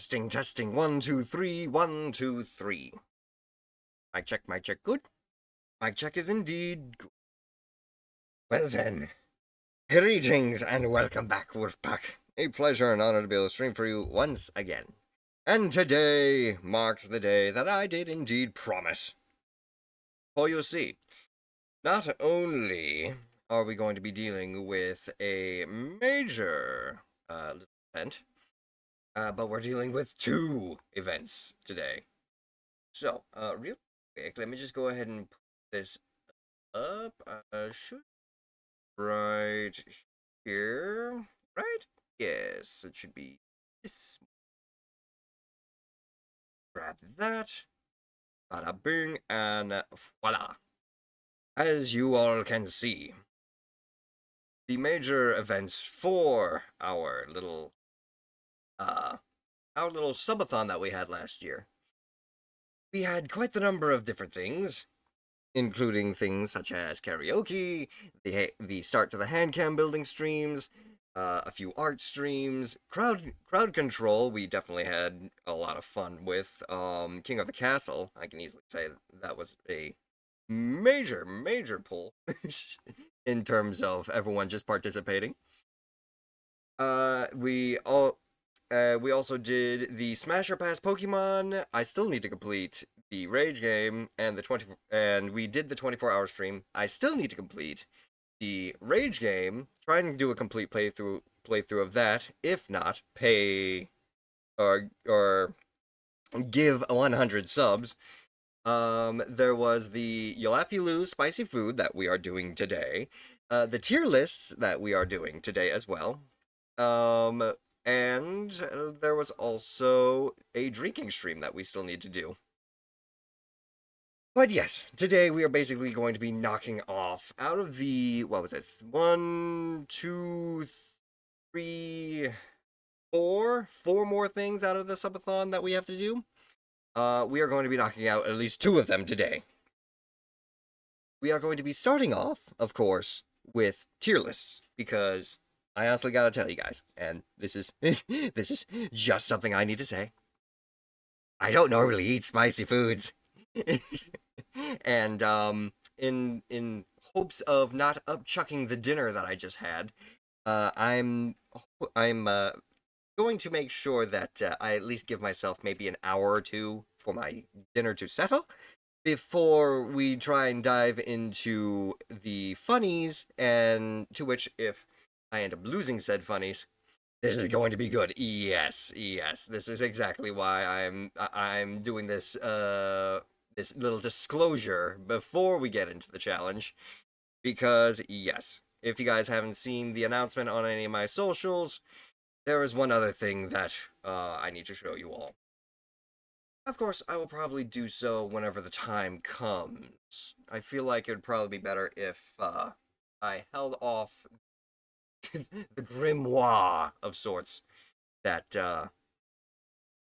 Testing, testing. 1, 2, 3, 1, 2, 3. Mic check, mic check. Good. Mic check is indeed good. Well then, greetings and welcome back, Wolfpack. A pleasure and honor to be able to stream for you once again. And today marks the day that I did indeed promise. For you see, not only are we going to be dealing with a major little event, but we're dealing with two events today. So, real quick, let me just go ahead and put this up. Should right here, right? Yes, it should be this. Grab that. Bada bing, and voila. As you all can see, the major events for our little subathon that we had last year. We had quite the number of different things, including things such as karaoke, the start to the handcam building streams, a few art streams, crowd control. We definitely had a lot of fun with King of the Castle. I can easily say that was a major pull in terms of everyone just participating. We also did the Smasher Pass Pokemon. I still need to complete the Rage game and we did the 24-hour stream. I still need to complete the Rage game. Trying to do a complete playthrough of that. If not, pay or give 100 subs. There was the You'll Have You Lose spicy food that we are doing today. The tier lists that we are doing today as well. And there was also a drinking stream that we still need to do. But yes, today we are basically going to be knocking off out of the, what was it, 1, 2, 3, 4 more things out of the subathon that we have to do. We are going to be knocking out at least 2 of them today. We are going to be starting off, of course, with tier lists, because I honestly gotta tell you guys, and this is this is just something I need to say. I don't normally eat spicy foods. And in hopes of not upchucking the dinner that I just had, I'm going to make sure that I at least give myself maybe an hour or two for my dinner to settle before we try and dive into the funnies, and to which, if I end up losing said funnies, this is going to be good. Yes, this is exactly why I'm doing this this little disclosure before we get into the challenge, because yes, if you guys haven't seen the announcement on any of my socials, there is one other thing that I need to show you all. Of course, I will probably do so whenever the time comes. I feel like it would probably be better if I held off the grimoire of sorts that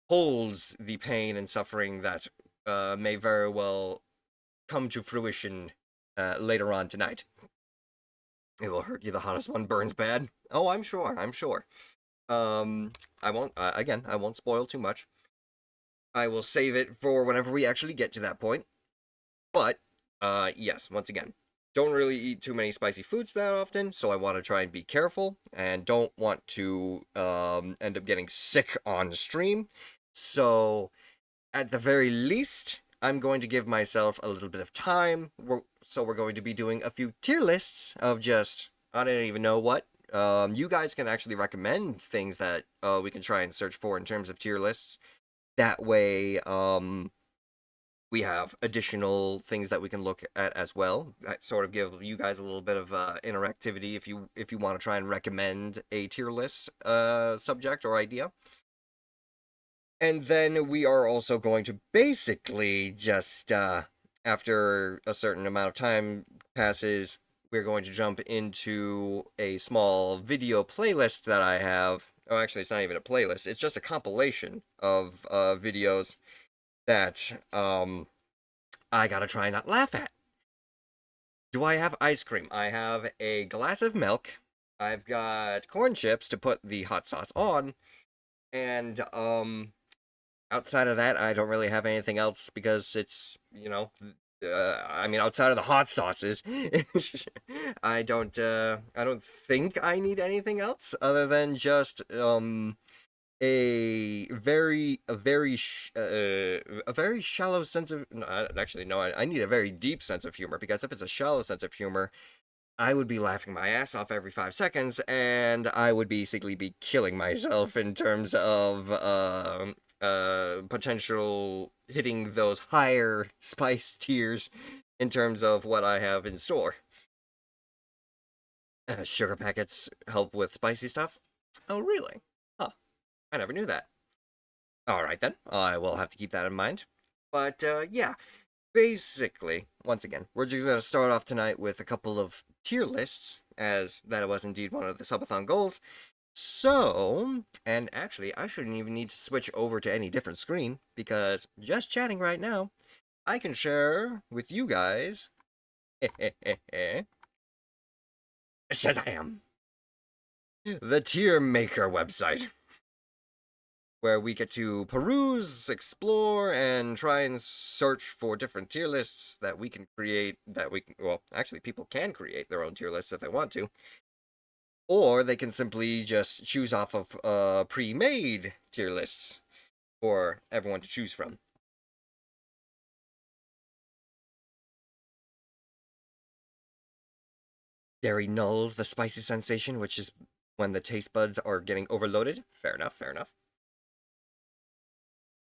holds the pain and suffering that may very well come to fruition later on tonight. It will hurt you. The hottest one burns bad. Oh, I'm sure. I won't. Again, I won't spoil too much. I will save it for whenever we actually get to that point. But, yes, once again, don't really eat too many spicy foods that often, so I want to try and be careful, and don't want to end up getting sick on stream. So, at the very least, I'm going to give myself a little bit of time. So we're going to be doing a few tier lists of just, I don't even know what. You guys can actually recommend things that we can try and search for in terms of tier lists. That way, we have additional things that we can look at as well. That sort of give you guys a little bit of interactivity if you want to try and recommend a tier list subject or idea. And then we are also going to basically just, after a certain amount of time passes, we're going to jump into a small video playlist that I have. Oh, actually, it's not even a playlist. It's just a compilation of videos that I gotta try not laugh at. Do I have ice cream? I have a glass of milk. I've got corn chips to put the hot sauce on, and Outside of that, I don't really have anything else because it's, I mean, outside of the hot sauces, I don't think I need anything else other than just, a very shallow sense of, no, actually, no, I need a very deep sense of humor because if it's a shallow sense of humor, I would be laughing my ass off every 5 seconds, and I would basically be killing myself in terms of potential hitting those higher spice tiers in terms of what I have in store. Sugar packets help with spicy stuff? Oh, really? Huh. I never knew that. Alright then, I will have to keep that in mind. But, yeah, basically, once again, we're just going to start off tonight with a couple of tier lists, as that was indeed one of the subathon goals. So, and actually, I shouldn't even need to switch over to any different screen, because just chatting right now, I can share with you guys Shazam! The Tier Maker website, where we get to peruse, explore, and try and search for different tier lists that we can create, well, actually, people can create their own tier lists if they want to, or they can simply just choose off of pre-made tier lists for everyone to choose from. Dairy nulls the spicy sensation, which is when the taste buds are getting overloaded. Fair enough, fair enough.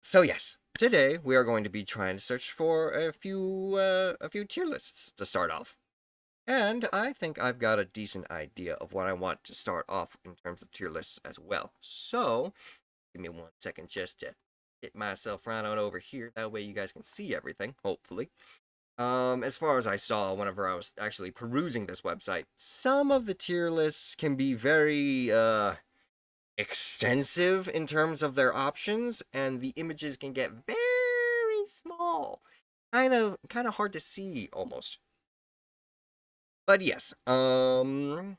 So yes, today we are going to be trying to search for a few tier lists to start off. And I think I've got a decent idea of what I want to start off in terms of tier lists as well. So, give me 1 second just to get myself right on over here. That way you guys can see everything, hopefully. As far as I saw whenever I was actually perusing this website, some of the tier lists can be very, extensive in terms of their options, and the images can get very small. Kind of hard to see, almost. But yes, let's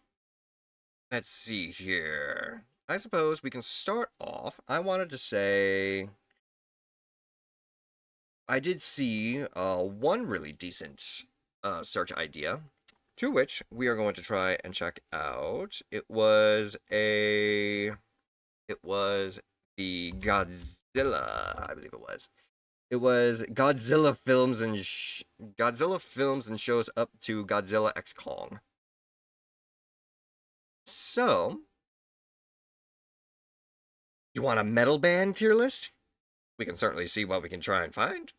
see here. I suppose we can start off. I wanted to say I did see one really decent search idea, to which we are going to try and check out. It was the Godzilla, I believe it was. It was Godzilla films and shows up to Godzilla X Kong. So, you want a metal band tier list? We can certainly see what we can try and find.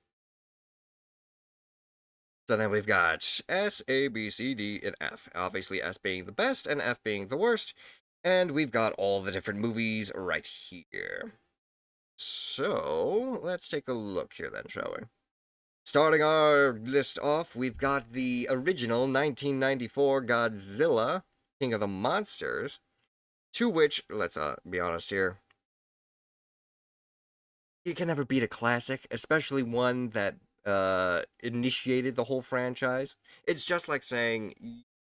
So then we've got S, A, B, C, D, and F. Obviously, S being the best and F being the worst. And we've got all the different movies right here. So, let's take a look here then, shall we? Starting our list off, we've got the original 1994 Godzilla, King of the Monsters, to which, let's be honest here, you can never beat a classic, especially one that initiated the whole franchise. It's just like saying,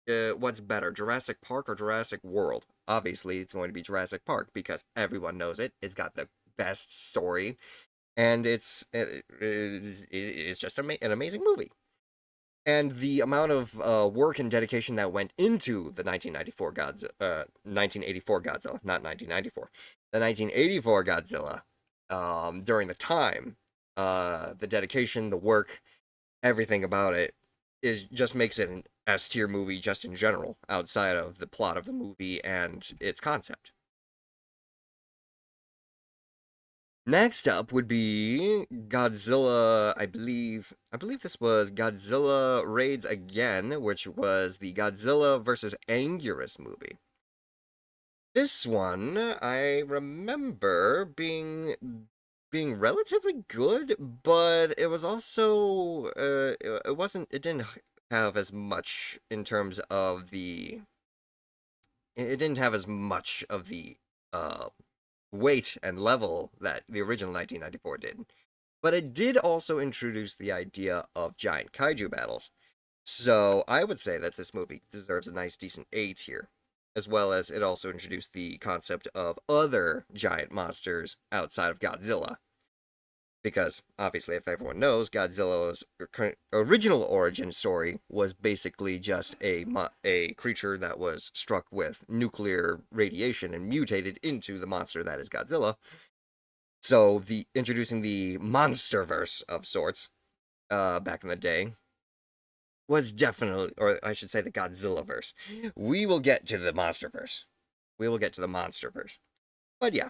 what's better, Jurassic Park or Jurassic World? Obviously, it's going to be Jurassic Park because everyone knows it. It's got the best story, and it's just an amazing movie. And the amount of work and dedication that went into the 1984 Godzilla, not 1994, the 1984 Godzilla, during the time, the dedication, the work, everything about it is just makes it an S tier movie just in general, outside of the plot of the movie and its concept. Next up would be Godzilla, I believe this was Godzilla Raids Again, which was the Godzilla versus Anguirus movie. This one, I remember being relatively good, but it was also it didn't have as much in terms of the it didn't have as much of the weight and level that the original 1994 did. But it did also introduce the idea of giant kaiju battles. So I would say that this movie deserves a nice, decent A tier, as well as it also introduced the concept of other giant monsters outside of Godzilla. Because, obviously, if everyone knows, Godzilla's original origin story was basically just a creature that was struck with nuclear radiation and mutated into the monster that is Godzilla. So, introducing the monsterverse of sorts, back in the day, was definitely, or I should say the Godzillaverse. We will get to the monsterverse. We will get to the monsterverse. But yeah,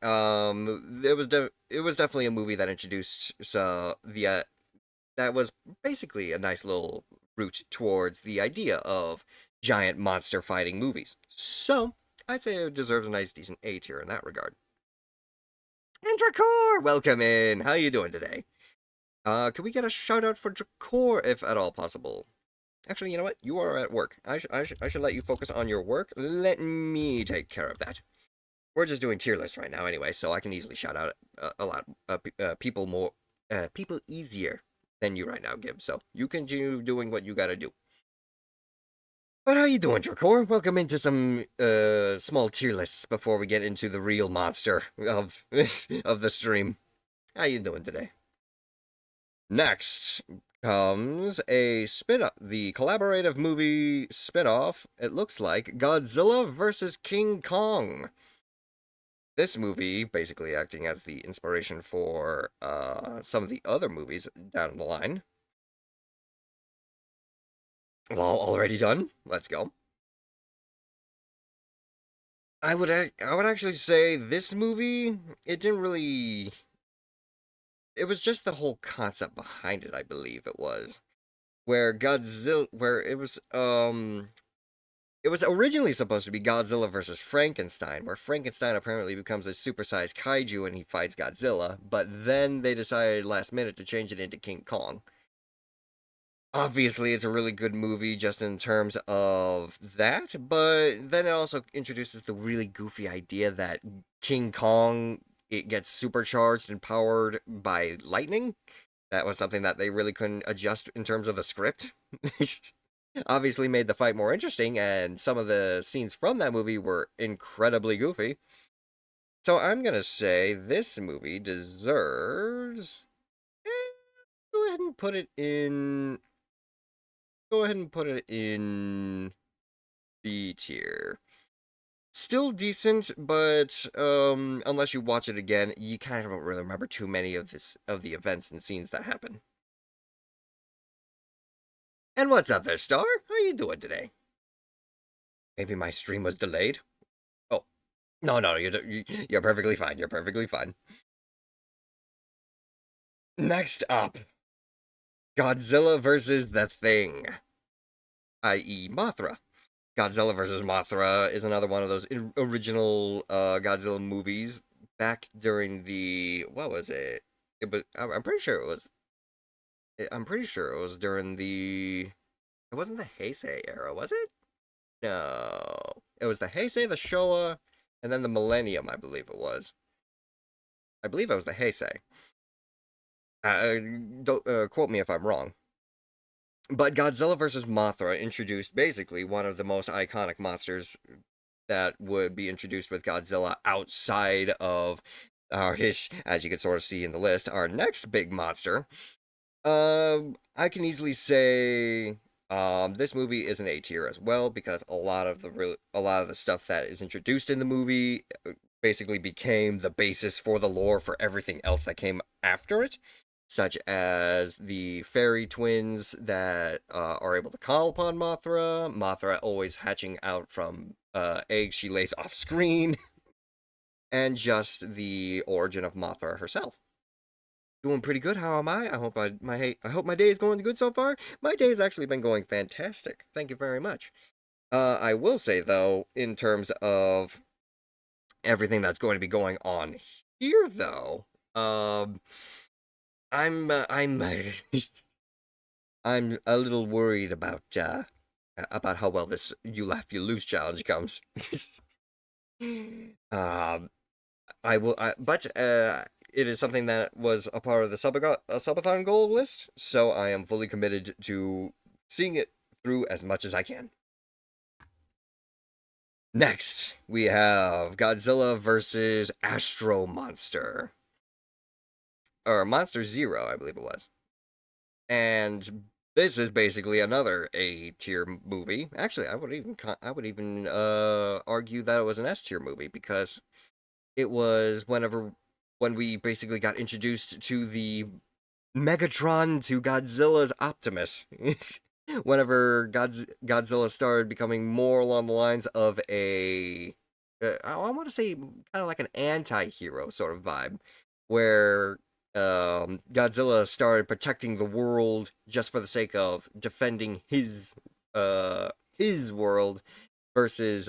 it was definitely a movie that introduced that was basically a nice little route towards the idea of giant monster fighting movies. So I'd say it deserves a nice decent A tier in that regard. And Dracor, welcome in. How you doing today? Could we get a shout out for Dracor if at all possible? Actually, you know what? You are at work. I should let you focus on your work. Let me take care of that. We're just doing tier lists right now anyway, so I can easily shout out a lot people more people easier than you right now, Gib. So you continue doing what you gotta do. But how you doing, Dracor? Welcome into some small tier lists before we get into the real monster of of the stream. How you doing today? Next comes a the collaborative movie spin-off, it looks like, Godzilla vs. King Kong. This movie basically acting as the inspiration for some of the other movies down the line. Well, already done. Let's go. I would actually say this movie, it didn't really, it was just the whole concept behind it, I believe it was. Where it was originally supposed to be Godzilla versus Frankenstein, where Frankenstein apparently becomes a supersized kaiju and he fights Godzilla, but then they decided last minute to change it into King Kong. Obviously, it's a really good movie just in terms of that, but then it also introduces the really goofy idea that King Kong, it gets supercharged and powered by lightning. That was something that they really couldn't adjust in terms of the script. Obviously made the fight more interesting, and some of the scenes from that movie were incredibly goofy. So I'm gonna say this movie deserves. Go ahead and put it in. Go ahead and put it in B tier. Still decent, but unless you watch it again, you kind of don't really remember too many of the events and scenes that happen. And what's up there, Star? How you doing today? Maybe my stream was delayed. Oh, no, you're perfectly fine. You're perfectly fine. Next up, Godzilla versus the Thing, i.e., Mothra. Godzilla vs. Mothra is another one of those original Godzilla movies back during the what was it? I'm pretty sure it was. I'm pretty sure it was during the. It wasn't the Heisei era, was it? No, it was the Heisei, the Showa, and then the Millennium. I believe it was. I believe it was the Heisei. Don't quote me if I'm wrong. But Godzilla vs. Mothra introduced basically one of the most iconic monsters that would be introduced with Godzilla outside of our, as you can sort of see in the list, our next big monster. I can easily say this movie is an A tier as well because a lot of the stuff that is introduced in the movie basically became the basis for the lore for everything else that came after it, such as the fairy twins that are able to call upon Mothra, Mothra always hatching out from eggs she lays off screen, and just the origin of Mothra herself. Doing pretty good. How am I? I hope my day is going good so far. My day has actually been going fantastic. Thank you very much. I will say though, in terms of everything that's going to be going on here, though, I'm I'm a little worried about how well this you laugh you lose challenge comes. um, but it is something that was a part of the subathon goal list, so I am fully committed to seeing it through as much as I can. Next, we have Godzilla versus Astro Monster. or Monster Zero, I believe it was. And this is basically another A tier movie. Actually, I would even argue that it was an S tier movie because it was when we basically got introduced to the Megatron to Godzilla's Optimus. Whenever Godzilla started becoming more along the lines of I want to say kind of like an anti-hero sort of vibe, where Godzilla started protecting the world just for the sake of defending his world versus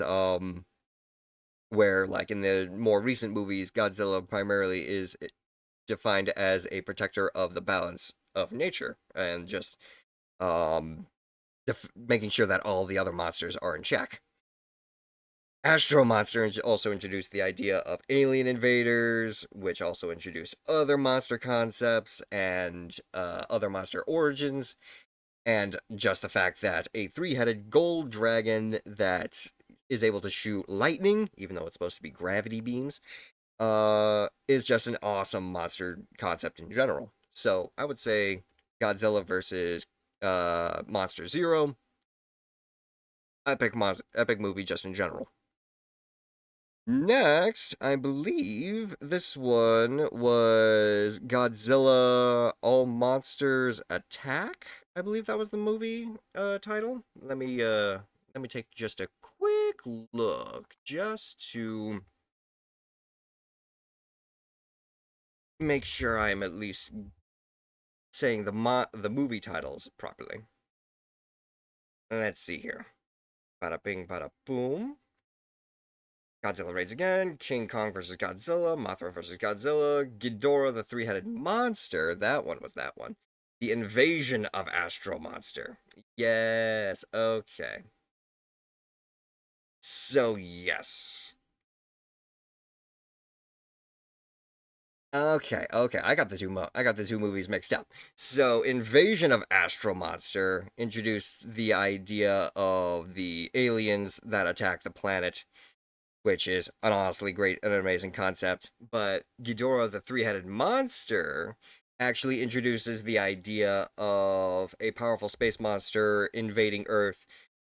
where like in the more recent movies Godzilla primarily is defined as a protector of the balance of nature and just um making sure that all the other monsters are in check. Astro Monster also introduced the idea of alien invaders, which also introduced other monster concepts and other monster origins, and just the fact that a three-headed gold dragon that is able to shoot lightning, even though it's supposed to be gravity beams, is just an awesome monster concept in general. So I would say Godzilla versus Monster Zero, epic movie just in general. Next, I believe this one was Godzilla All Monsters Attack. I believe that was the movie title. Let me take just a quick look just to make sure I'm at least saying the movie titles properly. Let's see here. Bada bing, bada boom. Godzilla Raids Again, King Kong vs. Godzilla, Mothra vs. Godzilla, Ghidorah the Three-Headed Monster. That one was that one. The Invasion of Astro Monster. Yes, okay. So, yes. Okay. I got the two movies mixed up. So, Invasion of Astro Monster introduced the idea of the aliens that attack the planet, which is an honestly great and amazing concept. But Ghidorah the Three-Headed Monster actually introduces the idea of a powerful space monster invading Earth,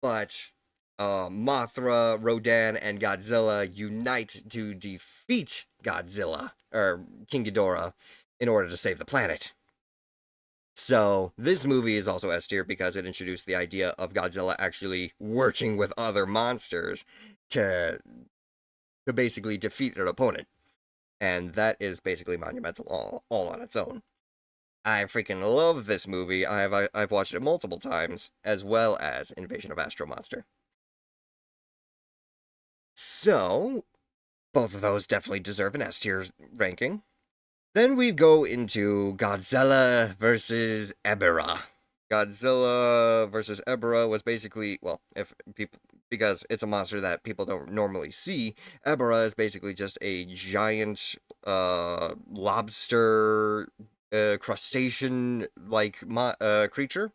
but Mothra, Rodan, and Godzilla unite to defeat Godzilla, or King Ghidorah, in order to save the planet. So, this movie is also S tier because it introduced the idea of Godzilla actually working with other monsters to basically defeat an opponent. And that is basically monumental all on its own. I freaking love this movie. I've watched it multiple times, as well as Invasion of Astro Monster. So, both of those definitely deserve an S tier ranking. Then we go into Godzilla versus Ebirah. Godzilla versus Ebirah was basically, well, if people, because it's a monster that people don't normally see, Ebirah is basically just a giant lobster crustacean like creature.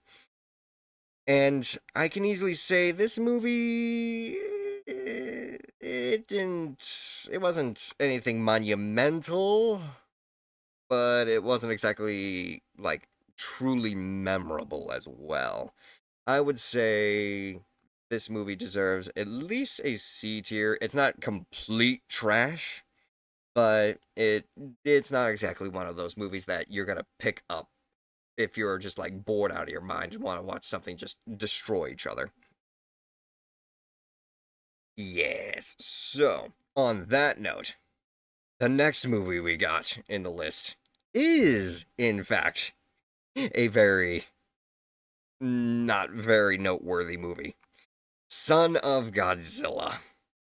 And I can easily say this movie it wasn't anything monumental, but it wasn't exactly like truly memorable as well. I would say this movie deserves at least a C tier. It's not complete trash, but it's not exactly one of those movies that you're gonna pick up if you're just like bored out of your mind and want to watch something just destroy each other. Yes. So, on that note, the next movie we got in the list is, in fact, a very not very noteworthy movie. Son of Godzilla.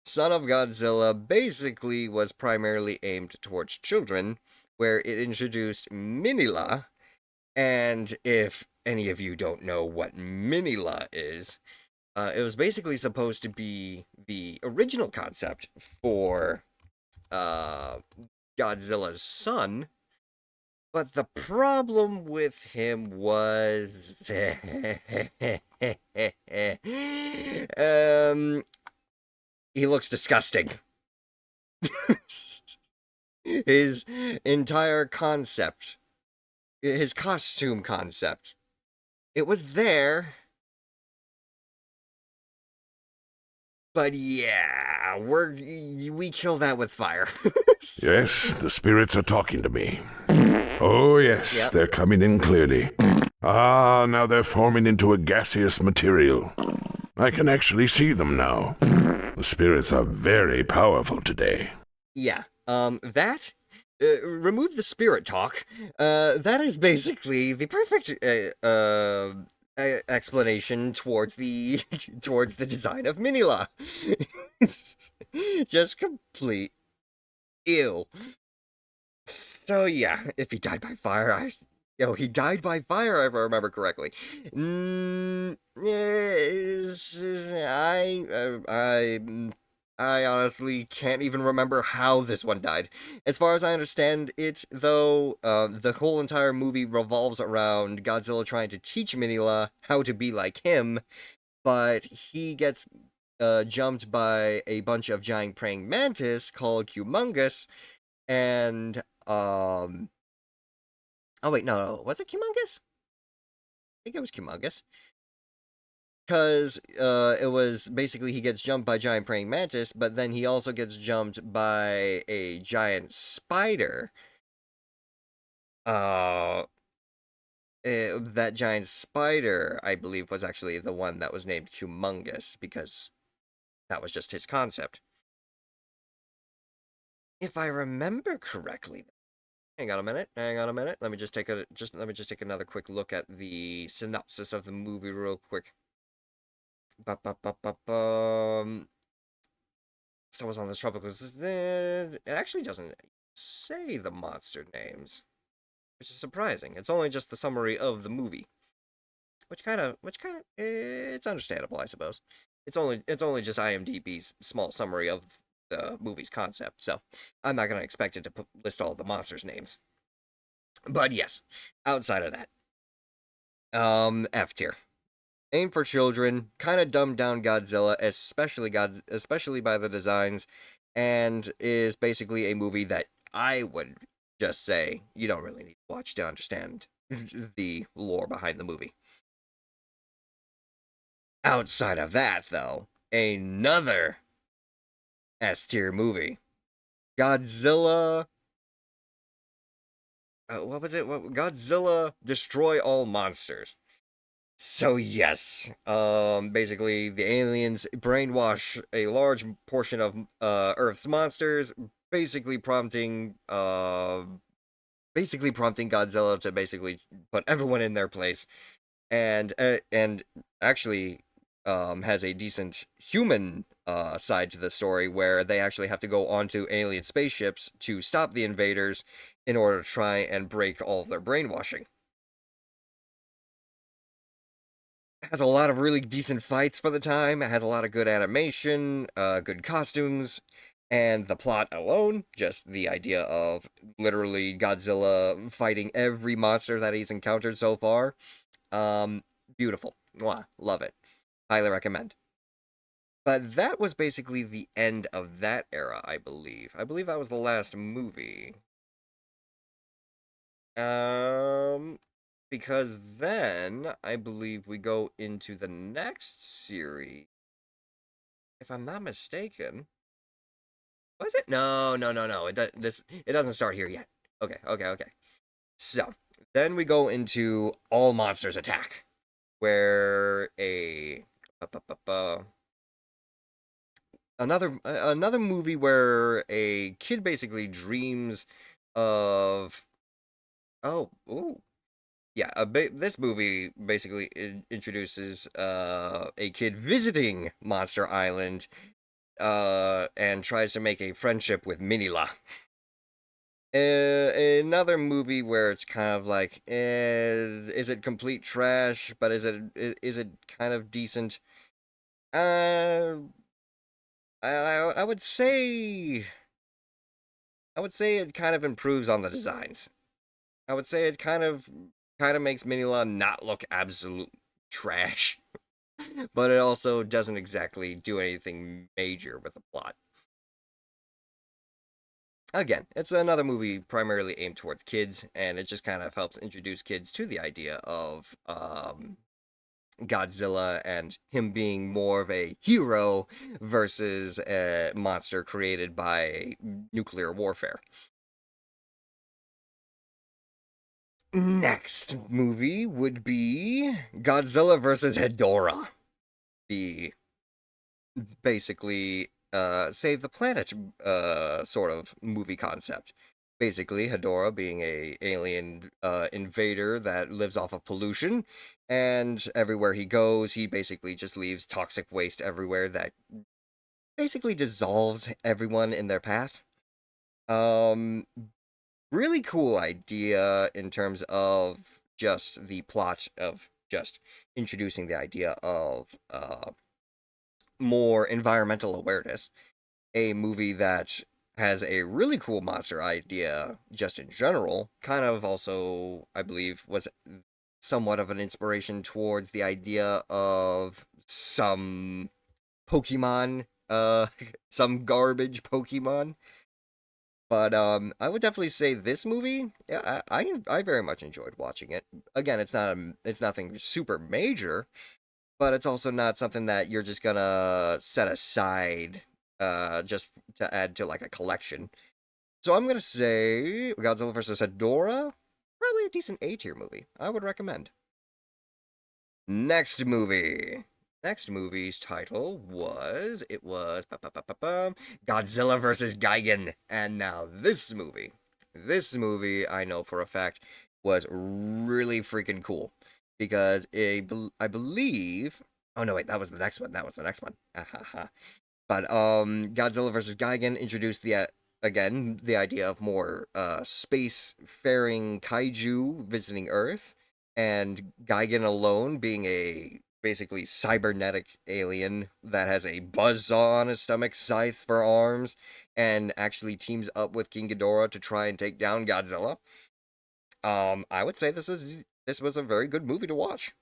Son of Godzilla basically was primarily aimed towards children, where it introduced Minilla. And if any of you don't know what Minilla is, it was basically supposed to be the original concept for uh, Godzilla's son. But the problem with him was, he looks disgusting. His entire concept his costume concept. It was there, but yeah, we kill that with fire. Yes, the spirits are talking to me. Oh, yes, Yep. they're coming in clearly. Ah, now they're forming into a gaseous material. I can actually see them now. The spirits are very powerful today. Yeah. Remove the spirit talk. That is basically the perfect explanation towards the towards the design of Minila. Just complete ew. So yeah, if he died by fire, he died by fire if I remember correctly. Yes, I honestly can't even remember how this one died. As far as I understand it, though, the whole entire movie revolves around Godzilla trying to teach Minilla how to be like him, but he gets jumped by a bunch of giant praying mantis called Humongous, and oh wait, no, was it Humongous? I think it was Humongous. Because it was basically he gets jumped by giant praying mantis, but then he also gets jumped by a giant spider. Uh, that giant spider, I believe, was actually the one that was named Humongous because that was just his concept. If I remember correctly, hang on a minute. Hang on a minute. Let me just take another quick look at the synopsis of the movie real quick. So was on this tropical. It actually doesn't say the monster names, which is surprising. It's only just the summary of the movie, it's understandable, I suppose. It's only just IMDb's small summary of the movie's concept, so I'm not gonna expect it to list all the monsters' names. But yes, outside of that, F tier. Aimed for children, kind of dumbed down Godzilla, especially by the designs, and is basically a movie that I would just say you don't really need to watch to understand the lore behind the movie. Outside of that, though, another S tier movie, Godzilla. What was it? Godzilla Destroy All Monsters. So yes, basically the aliens brainwash a large portion of Earth's monsters, basically prompting Godzilla to basically put everyone in their place, and actually has a decent human side to the story where they actually have to go onto alien spaceships to stop the invaders in order to try and break all of their brainwashing. Has a lot of really decent fights for the time. It has a lot of good animation, good costumes, and the plot alone, just the idea of literally Godzilla fighting every monster that he's encountered so far. Beautiful. Mwah, love it. Highly recommend. But that was basically the end of that era, I believe. I believe that was the last movie. Um, because then I believe we go into the next series. If I'm not mistaken, was it? No, no, no, no. It doesn't start here yet. Okay, okay, okay. So then we go into All Monsters Attack, where another movie where a kid basically dreams of ooh, yeah, this movie basically introduces a kid visiting Monster Island and tries to make a friendship with Minila. Another movie where it's kind of like, is it complete trash? But is it kind of decent? Uh, I would say it kind of improves on the designs. I would say it kind of makes Minila not look absolute trash, but it also doesn't exactly do anything major with the plot. again, it's another movie primarily aimed towards kids, and it just kind of helps introduce kids to the idea of Godzilla and him being more of a hero versus a monster created by nuclear warfare. Next movie would be Godzilla versus Hedorah, the basically save the planet sort of movie concept. Basically, Hedorah being a alien invader that lives off of pollution, and everywhere he goes, he basically just leaves toxic waste everywhere that basically dissolves everyone in their path. Um, Really cool idea in terms of just the plot of just introducing the idea of more environmental awareness. A movie that has a really cool monster idea just in general, kind of also, I believe, was somewhat of an inspiration towards the idea of some Pokemon, some garbage Pokemon. But I would definitely say this movie, yeah, I very much enjoyed watching it. Again, it's nothing super major, but it's also not something that you're just gonna set aside just to add to like a collection. So I'm gonna say Godzilla vs. Hedorah, probably a decent A tier movie. I would recommend. Next movie. Next movie's title was Godzilla vs. Gigan. And now this movie I know for a fact was really freaking cool because I believe, oh no wait, that was the next one. That was the next one. But Godzilla vs. Gigan introduced the again the idea of more space-faring kaiju visiting Earth, and Gigan alone being a basically cybernetic alien that has a buzzsaw on his stomach, scythes for arms, and actually teams up with King Ghidorah to try and take down Godzilla. I would say this was a very good movie to watch.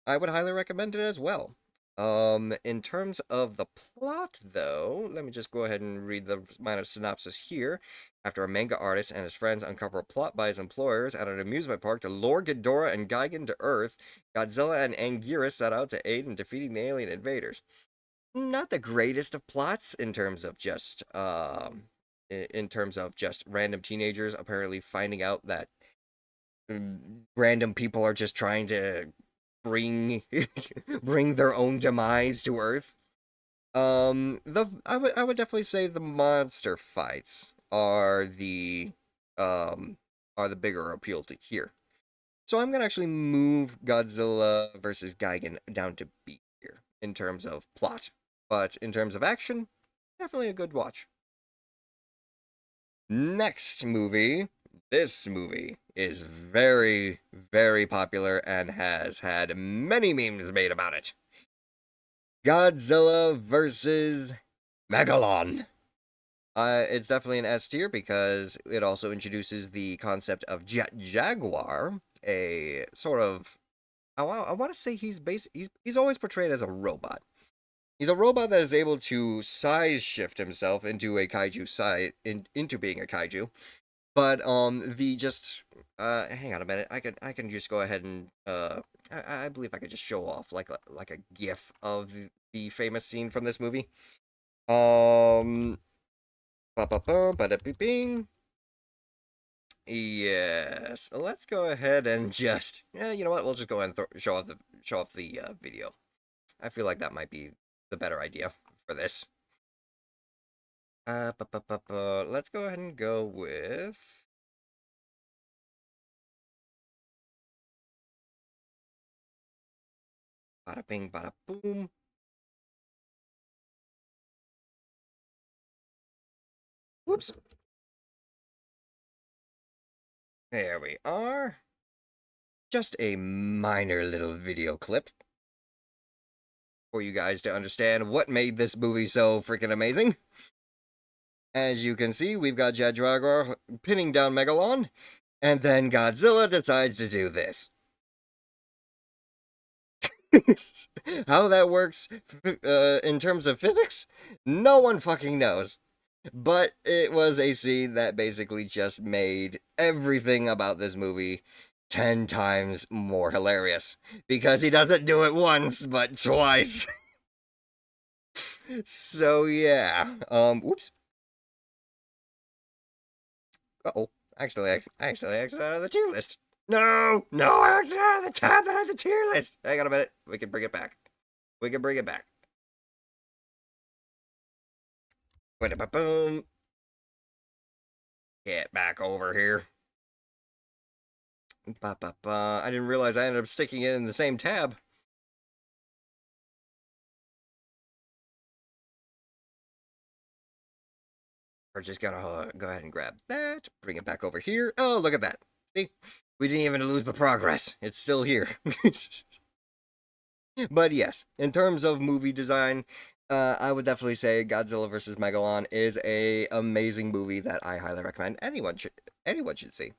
I would highly recommend it as well. In terms of the plot, though, let me just go ahead and read the minor synopsis here. After a manga artist and his friends uncover a plot by his employers at an amusement park to lure Ghidorah and Gigan to Earth, Godzilla and Anguirus set out to aid in defeating the alien invaders. Not the greatest of plots in terms of just in terms of just random teenagers apparently finding out that random people are just trying to bring bring their own demise to Earth. The I would definitely say the monster fights are the bigger appeal to here. So I'm gonna actually move Godzilla versus Gigan down to B here in terms of plot, but in terms of action, definitely a good watch. Next movie. This movie is very, very popular and has had many memes made about it. Godzilla versus Megalon. It's definitely an S tier because it also introduces the concept of Jet Jaguar, a sort of I want to say he's always portrayed as a robot. He's a robot that is able to size shift himself into a kaiju into being a kaiju. But the just hang on a minute. I can just go ahead and I believe I could just show off like a gif of the famous scene from this movie. Um ba ba ba ba da bing. Yes, let's go ahead and just you know what? We'll just go ahead and show off the video. I feel like that might be the better idea for this. Let's go ahead and go with bada bing, bada boom. Whoops. There we are. Just a minor little video clip for you guys to understand what made this movie so freaking amazing. As you can see, we've got Jet Jaguar pinning down Megalon, and then Godzilla decides to do this. How that works in terms of physics, no one fucking knows. But it was a scene that basically just made everything about this movie 10 times more hilarious. Because he doesn't do it once, but twice. So yeah. Whoops. Uh-oh. I actually exited out of the tier list. No! No, I exited out of the tab that had the tier list! Hang on a minute. We can bring it back. We can bring it back. Wait, boom. Get back over here. I didn't realize I ended up sticking it in the same tab. We're just gonna go ahead and grab that, bring it back over here. Oh, look at that. See? We didn't even lose the progress. It's still here. But yes, in terms of movie design, I would definitely say Godzilla vs. Megalon is a amazing movie that I highly recommend. Anyone should see.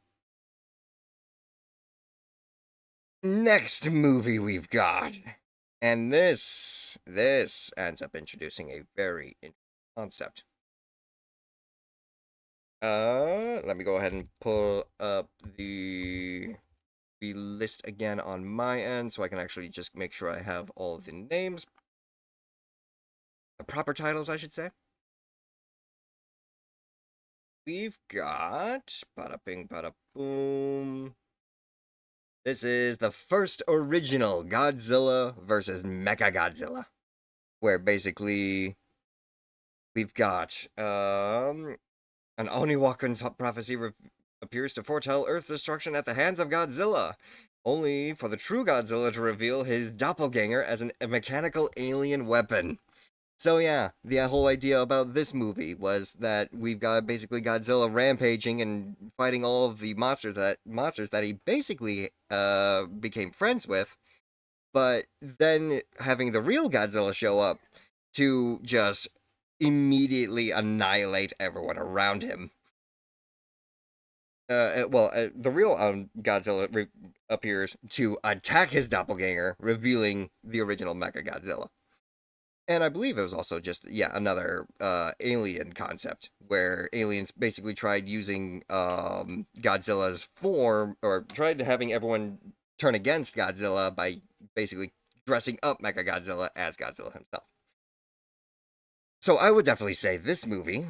Next movie we've got, and this ends up introducing a very interesting concept. Let me go ahead and pull up the list again on my end so I can actually just make sure I have all of the names, the proper titles, I should say. We've got bada bing bada boom. This is the first original Godzilla versus Mechagodzilla, where basically we've got an Oniwakan's prophecy appears to foretell Earth's destruction at the hands of Godzilla, only for the true Godzilla to reveal his doppelganger as a mechanical alien weapon. So yeah, the whole idea about this movie was that we've got basically Godzilla rampaging and fighting all of the monsters that he basically became friends with, but then having the real Godzilla show up to just immediately annihilate everyone around him. The real Godzilla appears to attack his doppelganger, revealing the original Mecha Godzilla. And I believe it was also just, yeah, another alien concept where aliens basically tried using Godzilla's form, or tried having everyone turn against Godzilla by basically dressing up Mecha Godzilla as Godzilla himself. So I would definitely say this movie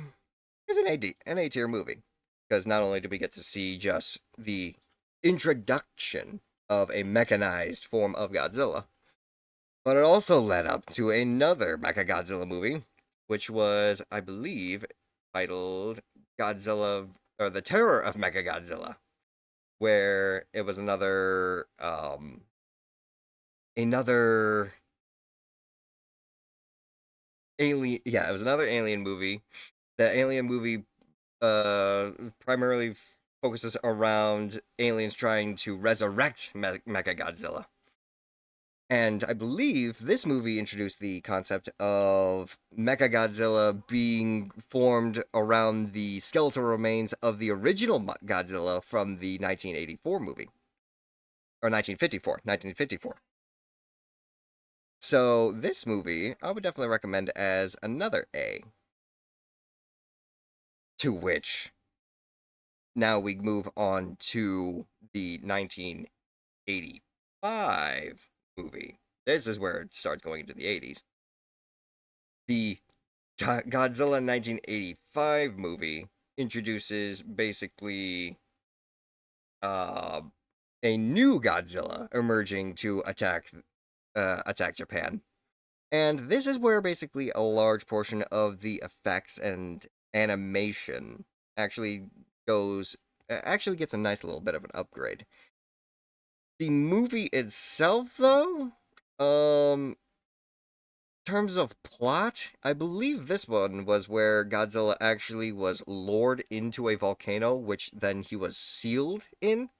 is an A tier movie, because not only do we get to see just the introduction of a mechanized form of Godzilla, but it also led up to another Mechagodzilla movie, which was, I believe, titled Godzilla, or The Terror of Mechagodzilla, where it was another alien, yeah, it was another alien movie. The alien movie primarily focuses around aliens trying to resurrect Mechagodzilla. And I believe this movie introduced the concept of Mechagodzilla being formed around the skeletal remains of the original Godzilla from the 1984 movie. Or 1954. So this movie, I would definitely recommend as another A. To which, now we move on to the 1985 movie. This is where it starts going into the 80s. The Godzilla 1985 movie introduces basically uh, a new Godzilla emerging to attack Japan. And this is where basically a large portion of the effects and animation actually actually gets a nice little bit of an upgrade. The movie itself, though, terms of plot, I believe this one was where Godzilla actually was lured into a volcano, which then he was sealed in.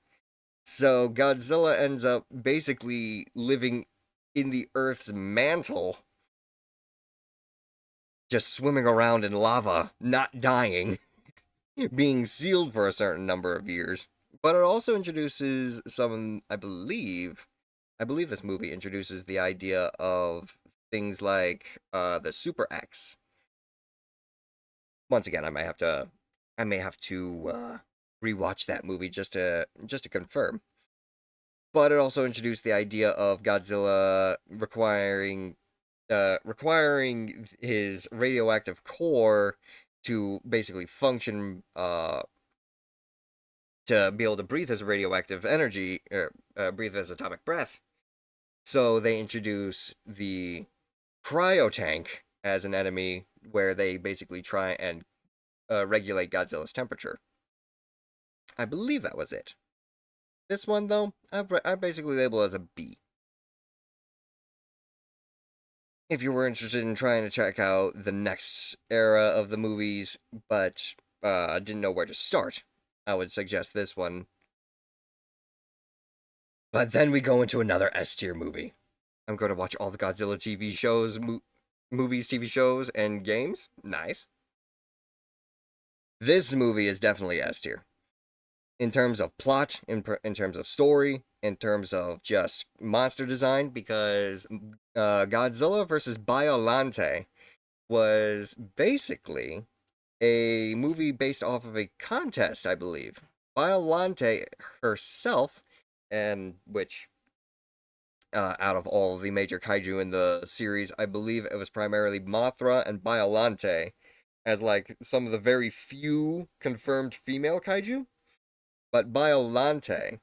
So Godzilla ends up basically living in the Earth's mantle, just swimming around in lava, not dying, being sealed for a certain number of years. But it also introduces I believe this movie introduces the idea of things like the Super X, once again, I may have to rewatch that movie just to confirm. But it also introduced the idea of Godzilla requiring his radioactive core to basically function to be able to breathe his radioactive energy, or breathe his atomic breath. So they introduce the cryo tank as an enemy, where they basically try and regulate Godzilla's temperature. I believe that was it. This one, though, I basically label as a B. If you were interested in trying to check out the next era of the movies, but didn't know where to start, I would suggest this one. But then we go into another S tier movie. I'm going to watch all the Godzilla TV shows, movies, TV shows, and games. Nice. This movie is definitely S tier. In terms of plot, in terms of story, in terms of just monster design, because Godzilla versus Biolante was basically a movie based off of a contest, I believe. Biolante herself, and which out of all of the major kaiju in the series, I believe it was primarily Mothra and Biolante as like some of the very few confirmed female kaiju. But Biolante,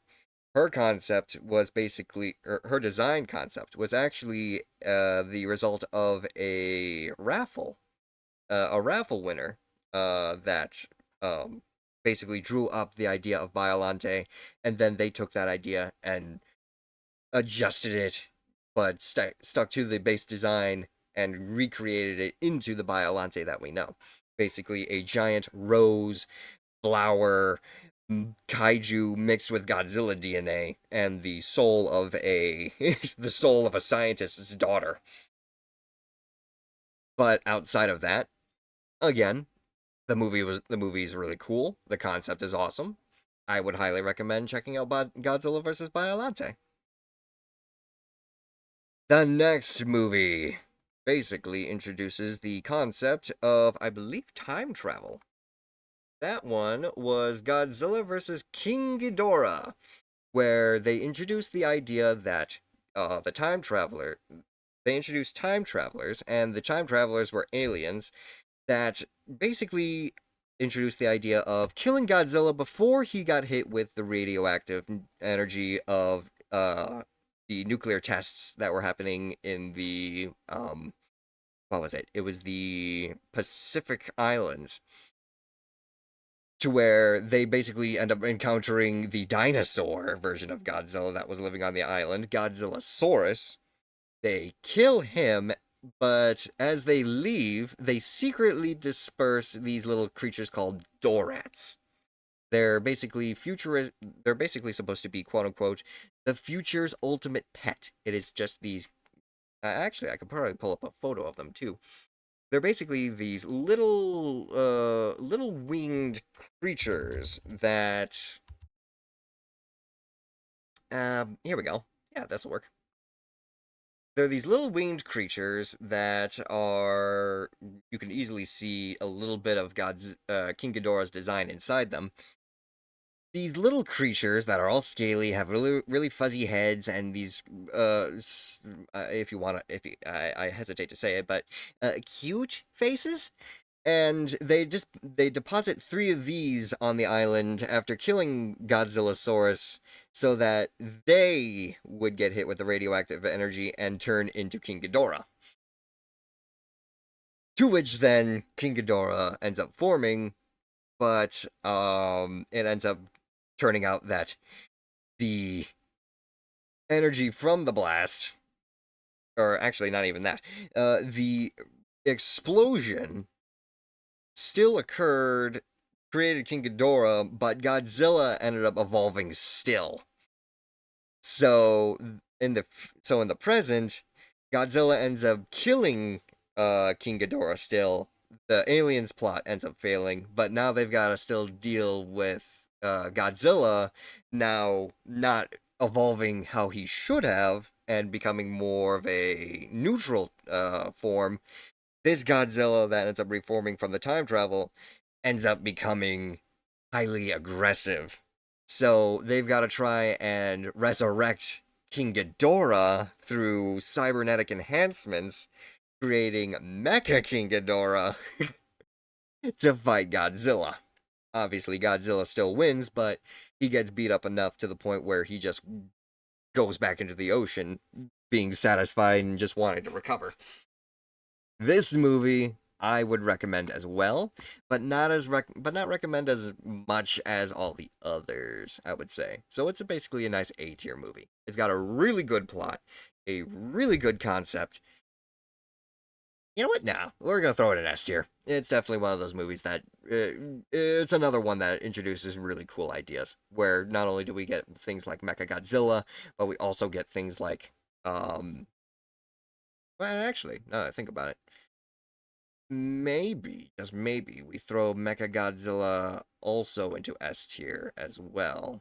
her concept was basically, or her design concept was actually the result of a raffle winner that basically drew up the idea of Biolante, and then they took that idea and adjusted it, but stuck to the base design and recreated it into the Biolante that we know. Basically, a giant rose flower kaiju mixed with Godzilla DNA and the soul of a the soul of a scientist's daughter. But outside of that, again, the movie's really cool. The concept is awesome. I would highly recommend checking out Godzilla vs. Biolante. The next movie basically introduces the concept of, I believe, time travel. That one was Godzilla vs. King Ghidorah, where they introduced the idea that the time traveler they introduced time travelers, and the time travelers were aliens that basically introduced the idea of killing Godzilla before he got hit with the radioactive energy of the nuclear tests that were happening in the what was it? It was the Pacific Islands, to where they basically end up encountering the dinosaur version of Godzilla that was living on the island, Godzillasaurus. They kill him, but as they leave, they secretly disperse these little creatures called Dorats. They're basically they're basically supposed to be, quote unquote, the future's ultimate pet. It is just these. Actually, I could probably pull up a photo of them too. They're basically these little winged creatures that. Here we go. Yeah, this'll work. They're these little winged creatures that are, you can easily see a little bit of King Ghidorah's design inside them. These little creatures that are all scaly, have really fuzzy heads, and these if you want to, if you, I hesitate to say it, but cute faces. And they deposit three of these on the island after killing Godzillasaurus, so that they would get hit with the radioactive energy and turn into King Ghidorah. To which then King Ghidorah ends up forming, but it ends up turning out that the energy from the blast, or actually not even that, the explosion still occurred, created King Ghidorah, but Godzilla ended up evolving still. So in the present, Godzilla ends up killing King Ghidorah still. The aliens plot ends up failing, but now they've got to still deal with Godzilla now not evolving how he should have and becoming more of a neutral form, This Godzilla that ends up reforming from the time travel ends up becoming highly aggressive. So they've got to try and resurrect King Ghidorah through cybernetic enhancements, creating Mecha King Ghidorah to fight Godzilla. Obviously, Godzilla still wins, but he gets beat up enough to the point where he just goes back into the ocean, being satisfied and just wanting to recover. This movie I would recommend as well, but not recommend as much as all the others, I would say. So it's basically a nice A tier movie. It's got a really good plot, a really good concept. You know what? Nah, we're gonna throw it in S tier. It's definitely one of those movies that it's another one that introduces really cool ideas. Where not only do we get things like Mecha Godzilla, but we also get things like well, actually, now that I think about it, maybe, just maybe, we throw Mecha Godzilla also into S tier as well.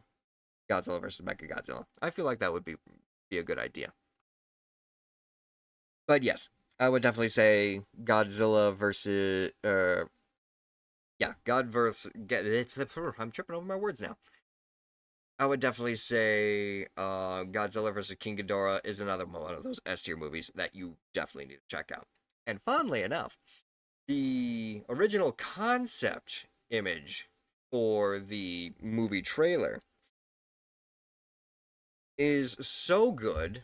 Godzilla versus Mecha Godzilla. I feel like that would be a good idea. But yes, I would definitely say Godzilla versus yeah, God versus I'm tripping over my words now. I would definitely say Godzilla versus King Ghidorah is another one of those S tier movies that you definitely need to check out. And fondly enough, the original concept image for the movie trailer is so good.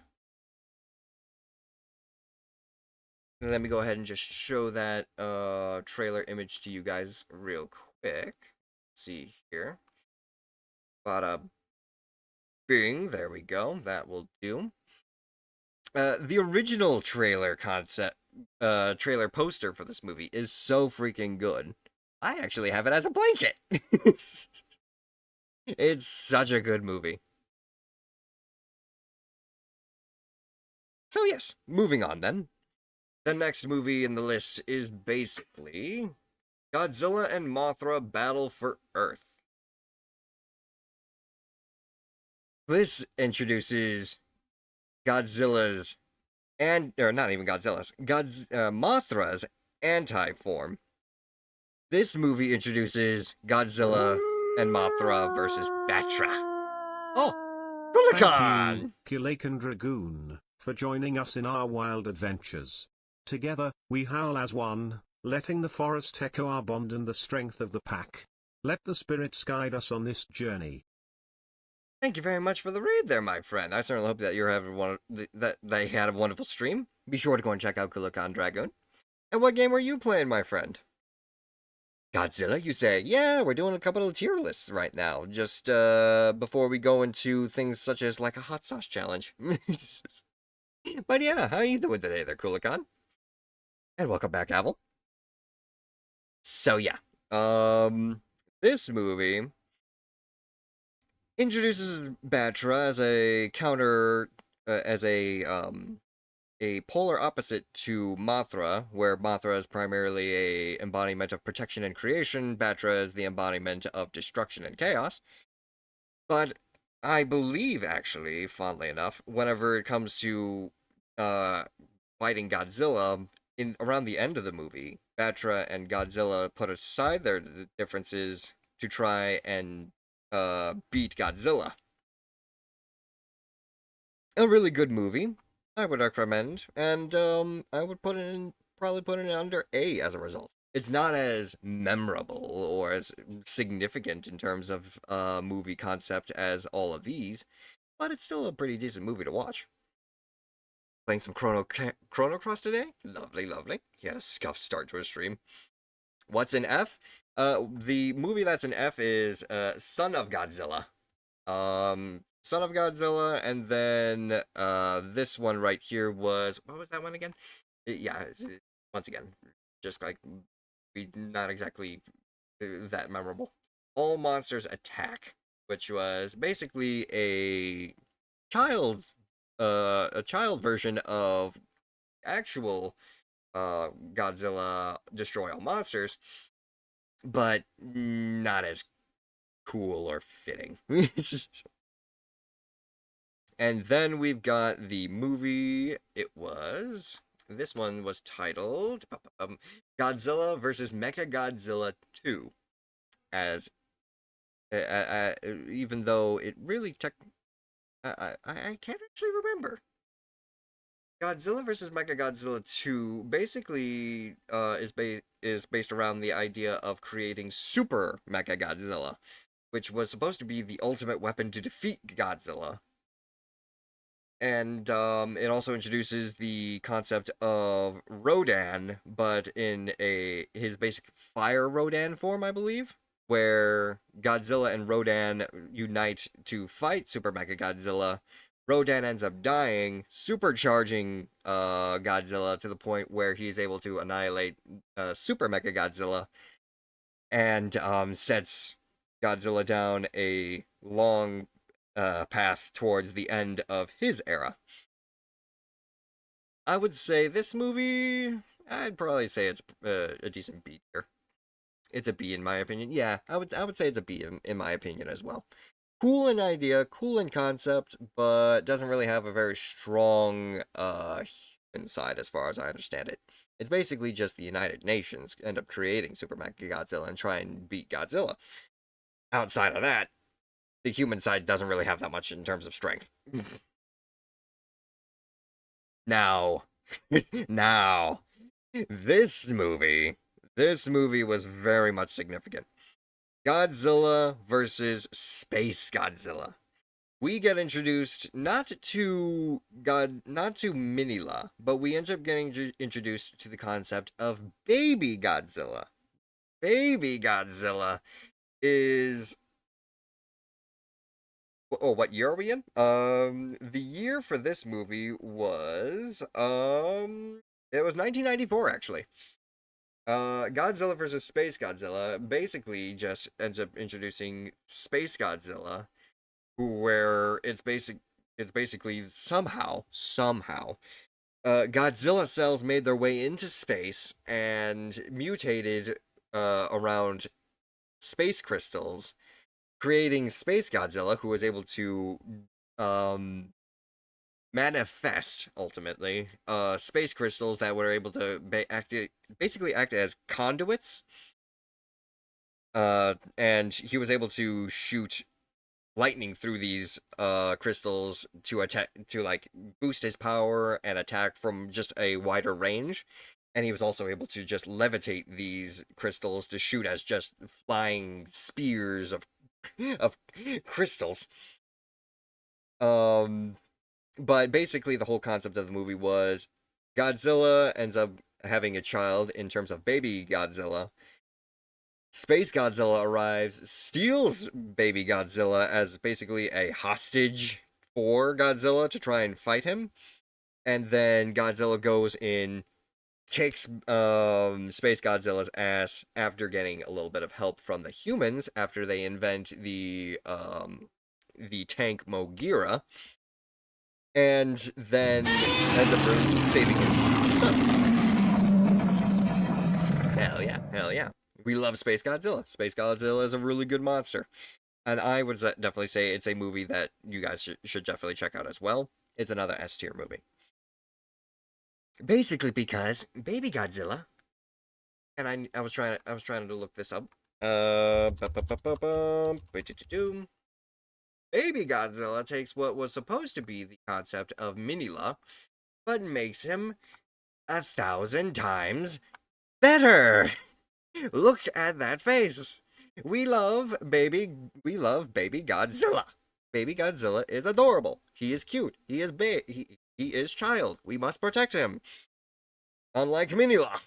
Let me go ahead and just show that trailer image to you guys real quick. Let's see here. Bada bing, there we go. That will do. The original trailer concept, trailer poster for this movie is so freaking good. I actually have it as a blanket. It's such a good movie. So yes, moving on then. The next movie in the list is basically Godzilla and Mothra Battle for Earth. This introduces Godzilla's or not even Godzilla's, Mothra's anti-form. This movie introduces Godzilla and Mothra versus Batra. Oh, Thank you, Kulikan! Kilakan Dragoon, for joining us in our wild adventures. Together, we howl as one, letting the forest echo our bond and the strength of the pack. Let the spirits guide us on this journey. Thank you very much for the read there, my friend. I certainly hope that you're having that they had a wonderful stream. Be sure to go and check out Kulikan Dragoon. And what game are you playing, my friend? Godzilla, you say? Yeah, we're doing a couple of tier lists right now, just before we go into things such as like a hot sauce challenge. But yeah, how are you doing today there, Kulikan? And welcome back, Apple. So yeah, this movie introduces Batra as a counter, as a polar opposite to Mothra, where Mothra is primarily a embodiment of protection and creation, Batra is the embodiment of destruction and chaos. But I believe, actually, fondly enough, whenever it comes to fighting Godzilla, in around the end of the movie, Batra and Godzilla put aside their differences to try and beat Godzilla. A really good movie. I would recommend, and I would probably put it in under A as a result. It's not as memorable or as significant in terms of movie concept as all of these, but it's still a pretty decent movie to watch. Playing some Chrono Cross today? Lovely, lovely. He had a scuffed start to his stream. What's in F? The movie that's in F is Son of Godzilla. Son of Godzilla, and then this one right here was, what was that one again? Yeah, once again, just like not exactly that memorable. All Monsters Attack, which was basically a child version of actual Godzilla Destroy All Monsters, but not as cool or fitting. And then we've got the movie. It was This one was titled Godzilla versus Mechagodzilla 2. As even though it really I can't actually remember. Godzilla vs. Mechagodzilla 2 basically is based around the idea of creating Super Mechagodzilla, which was supposed to be the ultimate weapon to defeat Godzilla. And it also introduces the concept of Rodan, but in his basic fire Rodan form, I believe, where Godzilla and Rodan unite to fight Super Mechagodzilla. Rodan ends up dying, supercharging Godzilla to the point where he's able to annihilate Super Mechagodzilla, and sets Godzilla down a long path towards the end of his era. I would say this movie, I'd probably say it's a decent B tier. It's a B in my opinion. Yeah, I would say it's a B in my opinion as well. Cool in idea, cool in concept, but doesn't really have a very strong human side as far as I understand it. It's basically just the United Nations end up creating Super Mechagodzilla and try and beat Godzilla. Outside of that, the human side doesn't really have that much in terms of strength. Now, now, this movie was very much significant. Godzilla versus Space Godzilla. We get introduced not to Minila, but we end up getting introduced to the concept of Baby Godzilla. Baby Godzilla is what year are we in? The year for this movie was it was 1994 actually. Godzilla versus Space Godzilla basically just ends up introducing Space Godzilla, where it's basically somehow Godzilla cells made their way into space and mutated around space crystals, creating Space Godzilla, who was able to manifest ultimately space crystals that were able to basically act as conduits. And he was able to shoot lightning through these crystals to attack, to like boost his power and attack from just a wider range. And he was also able to just levitate these crystals to shoot as just flying spears of crystals. But basically the whole concept of the movie was Godzilla ends up having a child in terms of Baby Godzilla. Space Godzilla arrives, steals Baby Godzilla as basically a hostage for Godzilla to try and fight him. And then Godzilla goes in, kicks Space Godzilla's ass after getting a little bit of help from the humans after they invent the tank Mogira, and then ends up saving his son. Hell yeah, hell yeah. We love Space Godzilla. Space Godzilla is a really good monster. And I would definitely say it's a movie that you guys should definitely check out as well. It's another S tier movie. Basically because Baby Godzilla, and I was trying to look this up. Baby Godzilla takes what was supposed to be the concept of Minila, but makes him 1,000 times better. Look at that face. We love baby Godzilla. Baby Godzilla is adorable. He is cute. He is he is child. We must protect him. Unlike Minila.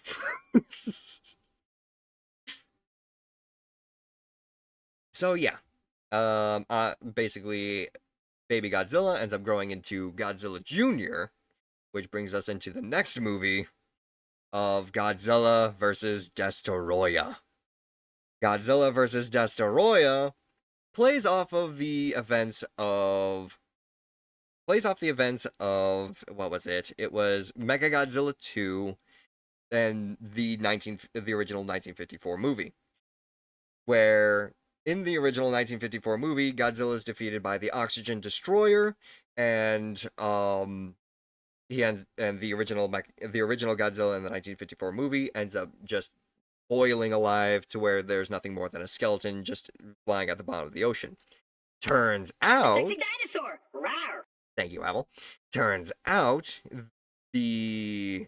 So yeah. Basically Baby Godzilla ends up growing into Godzilla Jr., which brings us into the next movie of Godzilla versus Destoroyah. Godzilla versus Destoroyah plays off the events of what was it? It was Mechagodzilla 2 and the original 1954 movie. Where in the original 1954 movie, Godzilla is defeated by the Oxygen Destroyer, and and the original Godzilla in the 1954 movie ends up just boiling alive to where there's nothing more than a skeleton just lying at the bottom of the ocean. Turns out, Sexy dinosaur! Rawr! thank you, Apple. Turns out the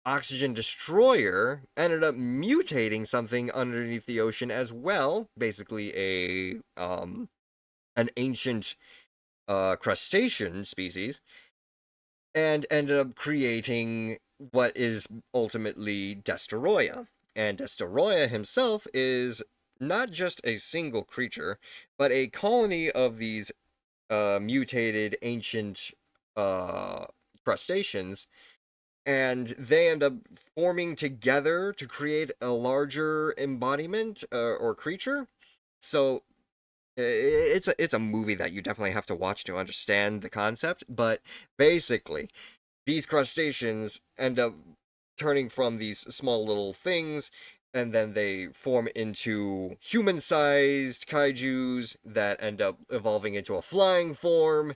oxygen destroyer ended up mutating something underneath the ocean as well, basically an ancient crustacean species, and ended up creating what is ultimately Destoroyah. And Destoroyah himself is not just a single creature, but a colony of these mutated ancient crustaceans, and they end up forming together to create a larger embodiment or creature. So it's a movie that you definitely have to watch to understand the concept. But basically, these crustaceans end up turning from these small little things, and then they form into human-sized kaijus that end up evolving into a flying form,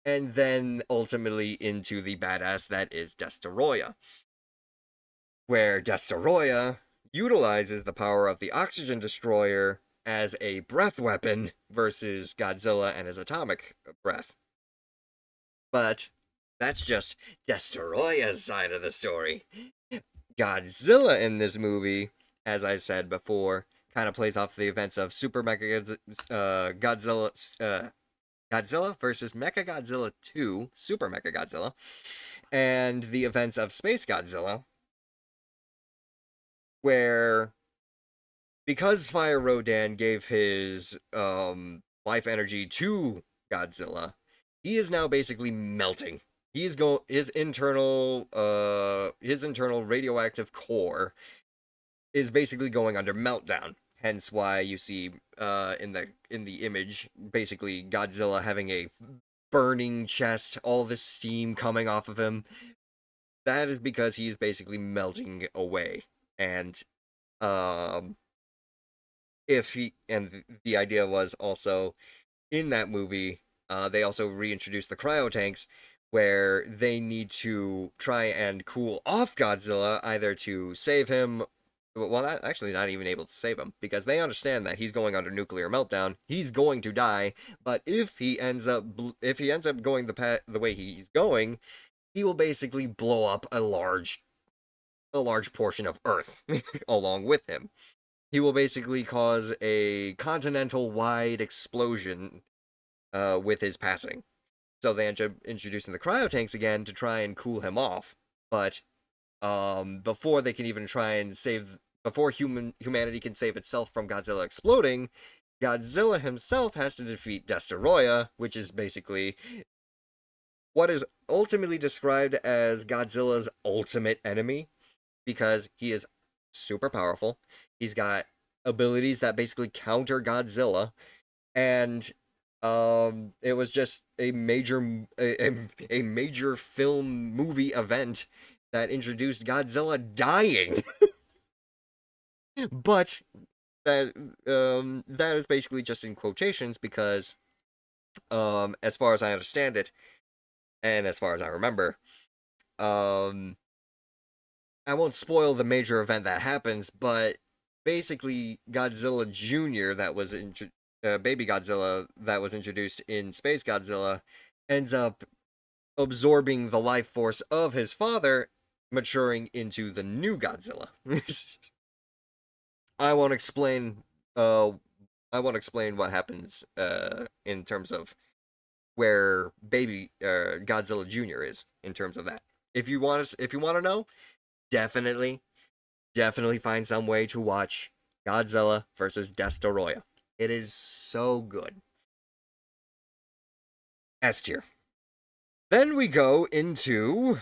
and then ultimately into the badass that is Destoroyah. Where Destoroyah utilizes the power of the oxygen destroyer as a breath weapon versus Godzilla and his atomic breath. But that's just Destoroyah's side of the story. Godzilla in this movie, as I said before, kind of plays off the events of Super Mecha Godzilla, Godzilla versus Mecha Godzilla 2, Super Mecha Godzilla, and the events of Space Godzilla, where because Fire Rodan gave his life energy to Godzilla, he is now basically melting. His internal radioactive core is basically going under meltdown. Hence why you see in the image basically Godzilla having a burning chest, all this steam coming off of him. That is because he's basically melting away. And the idea was also in that movie, they also reintroduced the cryo tanks, where they need to try and cool off Godzilla, either to save him. Well, not even able to save him, because they understand that he's going under nuclear meltdown. He's going to die, but if he ends up going the way he's going, he will basically blow up a large portion of Earth along with him. He will basically cause a continental-wide explosion with his passing. So they end up introducing the cryotanks again to try and cool him off. But before they can even try and before humanity can save itself from Godzilla exploding, Godzilla himself has to defeat Destoroyah, which is basically what is ultimately described as Godzilla's ultimate enemy, because he is super powerful. He's got abilities that basically counter Godzilla, and it was just a major film movie event that introduced Godzilla dying. But that is basically just in quotations, because as far as I understand it, and as far as I remember, I won't spoil the major event that happens, but basically Godzilla Jr. Baby Godzilla that was introduced in Space Godzilla ends up absorbing the life force of his father, maturing into the new Godzilla. I won't explain what happens in terms of where baby Godzilla Jr. is in terms of that. If you want to know, definitely find some way to watch Godzilla versus Destoroyah. It is so good. S tier. Then we go into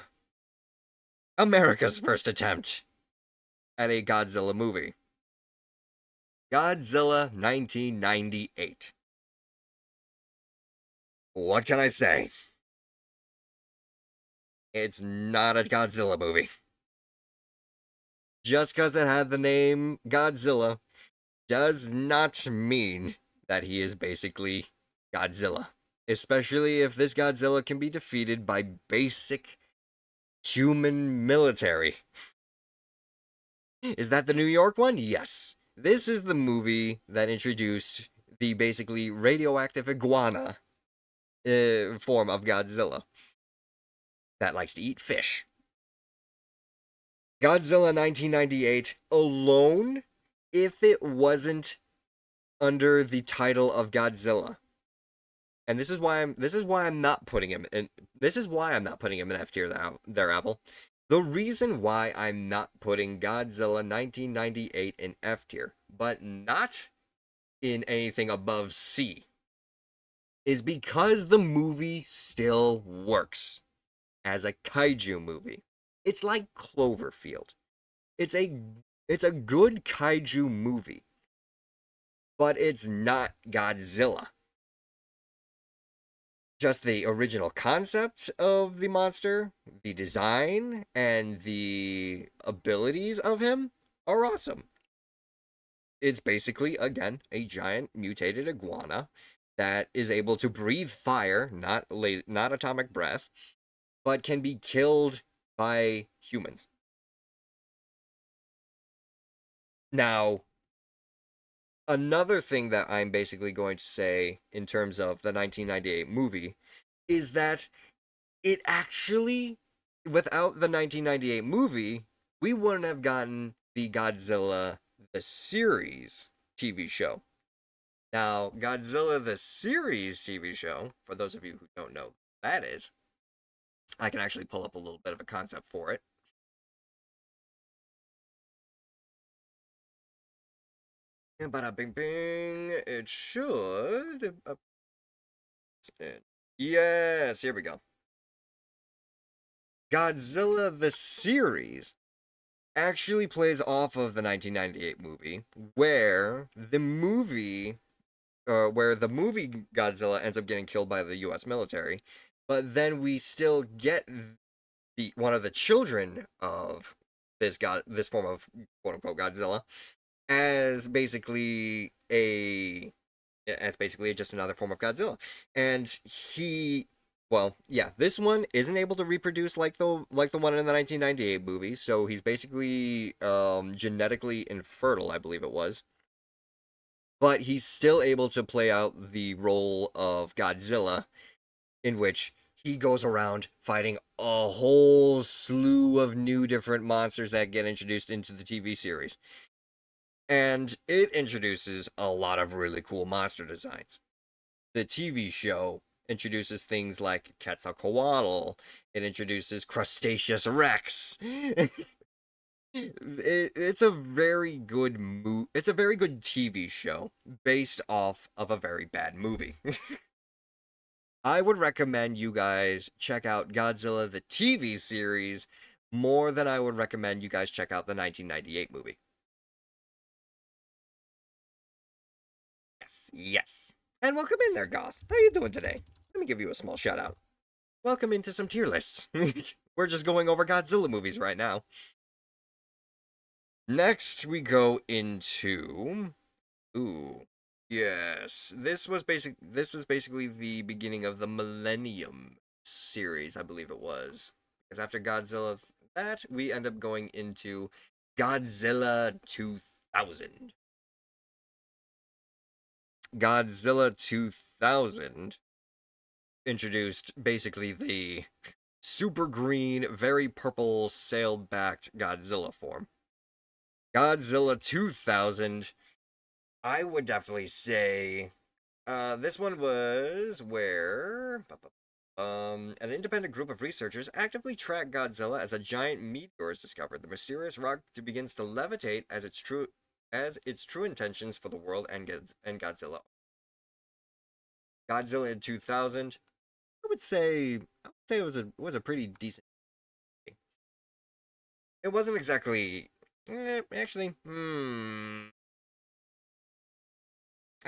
America's first attempt at a Godzilla movie. Godzilla 1998. What can I say? It's not a Godzilla movie. Just because it had the name Godzilla does not mean that he is basically Godzilla. Especially if this Godzilla can be defeated by basic Human military. Is that the New York one? Yes. This is the movie that introduced the basically radioactive iguana form of Godzilla that likes to eat fish. Godzilla 1998 alone, if it wasn't under the title of Godzilla, and this is why I'm not putting him in F tier there, Apple. The reason why I'm not putting Godzilla 1998 in F tier, but not in anything above C, is because the movie still works as a kaiju movie. It's like Cloverfield. It's a good kaiju movie, but it's not Godzilla. Just the original concept of the monster, the design, and the abilities of him are awesome. It's basically, again, a giant mutated iguana that is able to breathe fire, not atomic breath, but can be killed by humans. Now, another thing that I'm basically going to say in terms of the 1998 movie is that it actually, without the 1998 movie, we wouldn't have gotten the Godzilla the series TV show. Now, Godzilla the series TV show, for those of you who don't know what that is, I can actually pull up a little bit of a concept for it. Bada bing bing. It should. Yes, here we go. Godzilla the series actually plays off of the 1998 movie, where the movie Godzilla ends up getting killed by the U.S. military, but then we still get one of the children of this form of quote unquote Godzilla as basically just another form of Godzilla. And this one isn't able to reproduce like the one in the 1998 movie, so he's basically genetically infertile, I believe it was. But he's still able to play out the role of Godzilla, in which he goes around fighting a whole slew of new different monsters that get introduced into the TV series. And it introduces a lot of really cool monster designs. The TV show introduces things like Quetzalcoatl. It introduces Crustaceous Rex. It's a very good It's a very good TV show based off of a very bad movie. I would recommend you guys check out Godzilla the TV series more than I would recommend you guys check out the 1998 movie. Yes. And welcome in there, Goth. How you doing today? Let me give you a small shout out. Welcome into some tier lists. We're just going over Godzilla movies right now. Next, we go into... Ooh. Yes. This was basically the beginning of the Millennium series, I believe it was. Because after Godzilla we end up going into Godzilla 2000. Godzilla 2000 introduced basically the super green, very purple, sailed-backed Godzilla form. Godzilla 2000, I would definitely say, this one was where an independent group of researchers actively track Godzilla as a giant meteor is discovered. The mysterious rock begins to levitate as its true intentions for the world and Godzilla. Godzilla in 2000, I would say it was a pretty decent. It wasn't exactly. Actually, I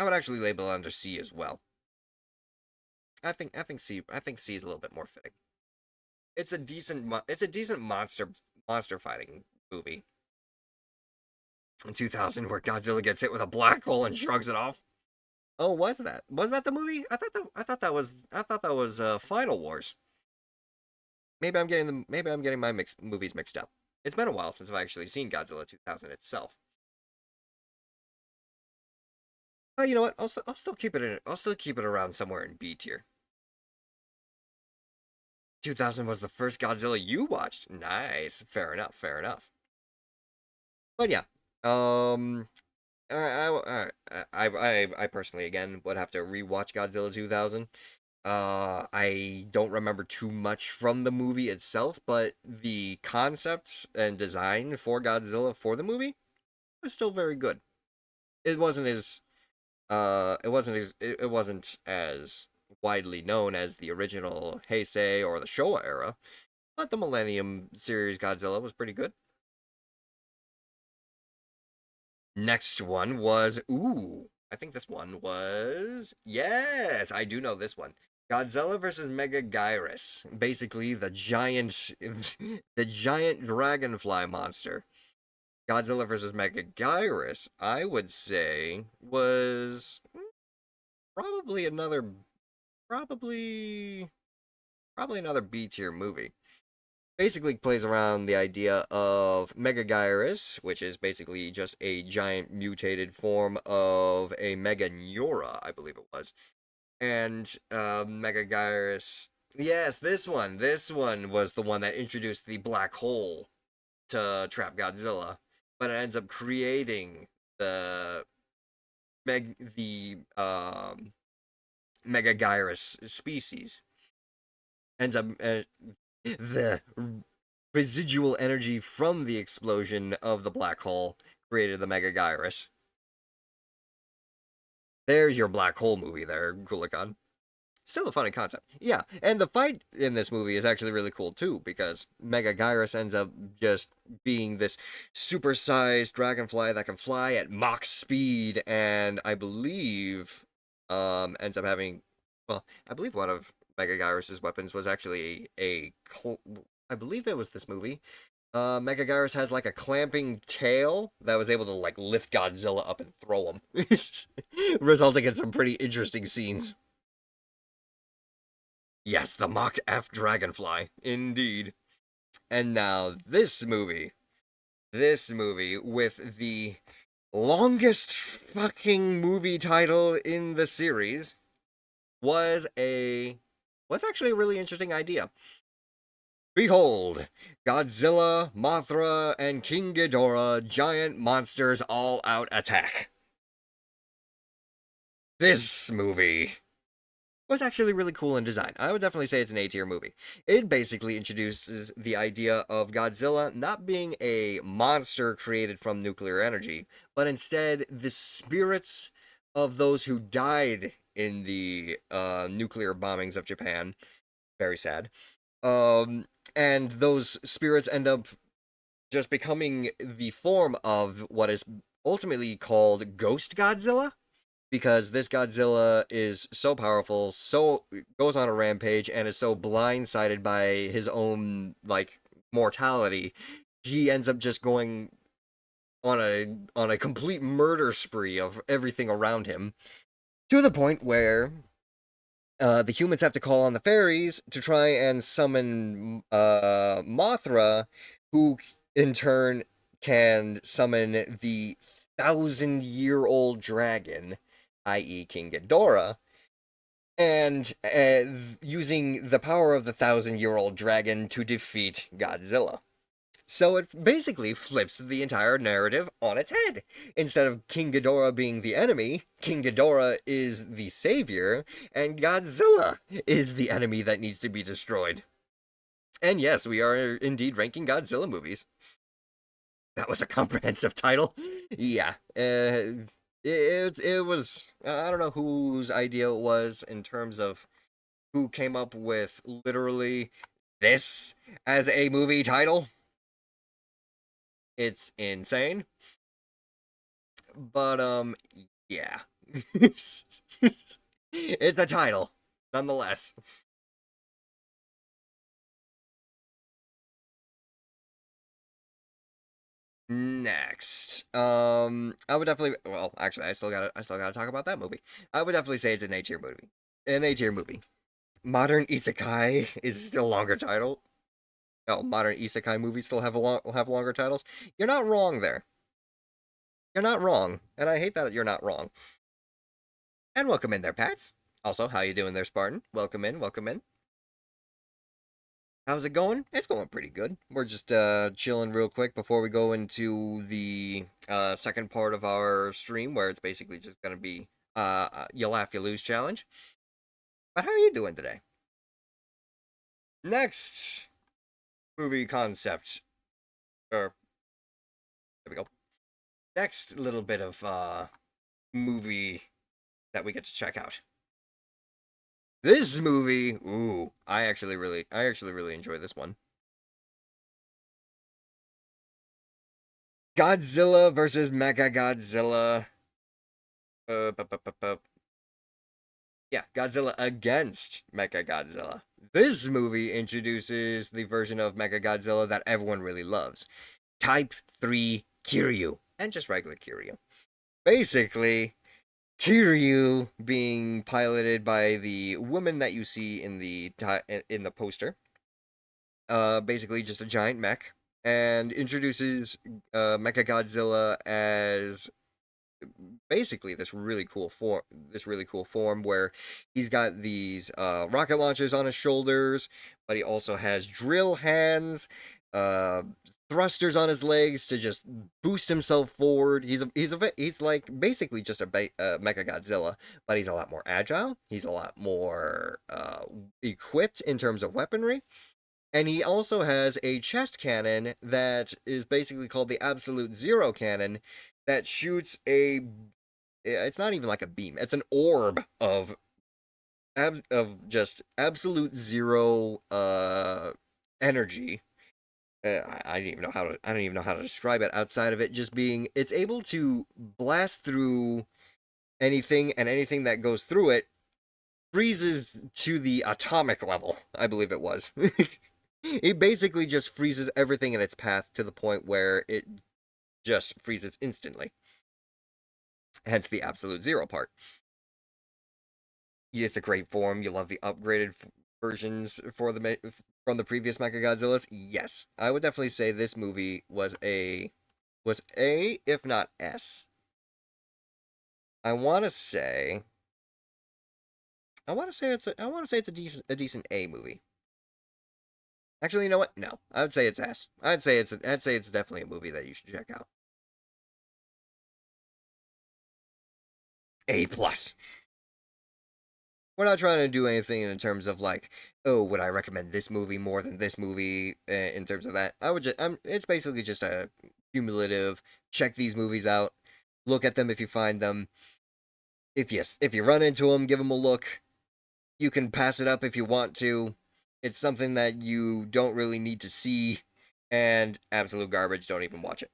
would actually label it under C as well. I think C is a little bit more fitting. It's a decent monster fighting movie. In 2000, where Godzilla gets hit with a black hole and shrugs it off. Oh, was that the movie? I thought that was Final Wars. maybe I'm getting my movies mixed up. It's been a while since I've actually seen Godzilla 2000 itself. Oh, you know what? I'll still keep it in. I'll still keep it around somewhere in B tier. 2000 was the first Godzilla you watched. Nice. Fair enough. Fair enough. But yeah. Um. I personally again would have to rewatch Godzilla 2000. I don't remember too much from the movie itself, but the concept and design for Godzilla for the movie was still very good. It wasn't as it wasn't as widely known as the original Heisei or the Showa era, but the Millennium series Godzilla was pretty good. Next one was I think this one was yes, I do know this one. Godzilla versus Megaguirus. Basically the giant the giant dragonfly monster. Godzilla versus Megaguirus, I would say, was probably another probably probably another B tier movie. Basically plays around the idea of Megaguirus, which is basically just a giant mutated form of a Meganeura, I believe it was. And Megaguirus, yes, this one was the one that introduced the black hole to trap Godzilla, but it ends up creating the Megaguirus species. Ends up the residual energy from the explosion of the black hole created the Megaguirus. There's your black hole movie there, Kulikon. Still a funny concept. Yeah, and the fight in this movie is actually really cool too, because Megaguirus ends up just being this supersized dragonfly that can fly at Mach speed, and I believe ends up having, well, I believe one of Megaguirus's weapons was actually I believe it was this movie. Megaguirus has like a clamping tail that was able to like lift Godzilla up and throw him, resulting in some pretty interesting scenes. Yes, the Mach F Dragonfly, indeed. And now this movie with the longest fucking movie title in the series was actually a really interesting idea. Behold, Godzilla, Mothra, and King Ghidorah, giant monsters all-out attack. This movie was actually really cool in design. I would definitely say it's an A-tier movie. It basically introduces the idea of Godzilla not being a monster created from nuclear energy, but instead the spirits of those who died in the nuclear bombings of Japan. Very sad. And those spirits end up just becoming the form of what is ultimately called Ghost Godzilla, because this Godzilla is so powerful, so goes on a rampage, and is so blindsided by his own like mortality, he ends up just going on a complete murder spree of everything around him, to the point where the humans have to call on the fairies to try and summon Mothra, who in turn can summon the 1,000-year-old dragon, i.e. King Ghidorah, and using the power of the 1,000-year-old dragon to defeat Godzilla. So it basically flips the entire narrative on its head. Instead of King Ghidorah being the enemy, King Ghidorah is the savior, and Godzilla is the enemy that needs to be destroyed. And yes, we are indeed ranking Godzilla movies. That was a comprehensive title. Yeah, it was, I don't know whose idea it was in terms of who came up with literally this as a movie title. It's insane. But, yeah. It's a title, nonetheless. Next, I would definitely. Well, actually, I still gotta talk about that movie. I would definitely say it's an A-tier movie. An A-tier movie. Modern Isekai is still a longer title. modern isekai movies still have have longer titles. You're not wrong there. You're not wrong, and I hate that you're not wrong. And welcome in there, Pats. Also, how you doing there, Spartan? Welcome in, welcome in. How's it going? It's going pretty good. We're just chilling real quick before we go into the second part of our stream, where it's basically just gonna be you laugh, you lose challenge. But how are you doing today? Next movie concept, or there we go. Next little bit of movie that we get to check out. This movie, ooh, I actually really enjoy this one. Godzilla versus Mechagodzilla. Yeah, Godzilla against Mechagodzilla. This movie introduces the version of Mechagodzilla that everyone really loves. Type 3 Kiryu. And just regular Kiryu. Basically, Kiryu being piloted by the woman that you see in the poster. Basically just a giant mech, and introduces Mechagodzilla as basically this really cool form where he's got these rocket launchers on his shoulders, but he also has drill hands, thrusters on his legs to just boost himself forward. He's like basically just a Mechagodzilla, but he's a lot more agile. He's a lot more equipped in terms of weaponry. And he also has a chest cannon that is basically called the Absolute Zero Cannon that shoots it's not even like a beam. It's an orb of just absolute zero energy. I don't even know how to describe it outside of it just being it's able to blast through anything, and anything that goes through it freezes to the atomic level, I believe it was. It basically just freezes everything in its path to the point where it just freezes instantly. Hence the absolute zero part. It's a great form. You love the upgraded versions from the previous Mechagodzillas. Yes, I would definitely say this movie was A, if not S. I want to say it's a decent A movie. Actually, you know what? No, I would say it's S. I'd say it's definitely a movie that you should check out. A plus. We're not trying to do anything in terms of like, oh, would I recommend this movie more than this movie in terms of that. It's basically just a cumulative. Check these movies out. Look at them if you find them. If you run into them, give them a look. You can pass it up if you want to. It's something that you don't really need to see, and absolute garbage. Don't even watch it.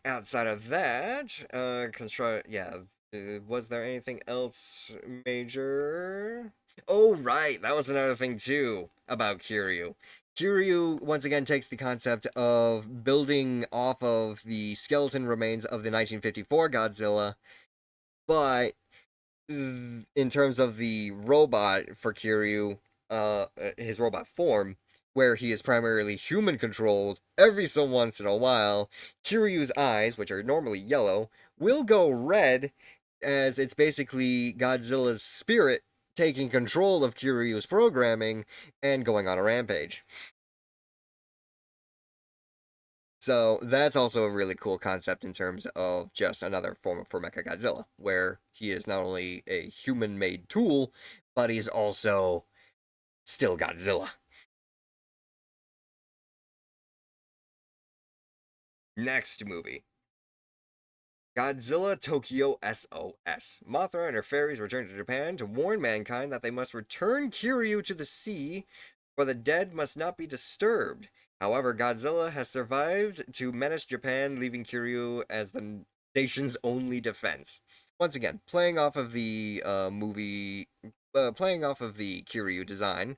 Outside of that, was there anything else major? Oh, right, that was another thing too about Kiryu. Kiryu once again takes the concept of building off of the skeleton remains of the 1954 Godzilla, but in terms of the robot for Kiryu, his robot form, where he is primarily human controlled, every so once in a while, Kiryu's eyes, which are normally yellow, will go red, as it's basically Godzilla's spirit taking control of Kiryu's programming and going on a rampage. So that's also a really cool concept in terms of just another form for Mechagodzilla, where he is not only a human-made tool, but he's also still Godzilla. Next movie. Godzilla Tokyo SOS. Mothra and her fairies return to Japan to warn mankind that they must return Kiryu to the sea, for the dead must not be disturbed. However, Godzilla has survived to menace Japan, leaving Kiryu as the nation's only defense. Once again, playing off of the playing off of the Kiryu design.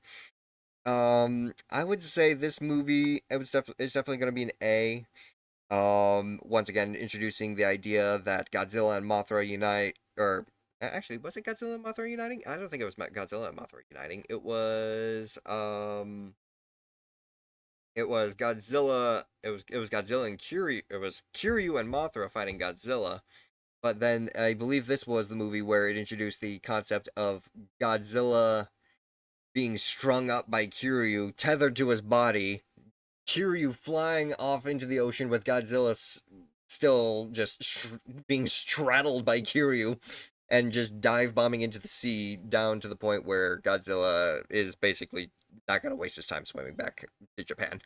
I would say this movie it's definitely going to be an A. Once again, introducing the idea that Godzilla and Mothra unite, or Actually, was it Godzilla and Mothra uniting? I don't think it was Godzilla and Mothra uniting. It was Godzilla. It was Godzilla and Kiryu. It was Kiryu and Mothra fighting Godzilla. But then I believe this was the movie where it introduced the concept of Godzilla being strung up by Kiryu, tethered to his body. Kiryu flying off into the ocean with Godzilla still just being straddled by Kiryu, and just dive bombing into the sea down to the point where Godzilla is basically not going to waste his time swimming back to Japan.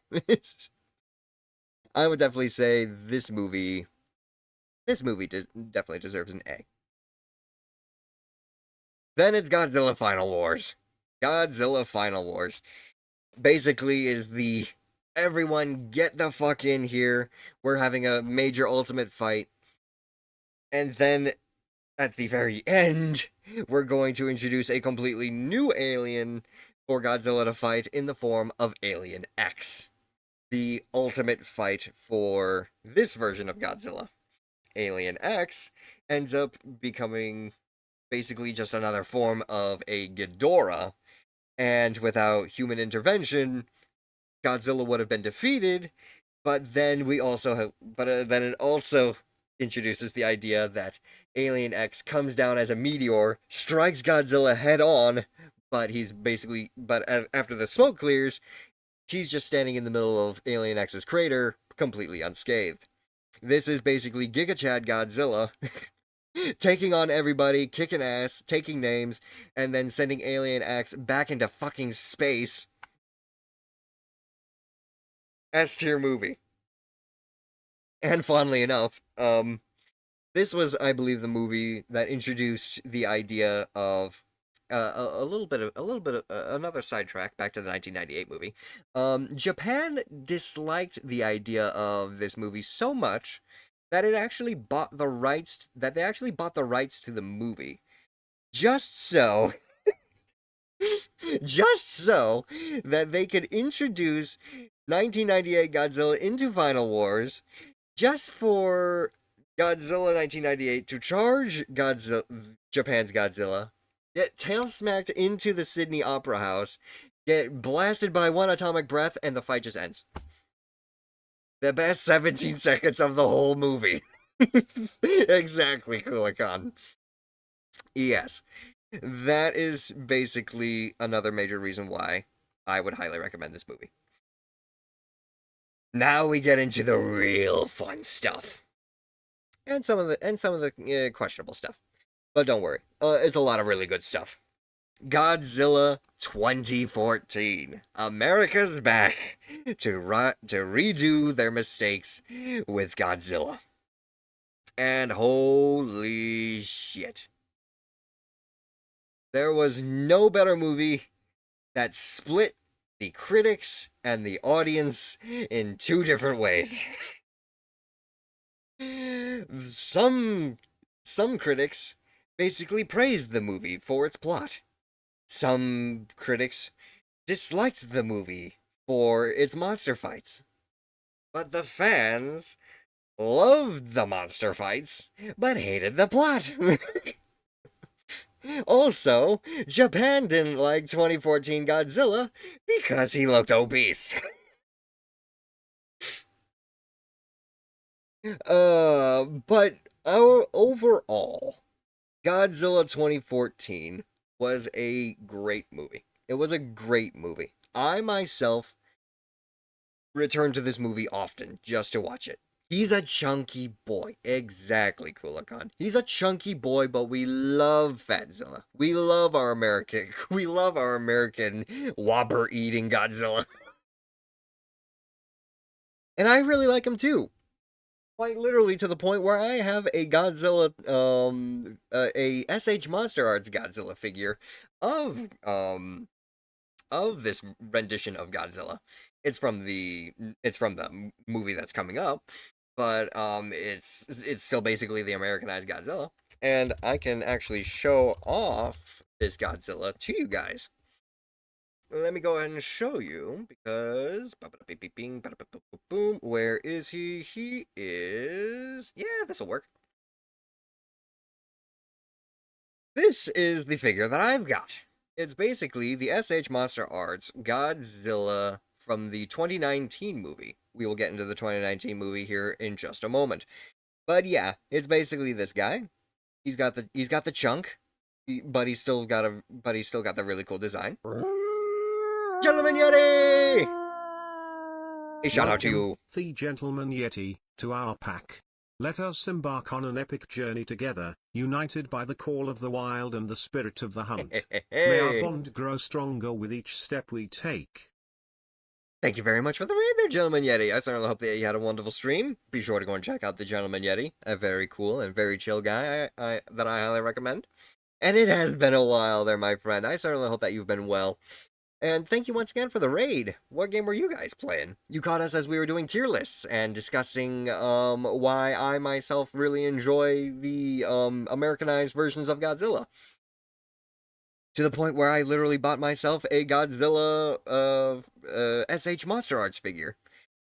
I would definitely say this movie definitely deserves an A. Then it's Godzilla Final Wars. Godzilla Final Wars basically is the everyone get the fuck in here. We're having a major ultimate fight. And then at the very end, we're going to introduce a completely new alien for Godzilla to fight in the form of Alien X. The ultimate fight for this version of Godzilla. Alien X ends up becoming basically just another form of a Ghidorah, and without human intervention, Godzilla would have been defeated. But then then it also introduces the idea that Alien X comes down as a meteor, strikes Godzilla head on, but after the smoke clears, he's just standing in the middle of Alien X's crater, completely unscathed. This is basically Giga Chad Godzilla taking on everybody, kicking ass, taking names, and then sending Alien X back into fucking space. S tier movie. And fondly enough, this was, I believe, the movie that introduced the idea of a little bit of another sidetrack back to the 1998 movie. Japan disliked the idea of this movie so much that they actually bought the rights to the movie. Just so that they could introduce 1998 Godzilla into Final Wars, just for Godzilla 1998 to charge Japan's Godzilla, get tail smacked into the Sydney Opera House, get blasted by one atomic breath, and the fight just ends. The best 17 seconds of the whole movie. Exactly, Kulikan. Yes. That is basically another major reason why I would highly recommend this movie. Now we get into the real fun stuff. And some of the questionable stuff. But don't worry. It's a lot of really good stuff. Godzilla 2014. America's back to redo their mistakes with Godzilla. And holy shit. There was no better movie that split the critics and the audience in two different ways. Some critics basically praised the movie for its plot. Some critics disliked the movie for its monster fights. But the fans loved the monster fights, but hated the plot. Also, Japan didn't like 2014 Godzilla because he looked obese. But overall, Godzilla 2014 was a great movie. It was a great movie. I myself return to this movie often just to watch it. He's a chunky boy. Exactly, Kulikan. He's a chunky boy, but we love Fatzilla. We love our American whopper eating Godzilla. And I really like him too. Quite literally to the point where I have a Godzilla, a SH Monster Arts Godzilla figure of this rendition of Godzilla. It's from the movie that's coming up, but it's still basically the Americanized Godzilla, and I can actually show off this Godzilla to you guys. Let me go ahead and show you, because boom, where is he? He is, yeah, this will work. This is the figure that I've got. It's basically the SH Monster Arts Godzilla from the 2019 movie. We will get into the 2019 movie here in just a moment. But yeah, it's basically this guy. He's got the chunk, but he's still got the really cool design. Gentleman Yeti! A shout out to Welcome, you. the Gentleman Yeti, to our pack. Let us embark on an epic journey together, united by the call of the wild and the spirit of the hunt. May our bond grow stronger with each step we take. Thank you very much for the raid there, Gentleman Yeti. I certainly hope that you had a wonderful stream. Be sure to go and check out the Gentleman Yeti, a very cool and very chill guy that I highly recommend. And it has been a while there, my friend. I certainly hope that you've been well. And thank you once again for the raid. What game were you guys playing? You caught us as we were doing tier lists and discussing why I myself really enjoy the Americanized versions of Godzilla. To the point where I literally bought myself a Godzilla SH Monster Arts figure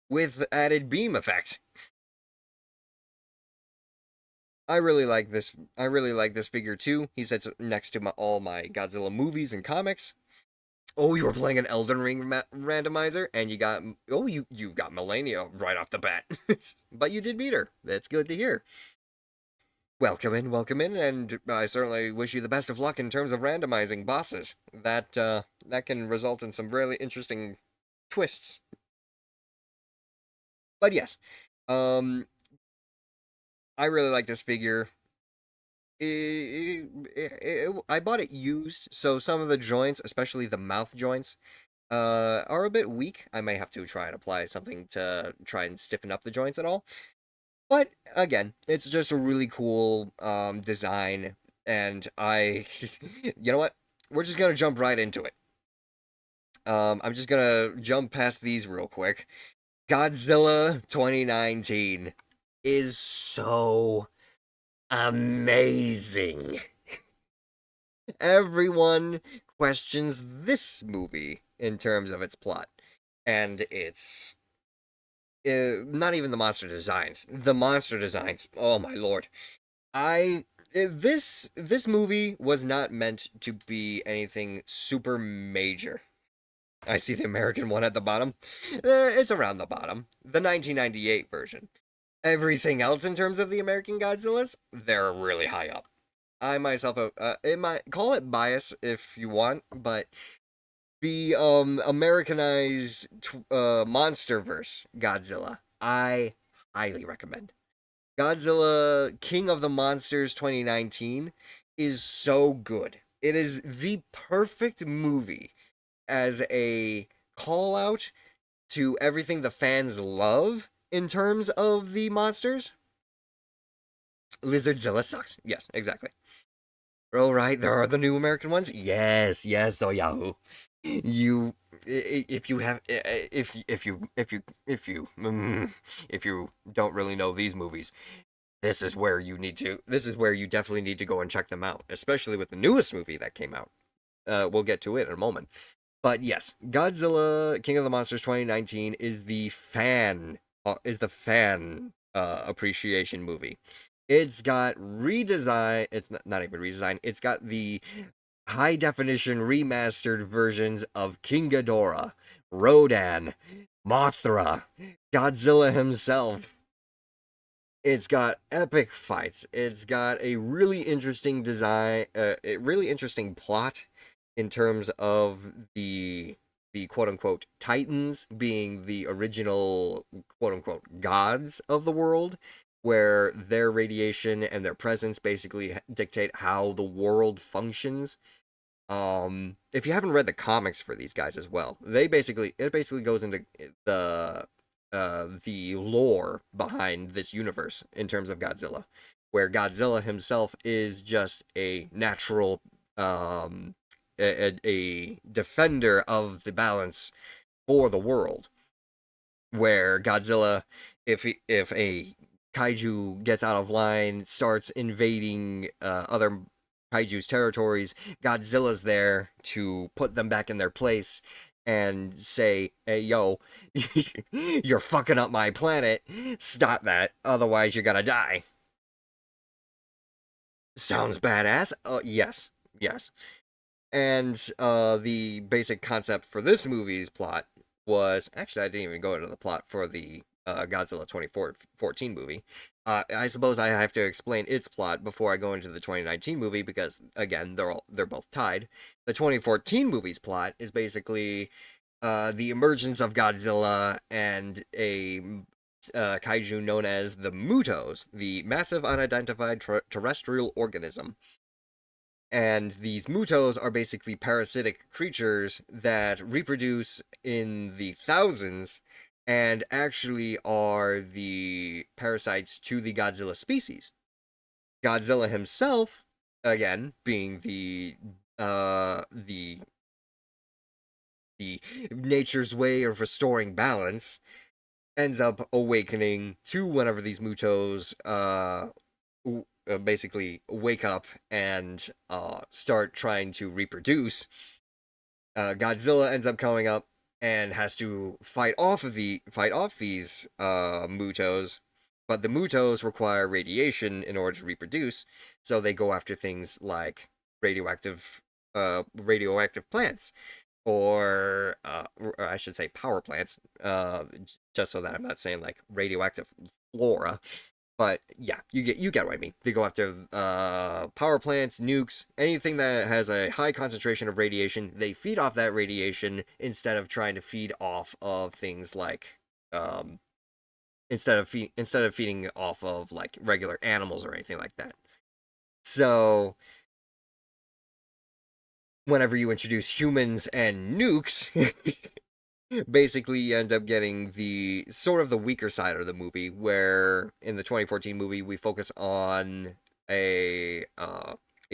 with added beam effect. I really like this. I really like this figure too. He sits next to all my Godzilla movies and comics. Oh, you were playing an Elden Ring randomizer, and you got you got Melania right off the bat, but you did beat her. That's good to hear. Welcome in, and I certainly wish you the best of luck in terms of randomizing bosses. That can result in some really interesting twists. But yes, I really like this figure. I bought it used, so some of the joints, especially the mouth joints, are a bit weak. I may have to try and apply something to try and stiffen up the joints at all. But again, it's just a really cool design, and you know what? We're just gonna jump right into it. I'm just gonna jump past these real quick. Godzilla 2019 is so amazing. Everyone questions this movie in terms of its plot, and it's not even the monster designs. The monster designs, oh my lord. This movie was not meant to be anything super major. I see the American one at the bottom. It's around the bottom. The 1998 version. Everything else in terms of the American Godzillas, they're really high up. I myself, it might call it bias if you want, but the Americanized MonsterVerse Godzilla, I highly recommend. Godzilla King of the Monsters 2019 is so good. It is the perfect movie as a call out to everything the fans love in terms of the monsters. Lizardzilla sucks. Yes, exactly. Oh, right, there are the new American ones. Yes, oh Yahoo. You, if you have, if you don't really know these movies, this is where you need to. This is where you definitely need to go and check them out, especially with the newest movie that came out. We'll get to it in a moment. But yes, Godzilla King of the Monsters 2019 is the fan appreciation movie. It's got redesign. It's not even redesign. It's got the high definition remastered versions of King Ghidorah, Rodan, Mothra, Godzilla himself. It's got epic fights. It's got a really interesting design, a really interesting plot in terms of the quote unquote Titans being the original quote unquote gods of the world, where their radiation and their presence basically dictate how the world functions. If you haven't read the comics for these guys as well, it basically goes into the lore behind this universe in terms of Godzilla, where Godzilla himself is just a natural a defender of the balance for the world, where Godzilla, if a kaiju gets out of line, starts invading other kaiju's territories, Godzilla's there to put them back in their place and say, hey, yo, you're fucking up my planet, stop that, otherwise you're gonna die. Sounds badass. Yes, yes. And the basic concept for this movie's plot was actually I didn't even go into the plot for the Godzilla 2014 movie. I suppose I have to explain its plot before I go into the 2019 movie because again they're both tied. The 2014 movie's plot is basically the emergence of Godzilla and a kaiju known as the Mutos, the massive unidentified terrestrial organism. And these mutos are basically parasitic creatures that reproduce in the thousands and actually are the parasites to the Godzilla species. Godzilla himself, again, being the nature's way of restoring balance, ends up awakening to whenever these mutos basically wake up and start trying to reproduce. Godzilla ends up coming up and has to fight off these mutos, but the mutos require radiation in order to reproduce, so they go after things like radioactive radioactive plants or I should say power plants, just so that I'm not saying like radioactive flora. But yeah, you get what I mean. They go after power plants, nukes, anything that has a high concentration of radiation. They feed off that radiation instead of trying to feed off of things like instead of feeding off of like regular animals or anything like that. So whenever you introduce humans and nukes, basically you end up getting the sort of the weaker side of the movie, where in the 2014 movie we focus on a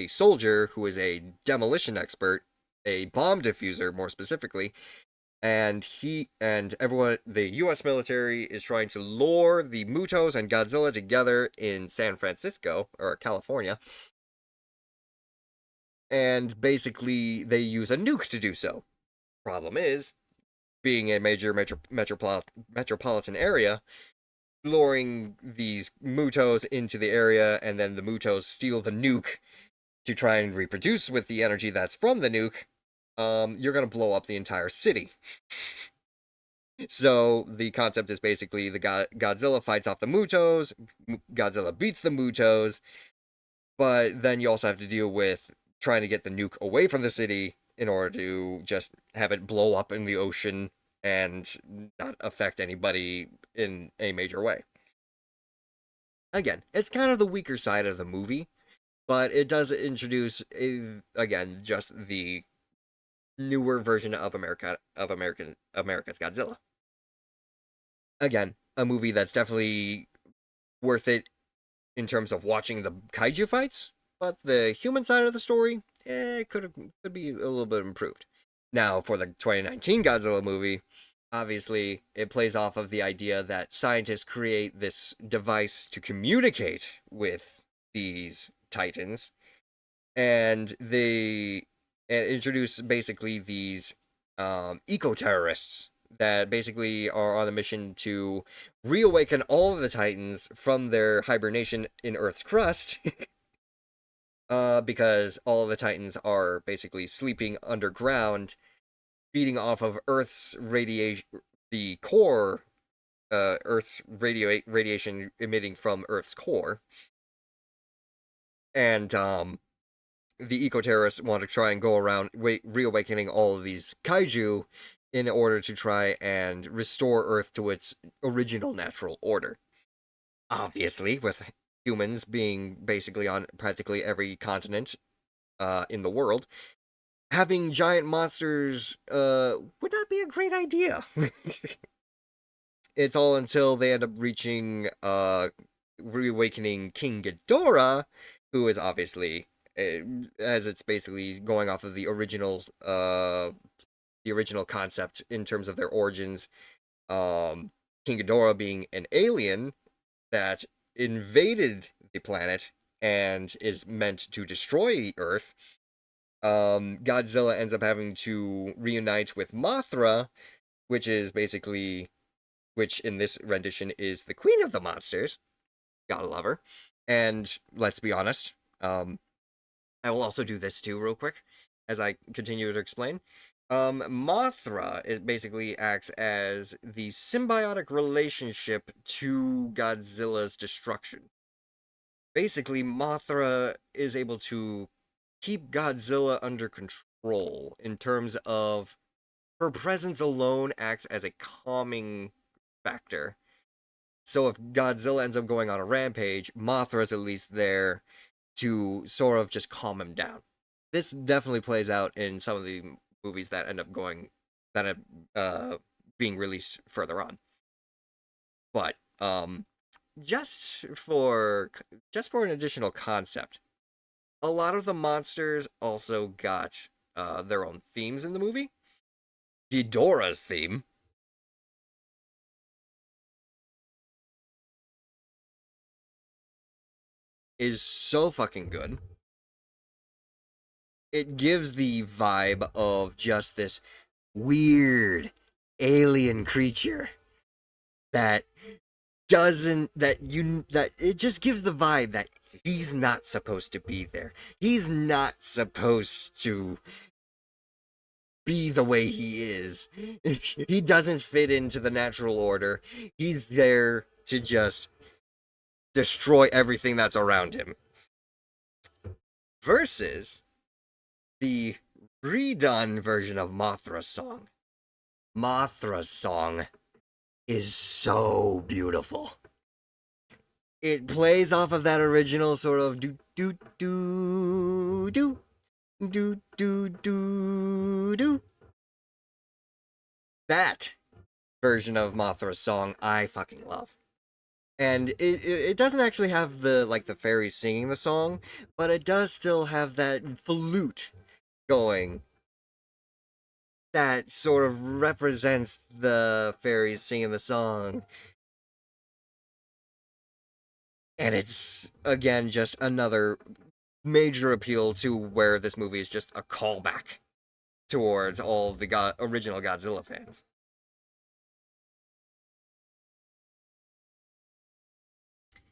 soldier who is a demolition expert, a bomb diffuser more specifically, and he and everyone, the US military is trying to lure the Mutos and Godzilla together in San Francisco or California, and basically they use a nuke to do so. Problem is, being a major metropolitan area, luring these Mutos into the area, and then the Mutos steal the nuke to try and reproduce with the energy that's from the nuke, you're gonna blow up the entire city. So the concept is basically the Godzilla fights off the Mutos, Godzilla beats the Mutos, but then you also have to deal with trying to get the nuke away from the city in order to just have it blow up in the ocean and not affect anybody in a major way. Again, it's kind of the weaker side of the movie, but it does introduce again just the newer version of America's Godzilla. Again, a movie that's definitely worth it in terms of watching the kaiju fights, but the human side of the story, could be a little bit improved. Now, for the 2019 Godzilla movie, obviously it plays off of the idea that scientists create this device to communicate with these titans, and they introduce basically these eco-terrorists that basically are on a mission to reawaken all of the titans from their hibernation in Earth's crust. Because all of the titans are basically sleeping underground, feeding off of Earth's radiation, the core, Earth's radiation emitting from Earth's core, and the eco-terrorists want to try and go around reawakening all of these kaiju in order to try and restore Earth to its original natural order. Obviously, with humans being basically on practically every continent in the world, having giant monsters would not be a great idea. It's all until they end up reaching reawakening King Ghidorah, who is obviously, as it's basically going off of the original concept in terms of their origins. King Ghidorah being an alien that invaded the planet and is meant to destroy Earth. Godzilla ends up having to reunite with Mothra, which in this rendition is the queen of the monsters. Gotta love her. And let's be honest, I will also do this too, real quick, as I continue to explain. Mothra, it basically acts as the symbiotic relationship to Godzilla's destruction. Basically, Mothra is able to keep Godzilla under control in terms of her presence alone acts as a calming factor. So if Godzilla ends up going on a rampage, Mothra's at least there to sort of just calm him down. This definitely plays out in some of the movies that end up being released further on. But just for an additional concept, a lot of the monsters also got their own themes in the movie. Ghidorah's theme is so fucking good. It gives the vibe of just this weird alien creature that it just gives the vibe that he's not supposed to be there. He's not supposed to be the way he is. He doesn't fit into the natural order. He's there to just destroy everything that's around him. Versus the redone version of Mothra's song. Mothra's song is so beautiful. It plays off of that original sort of do do do do do do do do. That version of Mothra's song I fucking love. And it doesn't actually have the fairies singing the song, but it does still have that flute going that sort of represents the fairies singing the song. And it's, again, just another major appeal to where this movie is just a callback towards all of the original Godzilla fans.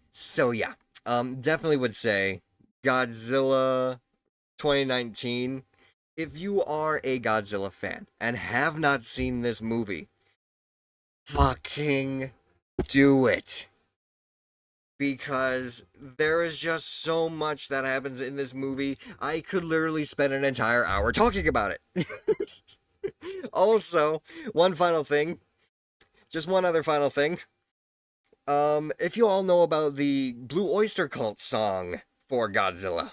So yeah, definitely would say Godzilla 2019. If you are a Godzilla fan and have not seen this movie, fucking do it. Because there is just so much that happens in this movie. I could literally spend an entire hour talking about it. Also, one final thing. Just one other final thing. If you all know about the Blue Oyster Cult song for Godzilla,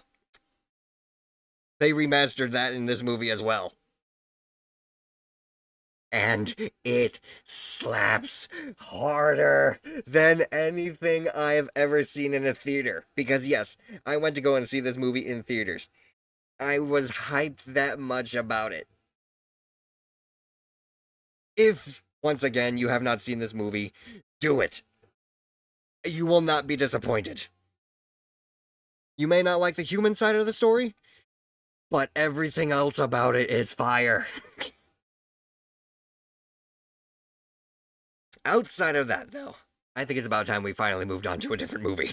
they remastered that in this movie as well. And it slaps harder than anything I have ever seen in a theater. Because yes, I went to go and see this movie in theaters. I was hyped that much about it. If, once again, you have not seen this movie, do it. You will not be disappointed. You may not like the human side of the story, but everything else about it is fire. Outside of that, though, I think it's about time we finally moved on to a different movie.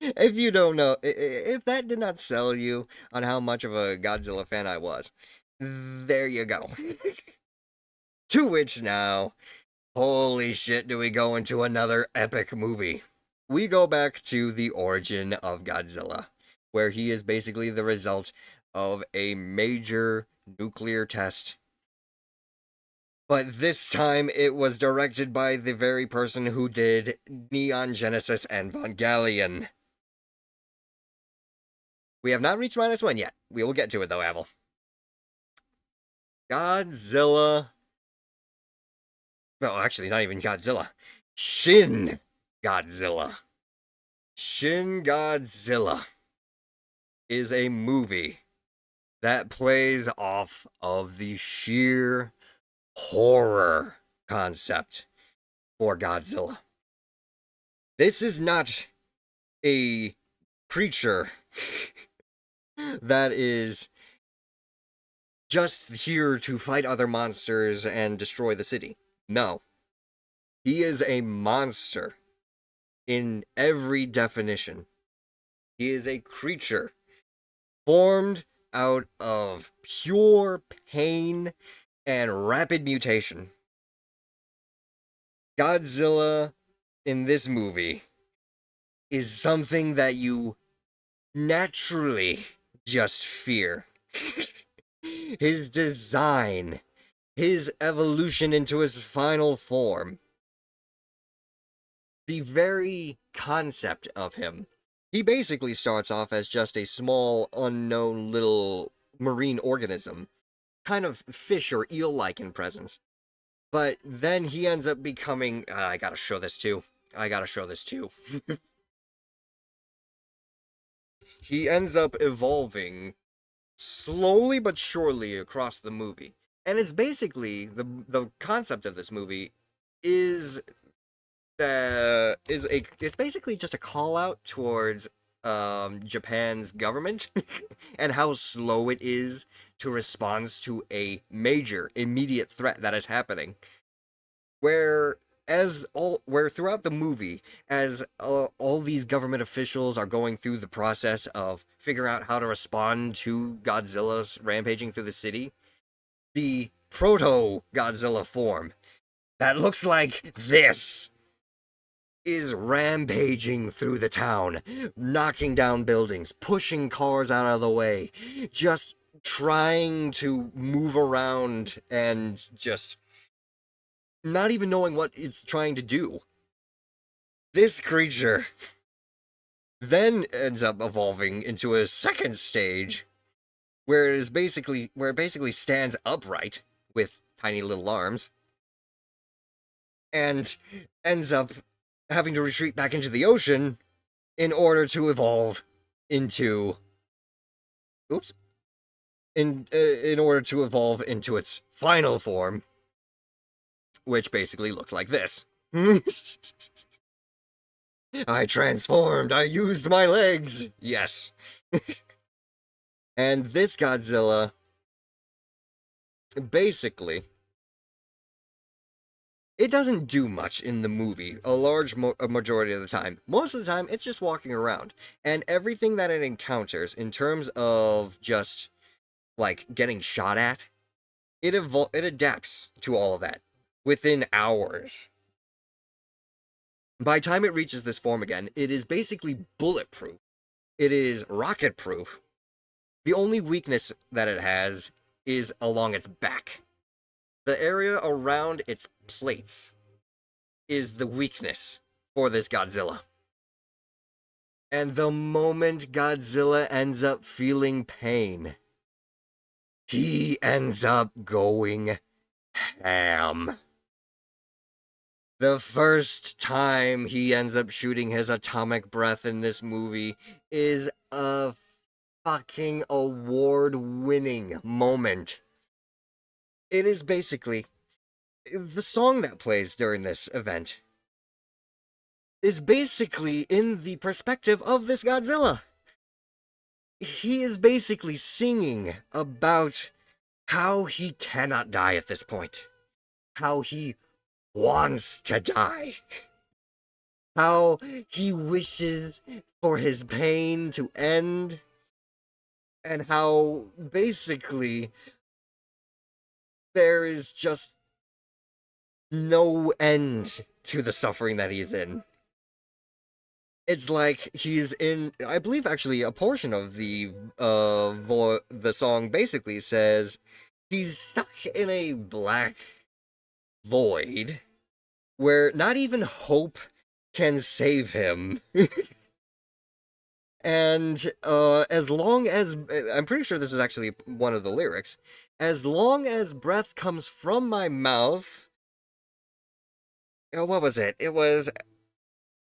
If you don't know, if that did not sell you on how much of a Godzilla fan I was, there you go. To which now, holy shit, do we go into another epic movie. We go back to the origin of Godzilla, where he is basically the result of a major nuclear test. But this time it was directed by the very person who did Neon Genesis and Evangelion. We have not reached -1 yet. We will get to it though, Avel. Godzilla. Well, actually, not even Godzilla. Shin Godzilla. Shin Godzilla is a movie that plays off of the sheer horror concept for Godzilla. This is not a creature that is just here to fight other monsters and destroy the city. No. He is a monster in every definition. He is a creature formed out of pure pain and rapid mutation. Godzilla in this movie is something that you naturally just fear. His design, his evolution into his final form, the very concept of him. He basically starts off as just a small, unknown little marine organism, kind of fish or eel-like in presence. But then he ends up becoming... I gotta show this too. He ends up evolving slowly but surely across the movie. And it's basically... The concept of this movie is... it's basically just a call out towards Japan's government and how slow it is to respond to a major immediate threat that is happening. Where throughout the movie, as all these government officials are going through the process of figuring out how to respond to Godzilla's rampaging through the city, the proto-Godzilla form that looks like this is rampaging through the town, knocking down buildings, pushing cars out of the way, just trying to move around and just not even knowing what it's trying to do. This creature then ends up evolving into a second stage where it basically stands upright with tiny little arms and ends up having to retreat back into the ocean in order to evolve into... in order to evolve into its final form, which basically looks like this. I transformed, I used my legs! Yes. And this Godzilla, basically, it doesn't do much in the movie a majority of the time. Most of the time, it's just walking around. And everything that it encounters in terms of just, like, getting shot at, it adapts to all of that within hours. By the time it reaches this form again, it is basically bulletproof. It is rocket-proof. The only weakness that it has is along its back. The area around its plates is the weakness for this Godzilla. And the moment Godzilla ends up feeling pain, he ends up going ham. The first time he ends up shooting his atomic breath in this movie is a fucking award-winning moment. It is basically... the song that plays during this event is basically in the perspective of this Godzilla. He is basically singing about how he cannot die at this point. How he wants to die. How he wishes for his pain to end. And how basically there is just no end to the suffering that he's in. It's like he's in, I believe actually a portion of the song basically says he's stuck in a black void where not even hope can save him. And as long as, I'm pretty sure this is actually one of the lyrics, as long as breath comes from my mouth, what was it? It was,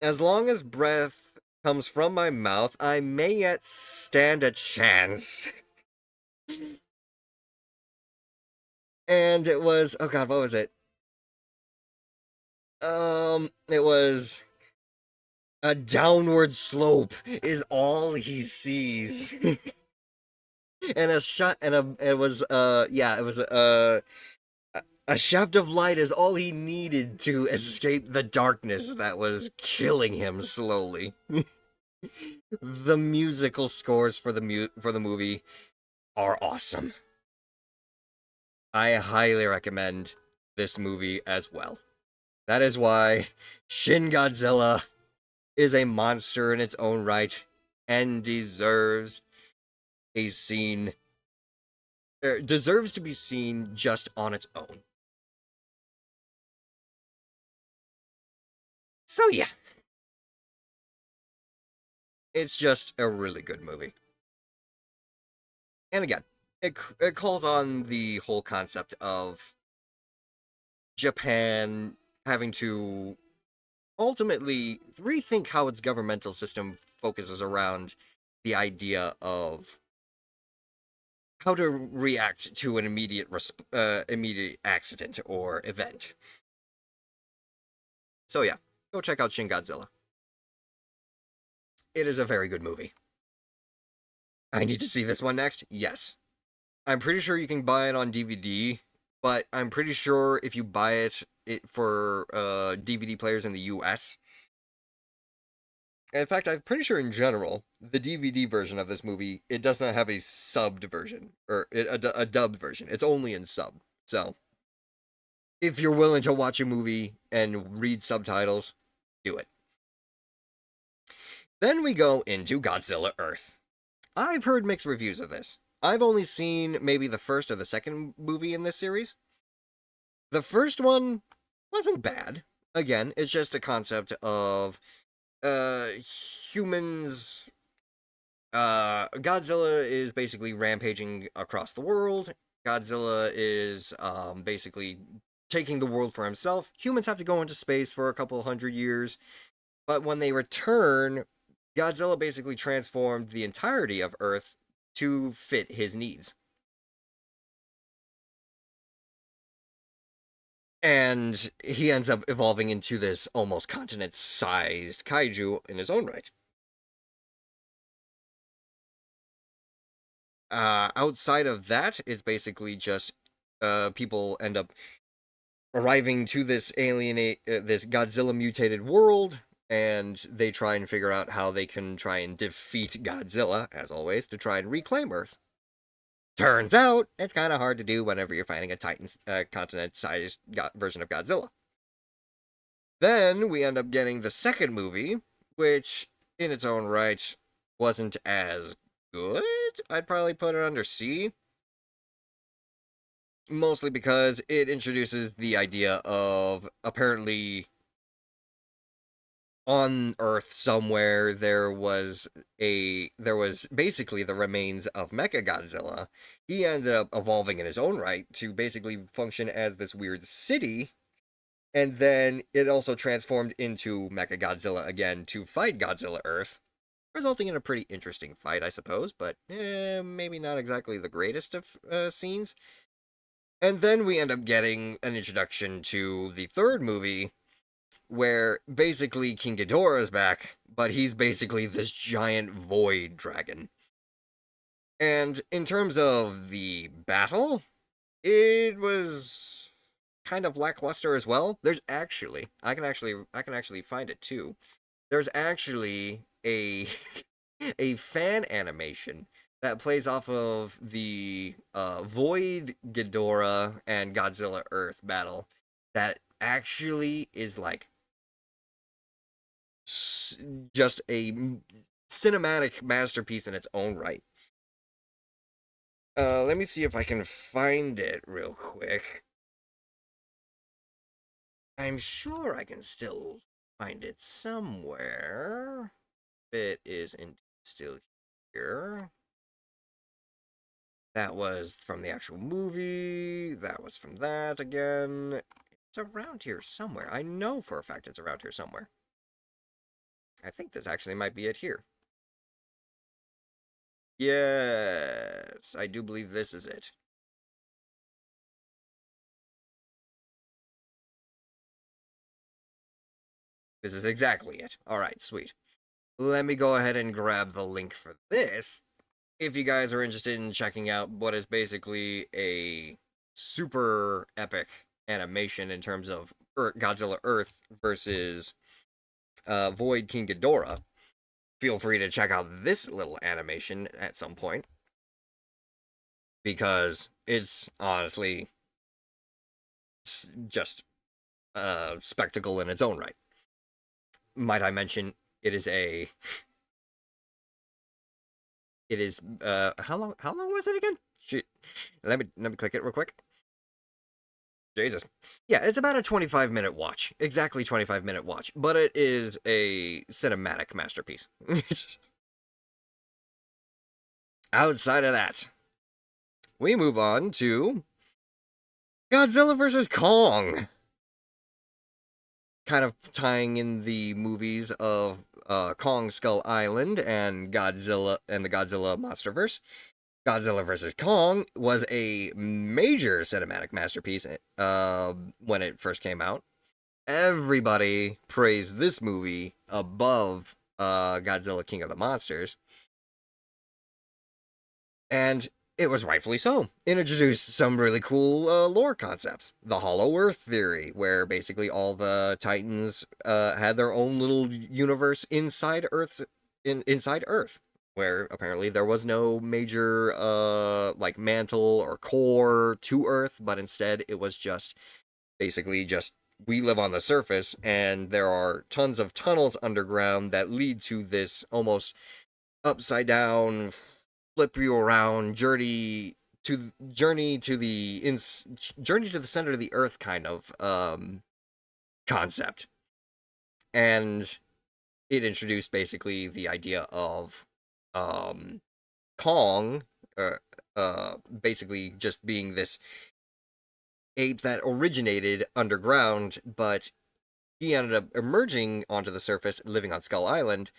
as long as breath comes from my mouth, I may yet stand a chance. And it was, oh god, what was it? It was, a downward slope is all he sees. And a shot, and it was, yeah, it was, a shaft of light is all he needed to escape the darkness that was killing him slowly. The musical scores for the movie are awesome. I highly recommend this movie as well. That is why Shin Godzilla is a monster in its own right and deserves a scene deserves to be seen just on its own. So yeah, it's just a really good movie. And again, it calls on the whole concept of Japan having to ultimately rethink how its governmental system focuses around the idea of how to react to an immediate accident or event. So yeah, go check out Shin Godzilla. It is a very good movie. I need to see this one next? Yes. I'm pretty sure you can buy it on DVD, but I'm pretty sure if you buy it for DVD players in the US. In fact, I'm pretty sure in general, the DVD version of this movie, it does not have a subbed version, or a dubbed version. It's only in sub. So, if you're willing to watch a movie and read subtitles, do it. Then we go into Godzilla Earth. I've heard mixed reviews of this. I've only seen maybe the first or the second movie in this series. The first one wasn't bad. Again, it's just a concept of humans. Godzilla is basically rampaging across the world. Godzilla is basically taking the world for himself. Humans have to go into space for a couple hundred years, but when they return, Godzilla basically transformed the entirety of Earth to fit his needs. And he ends up evolving into this almost continent-sized kaiju in his own right. Outside of that, it's basically just people end up arriving to this this Godzilla mutated world, and they try and figure out how they can try and defeat Godzilla, as always, to try and reclaim Earth. Turns out, it's kind of hard to do whenever you're fighting a continent-sized version of Godzilla. Then we end up getting the second movie, which, in its own right, wasn't as good. I'd probably put it under C. Mostly because it introduces the idea of apparently on Earth somewhere there was basically the remains of Mechagodzilla. He ended up evolving in his own right to basically function as this weird city, and then it also transformed into Mechagodzilla again to fight Godzilla Earth, resulting in a pretty interesting fight, I suppose, but maybe not exactly the greatest of scenes. And then we end up getting an introduction to the third movie, where basically King Ghidorah is back, but he's basically this giant void dragon. And in terms of the battle, it was kind of lackluster as well. There's actually, I can actually find it too. There's actually a a fan animation that plays off of the Void Ghidorah and Godzilla Earth battle that actually is like just a cinematic masterpiece in its own right. Let me see if I can find it real quick. I'm sure I can still find it somewhere. It is still here. That was from the actual movie. That was from that again. It's around here somewhere. I know for a fact it's around here somewhere. I think this actually might be it here. Yes, I do believe this is it. This is exactly it. Alright, sweet. Let me go ahead and grab the link for this. If you guys are interested in checking out what is basically a super epic animation in terms of Godzilla Earth versus Void King Ghidorah, feel free to check out this little animation at some point, because it's honestly just a spectacle in its own right. Might I mention, it is how long was it again? Shoot. Let me click it real quick. Jesus. Yeah, it's about a 25-minute watch. Exactly 25-minute watch. But it is a cinematic masterpiece. Outside of that, we move on to Godzilla vs. Kong. Kind of tying in the movies of Kong Skull Island and Godzilla and the Godzilla Monsterverse. Godzilla vs. Kong was a major cinematic masterpiece when it first came out. Everybody praised this movie above Godzilla King of the Monsters. And it was rightfully so. It introduced some really cool lore concepts. The Hollow Earth theory, where basically all the Titans had their own little universe inside inside Earth, where apparently there was no major like mantle or core to Earth, but instead it was just basically just we live on the surface, and there are tons of tunnels underground that lead to this almost upside down, flip you around journey to the center of the Earth kind of concept. And it introduced basically the idea of Kong, basically just being this ape that originated underground, but he ended up emerging onto the surface, living on Skull Island,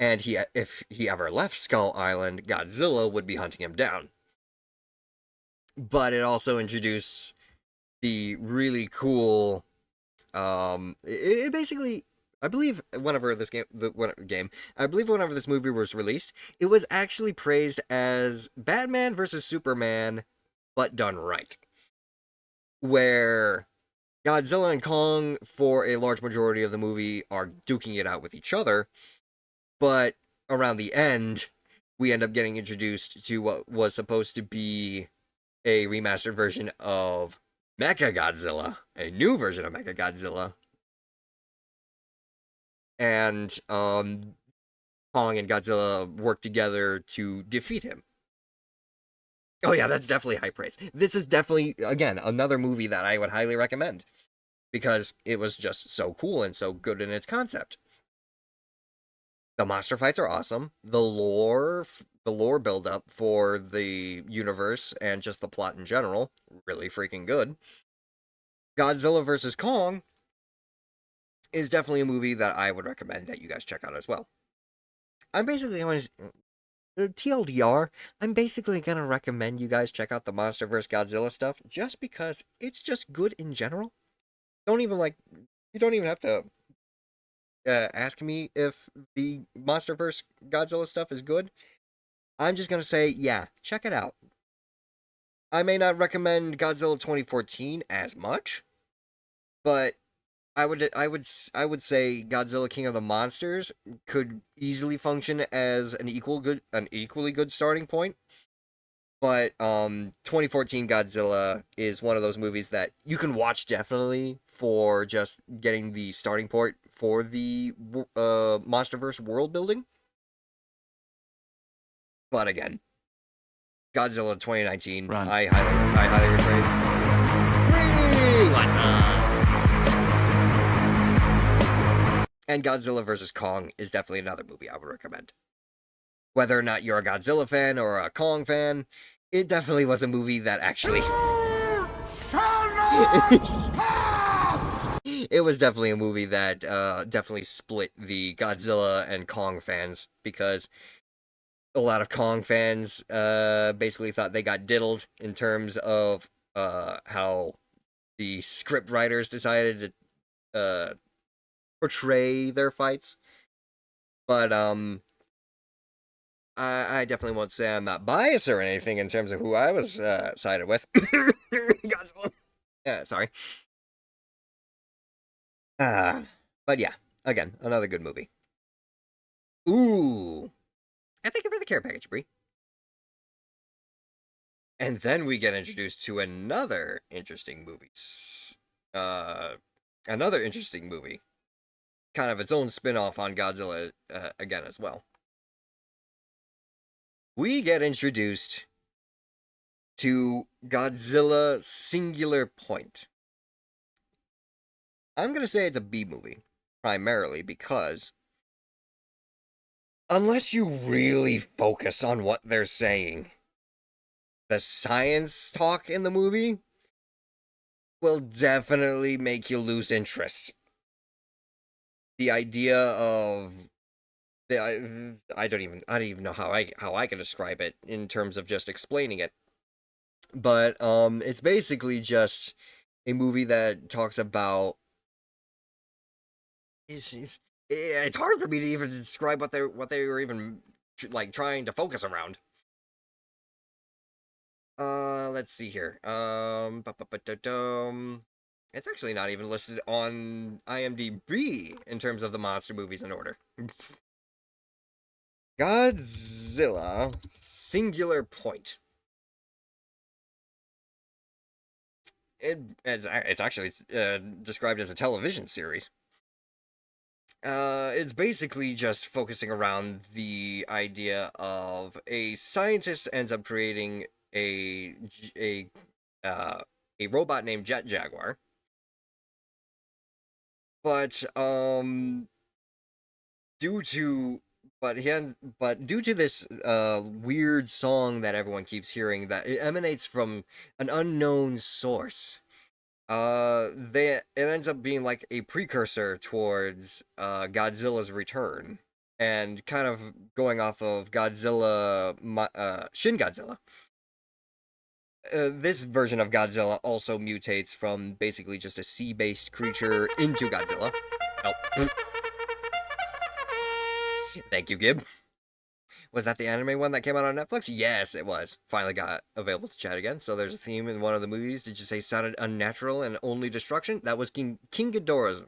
and if he ever left Skull Island, Godzilla would be hunting him down. But it also introduced the really cool, it basically, I believe whenever this whenever this movie was released, it was actually praised as Batman versus Superman, but done right. Where Godzilla and Kong, for a large majority of the movie, are duking it out with each other, but around the end, we end up getting introduced to what was supposed to be a remastered version of Mechagodzilla, a new version of Mechagodzilla, and Kong and Godzilla work together to defeat him. Oh yeah, that's definitely high praise. This is definitely, again, another movie that I would highly recommend, because it was just so cool and so good in its concept. The monster fights are awesome. The lore build up for the universe and just the plot in general, really freaking good. Godzilla vs. Kong is definitely a movie that I would recommend that you guys check out as well. I'm basically going to TLDR, I'm basically going to recommend you guys check out the Monster vs. Godzilla stuff just because it's just good in general. You don't even have to ask me if the Monster vs. Godzilla stuff is good. I'm just going to say, yeah, check it out. I may not recommend Godzilla 2014 as much, but I would say Godzilla King of the Monsters could easily function as an equally good starting point. But 2014 Godzilla is one of those movies that you can watch definitely for just getting the starting point for the MonsterVerse world building. But again, Godzilla 2019, Run. I highly rephrase. What's up? And Godzilla vs. Kong is definitely another movie I would recommend. Whether or not you're a Godzilla fan or a Kong fan, it definitely was a movie that actually... It was definitely a movie that definitely split the Godzilla and Kong fans, because a lot of Kong fans basically thought they got diddled in terms of how the script writers decided to portray their fights. But I definitely won't say I'm not biased or anything in terms of who I was sided with. Godzilla. Yeah, sorry. But yeah, again, another good movie. Ooh. And thank you for the care package, Bree. And then we get introduced to another interesting movie. Another interesting movie. Kind of its own spin-off on Godzilla again as well. We get introduced to Godzilla Singular Point. I'm going to say it's a B movie, primarily because unless you really focus on what they're saying, the science talk in the movie will definitely make you lose interest. The idea of I don't even know how I can describe it in terms of just explaining it. But it's basically just a movie that talks about it's hard for me to even describe what they were even like trying to focus around. Let's see here. It's actually not even listed on IMDb in terms of the monster movies in order. Godzilla Singular Point. It's actually described as a television series. It's basically just focusing around the idea of a scientist ends up creating a robot named Jet Jaguar, but due to due to this weird song that everyone keeps hearing that it emanates from an unknown source. It ends up being like a precursor towards Godzilla's return, and kind of going off of Shin Godzilla. This version of Godzilla also mutates from basically just a sea-based creature into Godzilla. Oh, thank you, Gib. Was that the anime one that came out on Netflix? Yes, it was. Finally got available to chat again. So there's a theme in one of the movies. Did you say sounded unnatural and only destruction? That was King Ghidorah's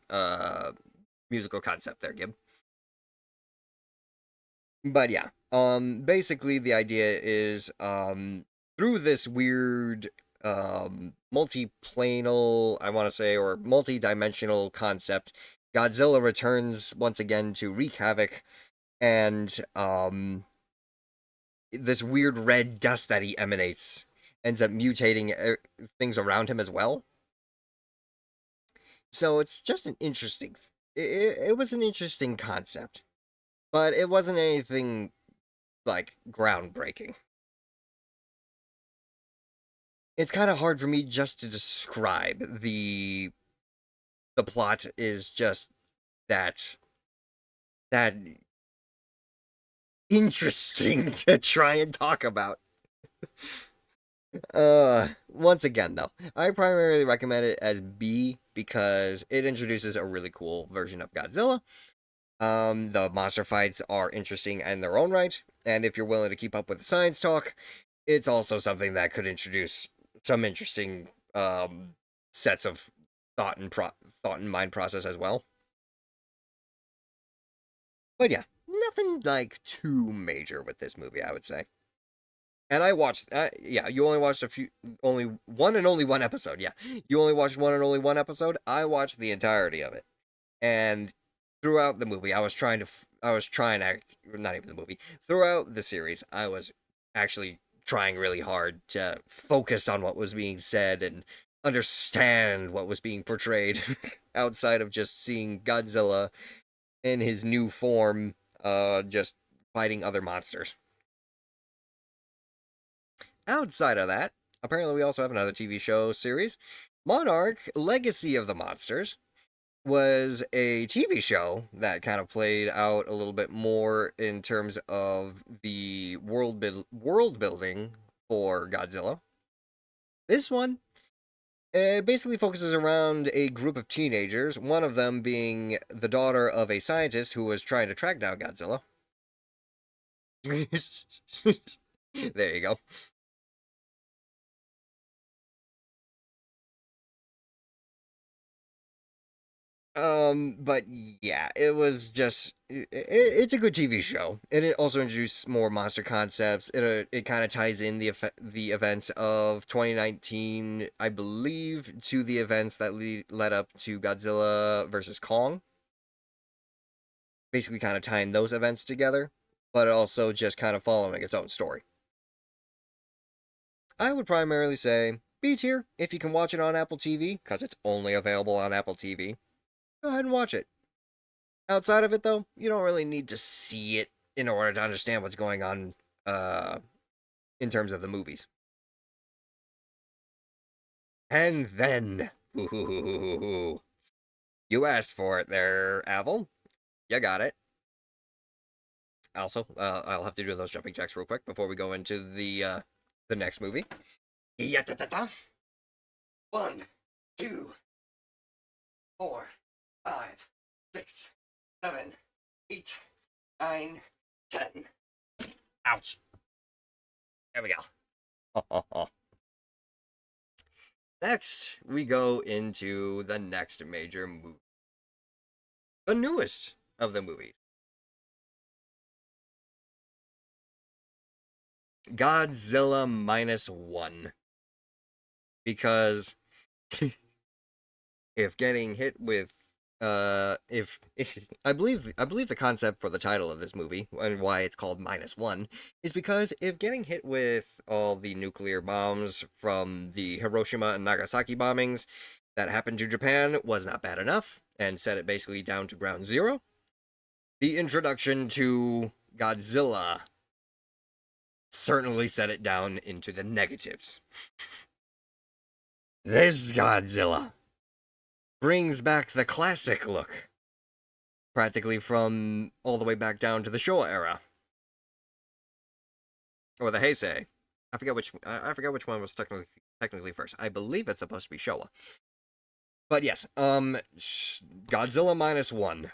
musical concept there, Gib. But yeah, basically the idea is through this weird multiplanal, I want to say, or multi-dimensional concept, Godzilla returns once again to wreak havoc, and this weird red dust that he emanates ends up mutating things around him as well. So it's just an interesting. It was an interesting concept, but it wasn't anything like groundbreaking. It's kind of hard for me just to describe. The plot is just that interesting to try and talk about. Once again though, I primarily recommend it as B because it introduces a really cool version of Godzilla. The monster fights are interesting in their own right, and if you're willing to keep up with the science talk, it's also something that could introduce some interesting sets of thought and mind process as well. But yeah, nothing like too major with this movie, I would say. And I watched, yeah, you only watched only one episode. Yeah, you only watched one and only one episode. I watched the entirety of it, and throughout the movie, not even the movie, throughout the series, I was actually trying really hard to focus on what was being said and understand what was being portrayed outside of just seeing Godzilla in his new form, just fighting other monsters. Outside of that, apparently we also have another TV show series. Monarch Legacy of the Monsters was a TV show that kind of played out a little bit more in terms of the world building for Godzilla. This one basically focuses around a group of teenagers, one of them being the daughter of a scientist who was trying to track down Godzilla. There you go. But yeah, it was just it's a good TV show, and it also introduced more monster concepts. It kind of ties in the events of 2019, I believe, to the events that led up to Godzilla versus Kong. Basically, kind of tying those events together, but also just kind of following its own story. I would primarily say B tier if you can watch it on Apple TV, because it's only available on Apple TV. Go ahead and watch it. Outside of it, though, you don't really need to see it in order to understand what's going on in terms of the movies. And then, you asked for it there, Avel. You got it. Also, I'll have to do those jumping jacks real quick before we go into the next movie. Yeah-ta-ta-ta. 1, 2, 4, 5, 6, 7, 8, 9, 10. Ouch. There we go. Next, we go into the next major movie. The newest of the movies. Godzilla -1. Because if getting hit with if I believe the concept for the title of this movie and why it's called -1 is because if getting hit with all the nuclear bombs from the Hiroshima and Nagasaki bombings that happened to Japan was not bad enough and set it basically down to ground zero, the introduction to Godzilla certainly set it down into the negatives. This Godzilla brings back the classic look, practically from all the way back down to the Showa era, or the Heisei. I forget which one was technically first. I believe it's supposed to be Showa. But yes, Godzilla -1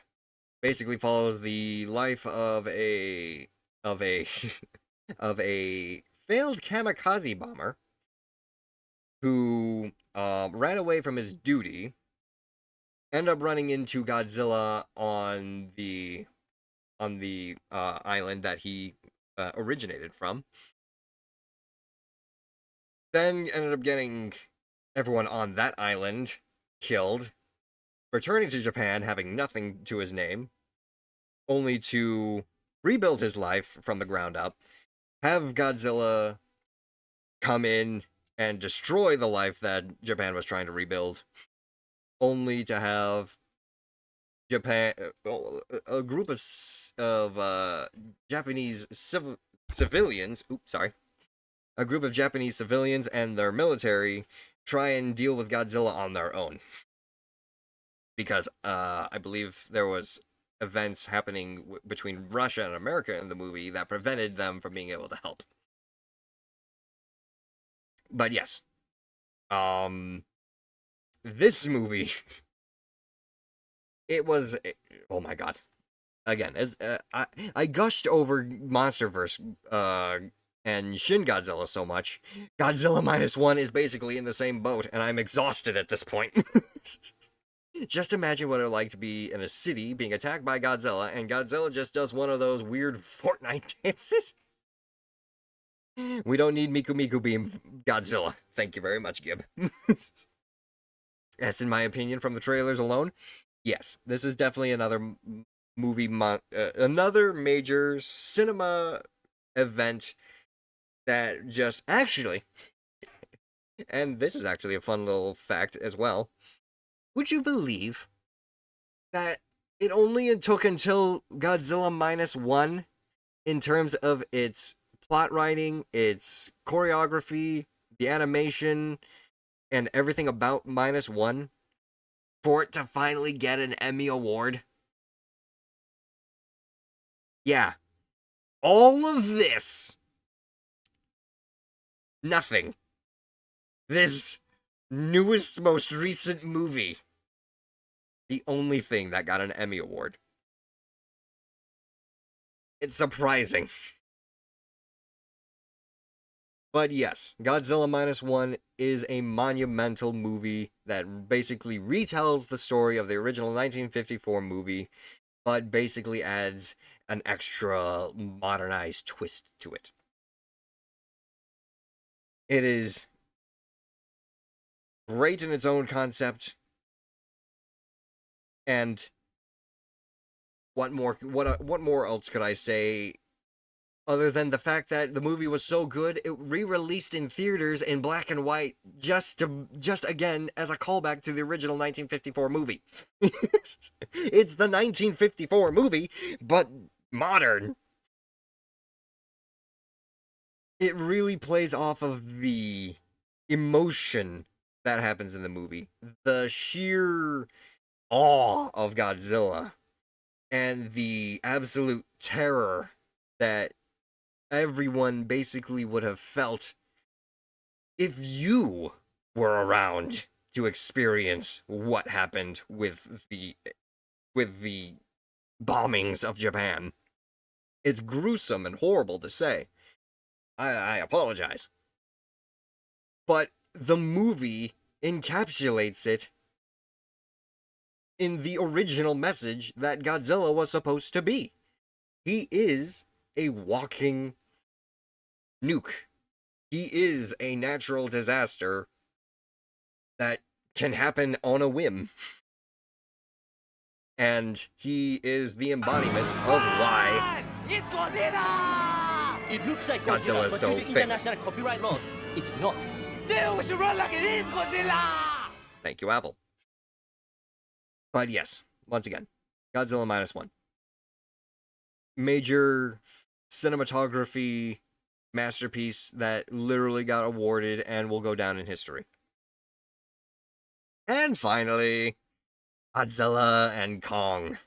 basically follows the life of a of a of a failed kamikaze bomber who ran away from his duty, ended up running into Godzilla on the island that he originated from. Then ended up getting everyone on that island killed, returning to Japan having nothing to his name, only to rebuild his life from the ground up, have Godzilla come in and destroy the life that Japan was trying to rebuild, only to have Japan, a group of Japanese civilians. Oops, sorry. A group of Japanese civilians and their military try and deal with Godzilla on their own, because I believe there was events happening between Russia and America in the movie that prevented them from being able to help. But yes, this movie, it was, oh my god. Again, I gushed over MonsterVerse and Shin Godzilla so much. Godzilla -1 is basically in the same boat, and I'm exhausted at this point. Just imagine what it would like to be in a city being attacked by Godzilla, and Godzilla just does one of those weird Fortnite dances. We don't need Miku Miku Beam Godzilla. Thank you very much, Gib. That's in my opinion from the trailers alone. Yes, this is definitely another movie, another major cinema event that just actually, and this is actually a fun little fact as well. Would you believe that it only took until Godzilla -1 in terms of its plot writing, its choreography, the animation, and everything about -1 for it to finally get an Emmy Award? Yeah. All of this. Nothing. This newest, most recent movie. The only thing that got an Emmy Award. It's surprising. But yes, Godzilla Minus One is a monumental movie that basically retells the story of the original 1954 movie, but basically adds an extra modernized twist to it. It is great in its own concept, and what more else could I say other than the fact that the movie was so good it re-released in theaters in black and white just again as a callback to the original 1954 movie. It's the 1954 movie, but modern. It really plays off of the emotion that happens in the movie, the sheer awe of Godzilla, and the absolute terror that everyone basically would have felt if you were around to experience what happened with the bombings of Japan. It's gruesome and horrible to say. I apologize. But the movie encapsulates it in the original message that Godzilla was supposed to be. He is a walking nuke. He is a natural disaster that can happen on a whim. And he is the embodiment of why It's Godzilla! It looks like Godzilla Godzilla, is but so due to famous. international copyright laws, it's not. Still, we should run like it is Godzilla! Thank you, Avel. But yes, once again, Godzilla Minus One. Major cinematography masterpiece that literally got awarded and will go down in history. And finally, Godzilla and Kong.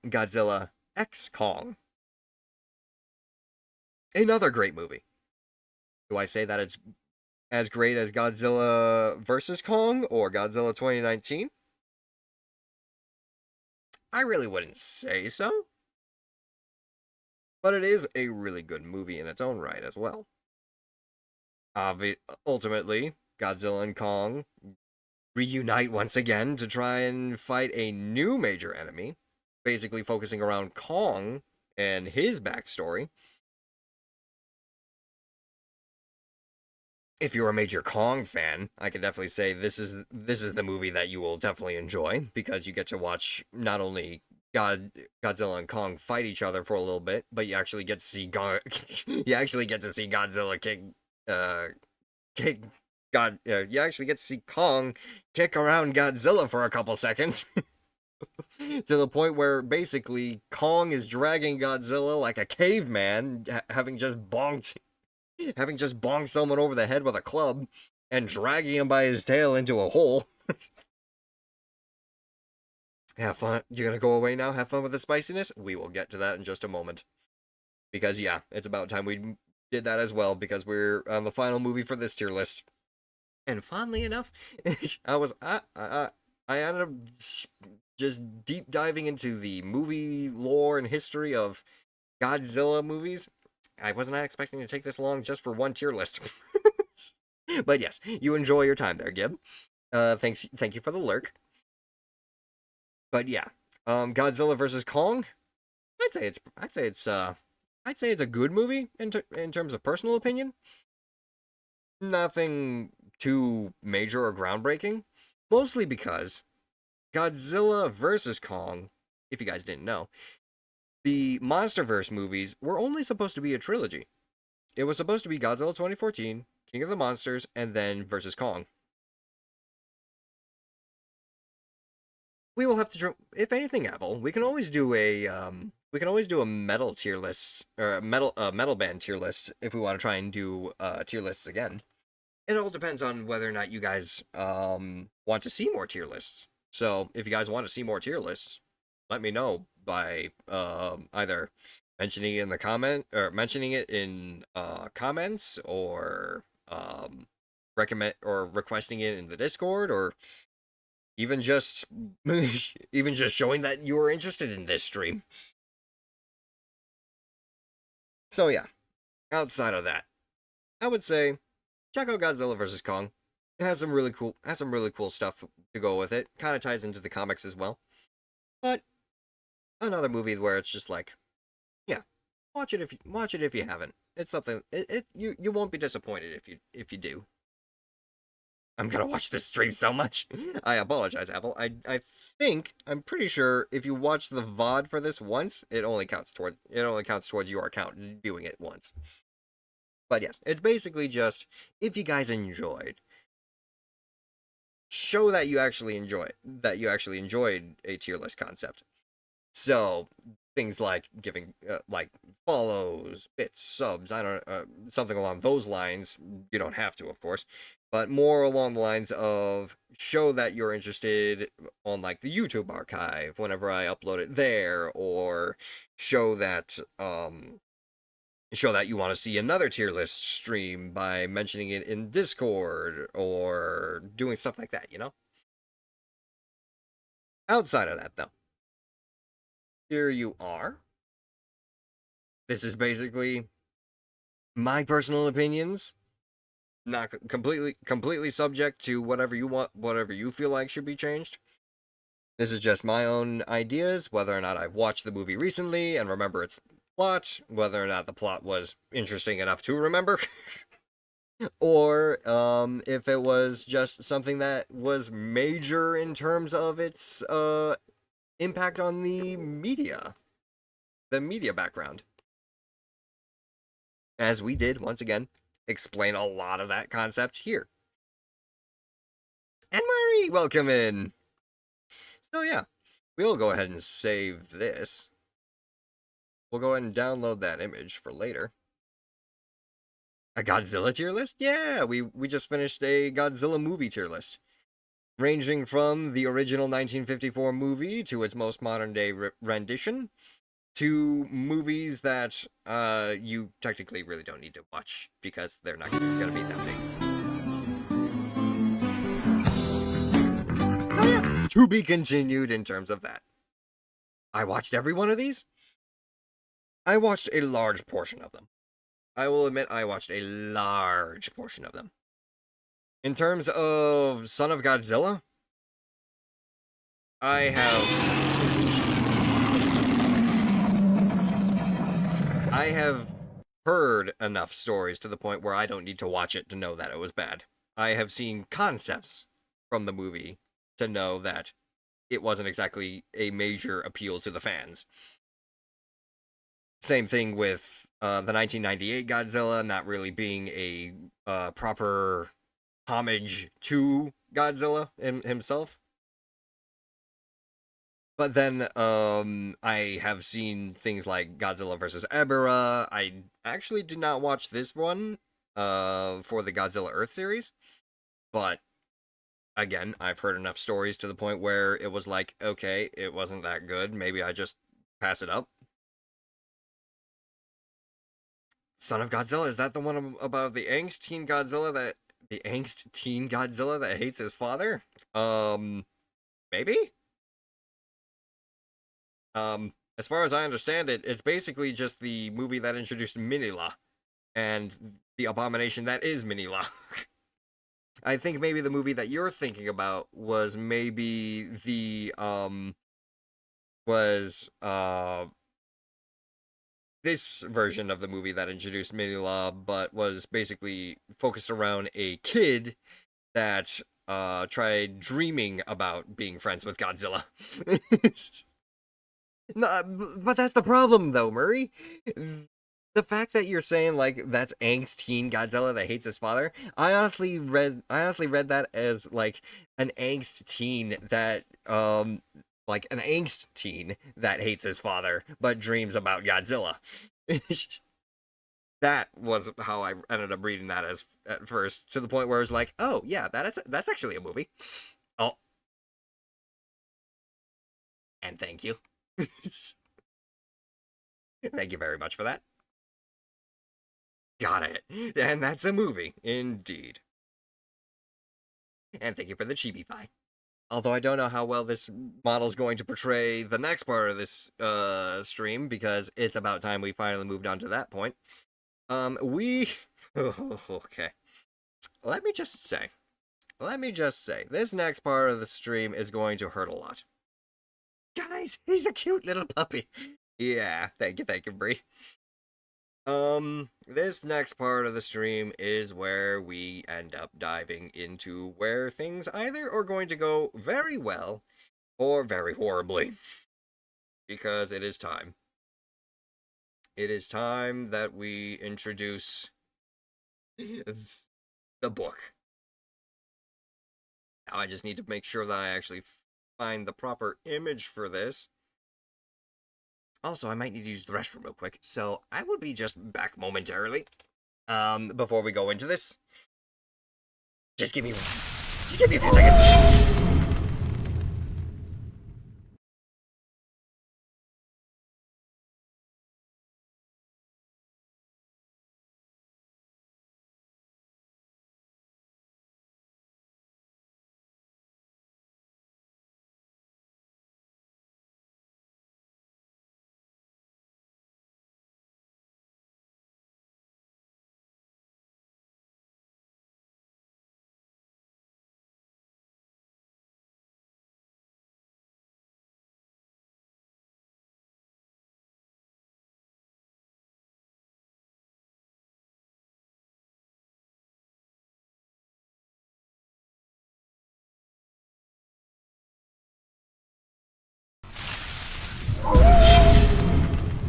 Godzilla X Kong. Another great movie. Do I say that it's as great as Godzilla vs. Kong or Godzilla 2019? I really wouldn't say so. But it is a really good movie in its own right as well. Ultimately, Godzilla and Kong reunite once again to try and fight a new major enemy, basically focusing around Kong and his backstory. If you're a major Kong fan, I can definitely say this is the movie that you will definitely enjoy, because you get to watch not only Godzilla and Kong fight each other for a little bit, but you actually get to see Godzilla you actually get to see Kong kick around Godzilla for a couple seconds. To the point where basically Kong is dragging Godzilla like a caveman, having just bonked someone over the head with a club and dragging him by his tail into a hole. Have fun. You're gonna go away now? Have fun with the spiciness? We will get to that in just a moment. Because, yeah, it's about time we did that as well, because we're on the final movie for this tier list. And funnily enough, I ended up just deep diving into the movie lore and history of Godzilla movies. I was not expecting to take this long just for one tier list. But yes, you enjoy your time there, Gib. Thank you for the lurk. But yeah, Godzilla vs. Kong. I'd say it's a good movie in terms of personal opinion. Nothing too major or groundbreaking, mostly because Godzilla vs. Kong, if you guys didn't know, the MonsterVerse movies were only supposed to be a trilogy. It was supposed to be Godzilla 2014, King of the Monsters, and then vs. Kong. We will have to, if anything, Avel, we can always do a metal tier list, or a metal band tier list, if we want to try and do tier lists again. It all depends on whether or not you guys want to see more tier lists. So if you guys want to see more tier lists, let me know by either mentioning it in the comment, or mentioning it in comments, or requesting it in the Discord, or even just showing that you are interested in this stream. So yeah, outside of that, I would say check out Godzilla vs. Kong. It has some really cool stuff to go with it. Kind of ties into the comics as well. But another movie where it's just like, yeah, watch it if you haven't. It's something you won't be disappointed if you do. I'm gonna watch this stream so much. I apologize, Apple. I'm pretty sure if you watch the VOD for this once, it only counts towards your account viewing it once. But yes, it's basically just if you guys enjoyed, show that you actually enjoyed a tier list concept. So things like giving like follows, bits, subs, I don't something along those lines. You don't have to, of course, but more along the lines of show that you're interested on like the YouTube archive whenever I upload it there, or show that you want to see another tier list stream by mentioning it in Discord or doing stuff like that, you know? Outside of that, though, here you are. This is basically my personal opinions, not completely subject to whatever you want, whatever you feel like should be changed. This is just my own ideas, whether or not I've watched the movie recently and remember its plot, whether or not the plot was interesting enough to remember, or if it was just something that was major in terms of its impact on the media background. As we did, once again, explain a lot of that concept here. And Marie, welcome in! So yeah, we'll go ahead and save this. We'll go ahead and download that image for later. A Godzilla tier list? Yeah, we just finished a Godzilla movie tier list. Ranging from the original 1954 movie to its most modern day rendition, to movies that you technically really don't need to watch because they're not going to be that big. So yeah, to be continued in terms of that. I watched every one of these. I watched a large portion of them. I will admit I watched a large portion of them. In terms of Son of Godzilla, I have heard enough stories to the point where I don't need to watch it to know that it was bad. I have seen concepts from the movie to know that it wasn't exactly a major appeal to the fans. Same thing with the 1998 Godzilla not really being a proper homage to Godzilla himself. But then I have seen things like Godzilla vs. Ebirah. I actually did not watch this one for the Godzilla Earth series. But again, I've heard enough stories to the point where it was like, okay, it wasn't that good. Maybe I just pass it up. Son of Godzilla, is that the one about the angst teen Godzilla that hates his father? Maybe? As far as I understand it, it's basically just the movie that introduced Minilla and the abomination that is Minilla. I think maybe the movie that you're thinking about was maybe the this version of the movie that introduced Minilla, but was basically focused around a kid that tried dreaming about being friends with Godzilla. No, but that's the problem, though, Murray. The fact that you're saying like that's angst teen Godzilla that hates his father, I honestly read that as like an angst teen that hates his father but dreams about Godzilla. That was how I ended up reading that as at first, to the point where it was like, oh yeah, that's actually a movie. Oh, and thank you. Thank you very much for that. Got it. And that's a movie, indeed. And thank you for the chibi-fi. Although I don't know how well this model's going to portray the next part of this stream, because it's about time we finally moved on to that point. We Okay. Let me just say, this next part of the stream is going to hurt a lot. Guys, he's a cute little puppy. Yeah, thank you, Bree. This next part of the stream is where we end up diving into where things either are going to go very well or very horribly. Because it is time. It is time that we introduce the book. Now I just need to make sure that I actually find the proper image for this. Also, I might need to use the restroom real quick, so I will be just back momentarily. Before we go into this. Just give me a few seconds.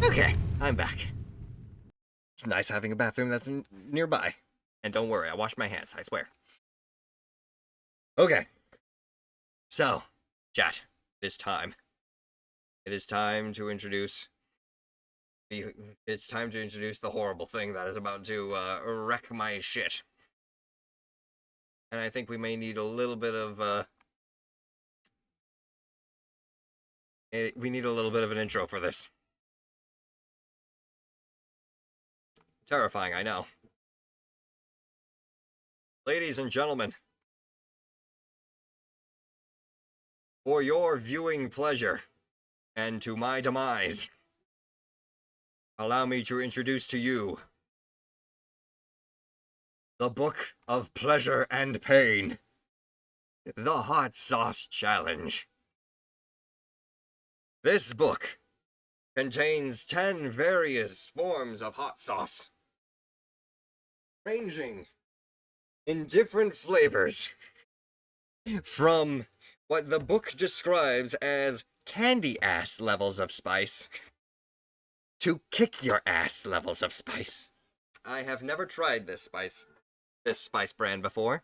Okay, I'm back. It's nice having a bathroom that's nearby. And don't worry, I washed my hands, I swear. Okay. So, chat, it is time. It is time to introduce the horrible thing that is about to wreck my shit. And I think we may need a little bit of we need a little bit of an intro for this. Terrifying, I know. Ladies and gentlemen, for your viewing pleasure, and to my demise, allow me to introduce to you the Book of Pleasure and Pain, the Hot Sauce Challenge. This book contains 10 various forms of hot sauce, ranging in different flavors, from what the book describes as candy-ass levels of spice to kick-your-ass levels of spice. I have never tried this spice brand before.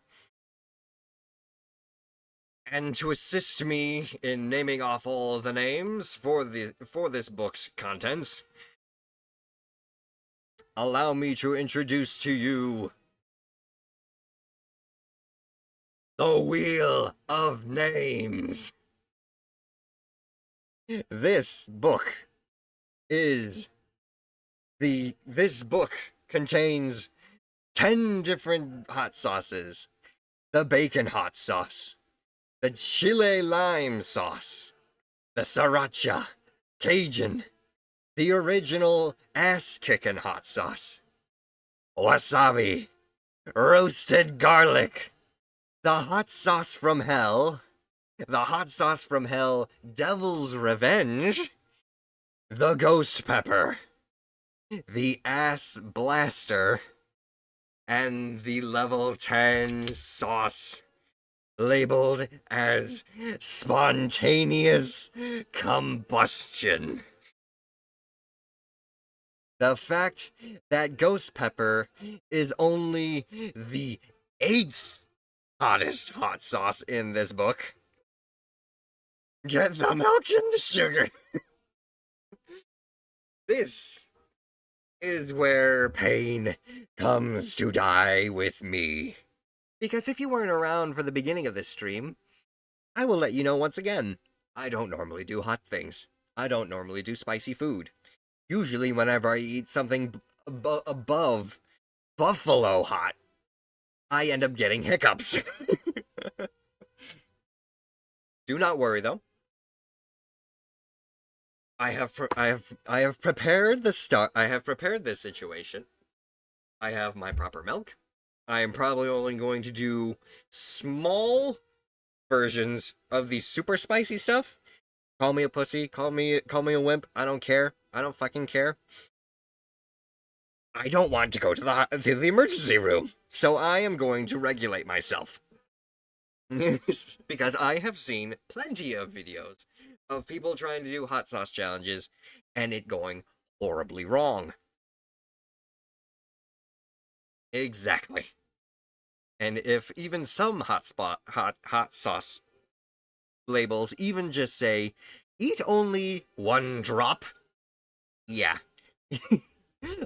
And to assist me in naming off all the names for this book's contents, allow me to introduce to you the Wheel of Names. This book contains 10 different hot sauces. The bacon hot sauce, the chile lime sauce, the sriracha, Cajun, the original ass-kicking hot sauce, wasabi, roasted garlic, the hot sauce from hell, Devil's Revenge, the ghost pepper, the ass blaster, and the level 10 sauce labeled as spontaneous combustion. The fact that ghost pepper is only the 8th hottest hot sauce in this book. Get the milk and the sugar. This is where pain comes to die with me. Because if you weren't around for the beginning of this stream, I will let you know once again, I don't normally do hot things. I don't normally do spicy food. Usually whenever I eat something above buffalo hot, I end up getting hiccups. Do not worry though. I have prepared this situation. I have my proper milk. I am probably only going to do small versions of the super spicy stuff. Call me a pussy, call me a wimp, I don't care. I don't fucking care. I don't want to go to the emergency room, so I am going to regulate myself. Because I have seen plenty of videos of people trying to do hot sauce challenges and it going horribly wrong. Exactly. And if even some hot sauce labels even just say eat only 1 drop, yeah.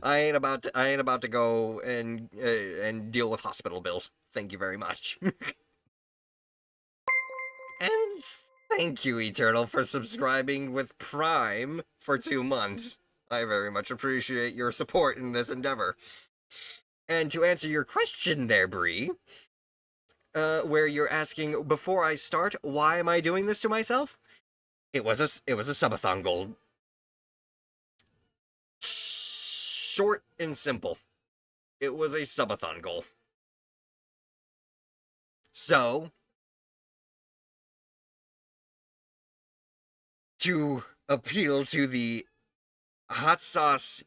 I ain't about to go and deal with hospital bills. Thank you very much. And thank you, Eternal, for subscribing with Prime for 2 months. I very much appreciate your support in this endeavor. And to answer your question there, Bree, where you're asking, before I start, why am I doing this to myself? It was a subathon goal. Short and simple. It was a subathon goal. So, to appeal to the hot sauce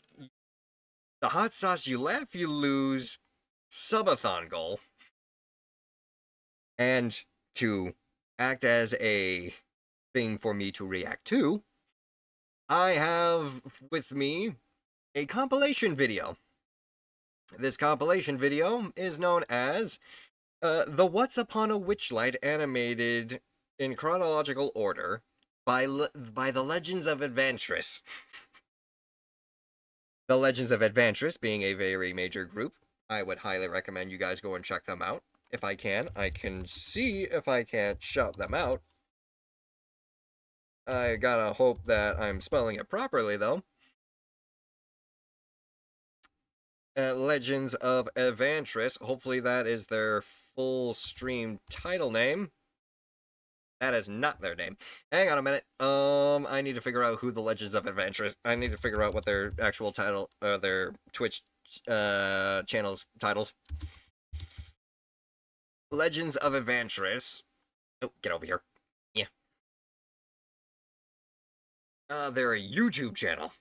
you laugh, you lose subathon goal, and to act as a thing for me to react to, I have with me a compilation video. This compilation video is known as the What's Upon a Witchlight animated in chronological order by the Legends of Advantris. The Legends of Advantris being a very major group. I would highly recommend you guys go and check them out. If I can see if I can't shout them out. I gotta hope that I'm spelling it properly, though. Legends of Advantris. Hopefully that is their full stream title name. That is not their name. Hang on a minute. I need to figure out who the Legends of Advantris. I need to figure out what their actual title, their Twitch channel's titled. Legends of Advantris. Oh, get over here. Yeah. They're a YouTube channel.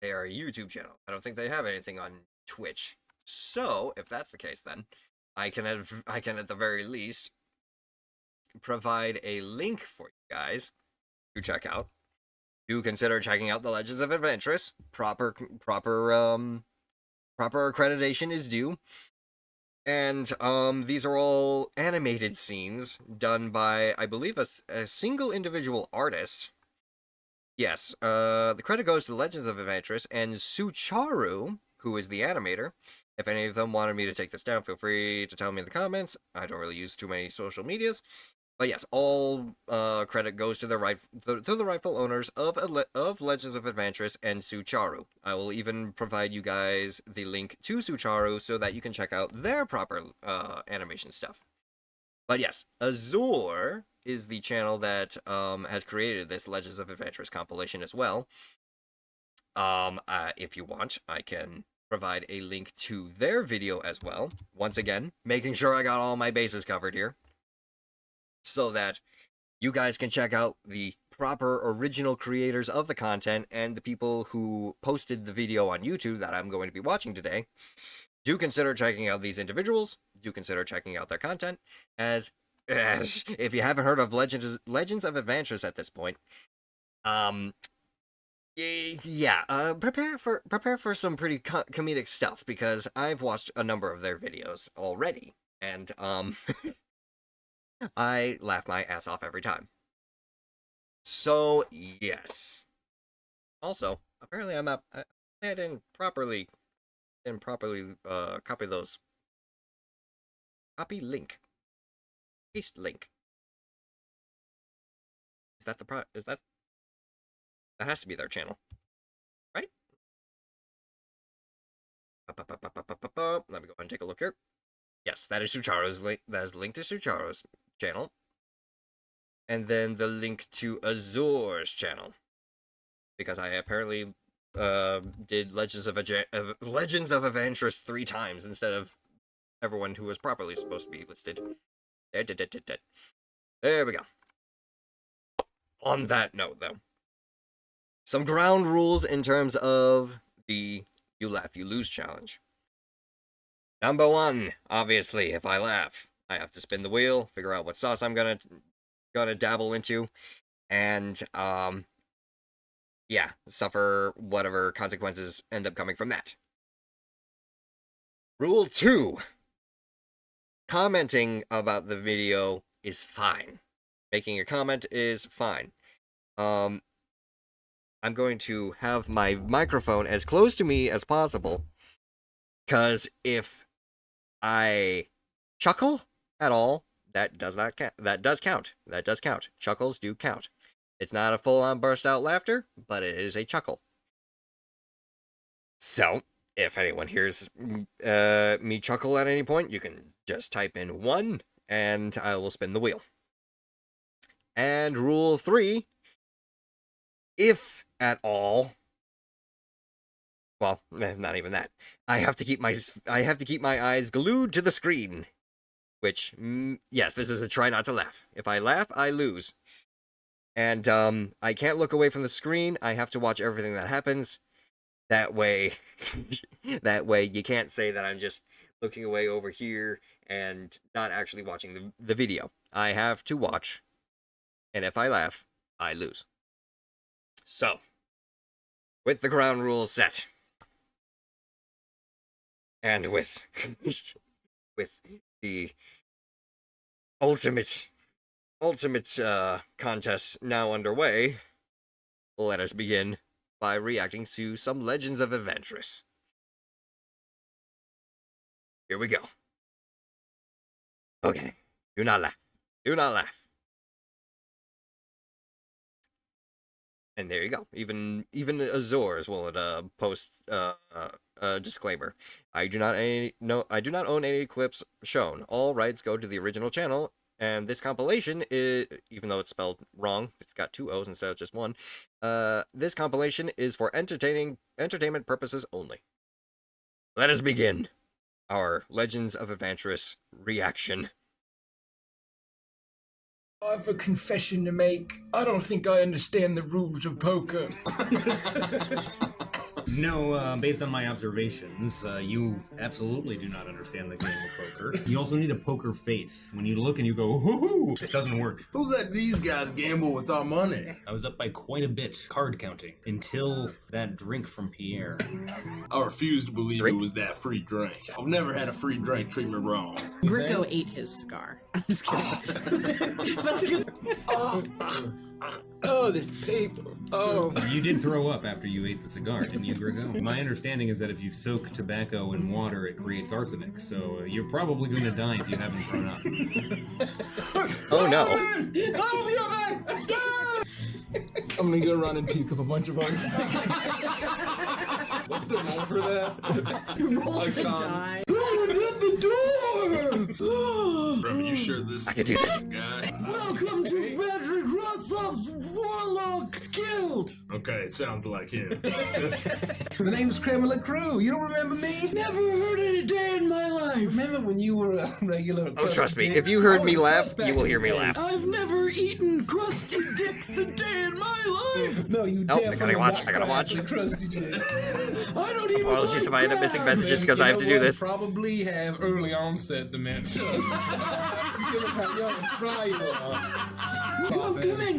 They are a YouTube channel. I don't think they have anything on Twitch. So, if that's the case, then I can at the very least provide a link for you guys to check out. Do consider checking out the Legends of Adventures. Proper accreditation is due. And these are all animated scenes done by, I believe, a single individual artist. Yes, the credit goes to Legends of Adventures and Sucharu, who is the animator. If any of them wanted me to take this down, feel free to tell me in the comments. I don't really use too many social medias. But yes, all credit goes to the rightful owners of Legends of Adventures and Sucharu. I will even provide you guys the link to Sucharu so that you can check out their proper animation stuff. But yes, Azure is the channel that has created this Legends of Adventures compilation as well. If you want, I can provide a link to their video as well. Once again, making sure I got all my bases covered here, so that you guys can check out the proper original creators of the content and the people who posted the video on YouTube that I'm going to be watching today. Do consider checking out these individuals. Do consider checking out their content, as if you haven't heard of Legends of Adventures at this point, prepare for some pretty comedic stuff, because I've watched a number of their videos already, and I laugh my ass off every time. So yes. Also, apparently I didn't properly copy those. Copy link. Paste link. Is that that has to be their channel, right? Let me go ahead and take a look here. Yes, that is Sucharu's link. That is the link to Sucharu's channel. And then the link to Azure's channel. Because I apparently did Legends of Evangris 3 times instead of everyone who was properly supposed to be listed. There we go. On that note, though, some ground rules in terms of the You Laugh, You Lose challenge. Number 1, obviously, if I laugh, I have to spin the wheel, figure out what sauce I'm gonna dabble into, and yeah, suffer whatever consequences end up coming from that. Rule 2. Commenting about the video is fine. Making a comment is fine. I'm going to have my microphone as close to me as possible, because if I chuckle at all, that does not count. That does count. That does count. Chuckles do count. It's not a full-on burst-out laughter, but it is a chuckle. So, if anyone hears me chuckle at any point, you can just type in 1, and I will spin the wheel. And rule 3, if at all, well, not even that, I have to keep my eyes glued to the screen. Which, yes, this is a try not to laugh. If I laugh, I lose. And I can't look away from the screen. I have to watch everything that happens. That way, you can't say that I'm just looking away over here and not actually watching the video. I have to watch. And if I laugh, I lose. So, with the ground rules set, and with the ultimate contest now underway, let us begin by reacting to some Legends of Evangris. Here we go. Okay, do not laugh. Do not laugh. And there you go. Even Azores will post a disclaimer. I do not own any clips shown. All rights go to the original channel, and this compilation is, even though it's spelled wrong, it's got 2 O's instead of just 1. This compilation is for entertainment purposes only. Let us begin our Legends of Evangris reaction. I have a confession to make. I don't think I understand the rules of poker. No, based on my observations, you absolutely do not understand the game of poker. You also need a poker face. When you look and you go, hoo-hoo, it doesn't work. Who let these guys gamble with our money? I was up by quite a bit, card counting, until that drink from Pierre. I refuse to believe it was that free drink. I've never had a free drink treat me wrong. Gricko ate his cigar. I'm just kidding. Oh, this paper. Oh. You did throw up after you ate the cigar, didn't you, Gricko? My understanding is that if you soak tobacco in water, it creates arsenic, so you're probably going to die if you haven't thrown up. Oh no. I'll be right back. I'm gonna go run and puke up a bunch of us. What's the roll for that? Roll to die. Someone's at the door! Bro, you sure this I can do this. guy? Welcome to Patrick Rossoff's Warlock Guild! Okay, it sounds like him. The name's Kremlin Crew. You don't remember me? Never heard it a day in my life! Remember when you were a regular... Oh, trust me, if you heard me laugh, you will hear me laugh. I've never eaten crusty dicks a day in my life! No, you Nope, definitely I gotta watch. the crusty dick. I don't even Apologies if I end up missing crabs. messages because I have to do this. Probably have early onset dementia. You feel how young and spry you are.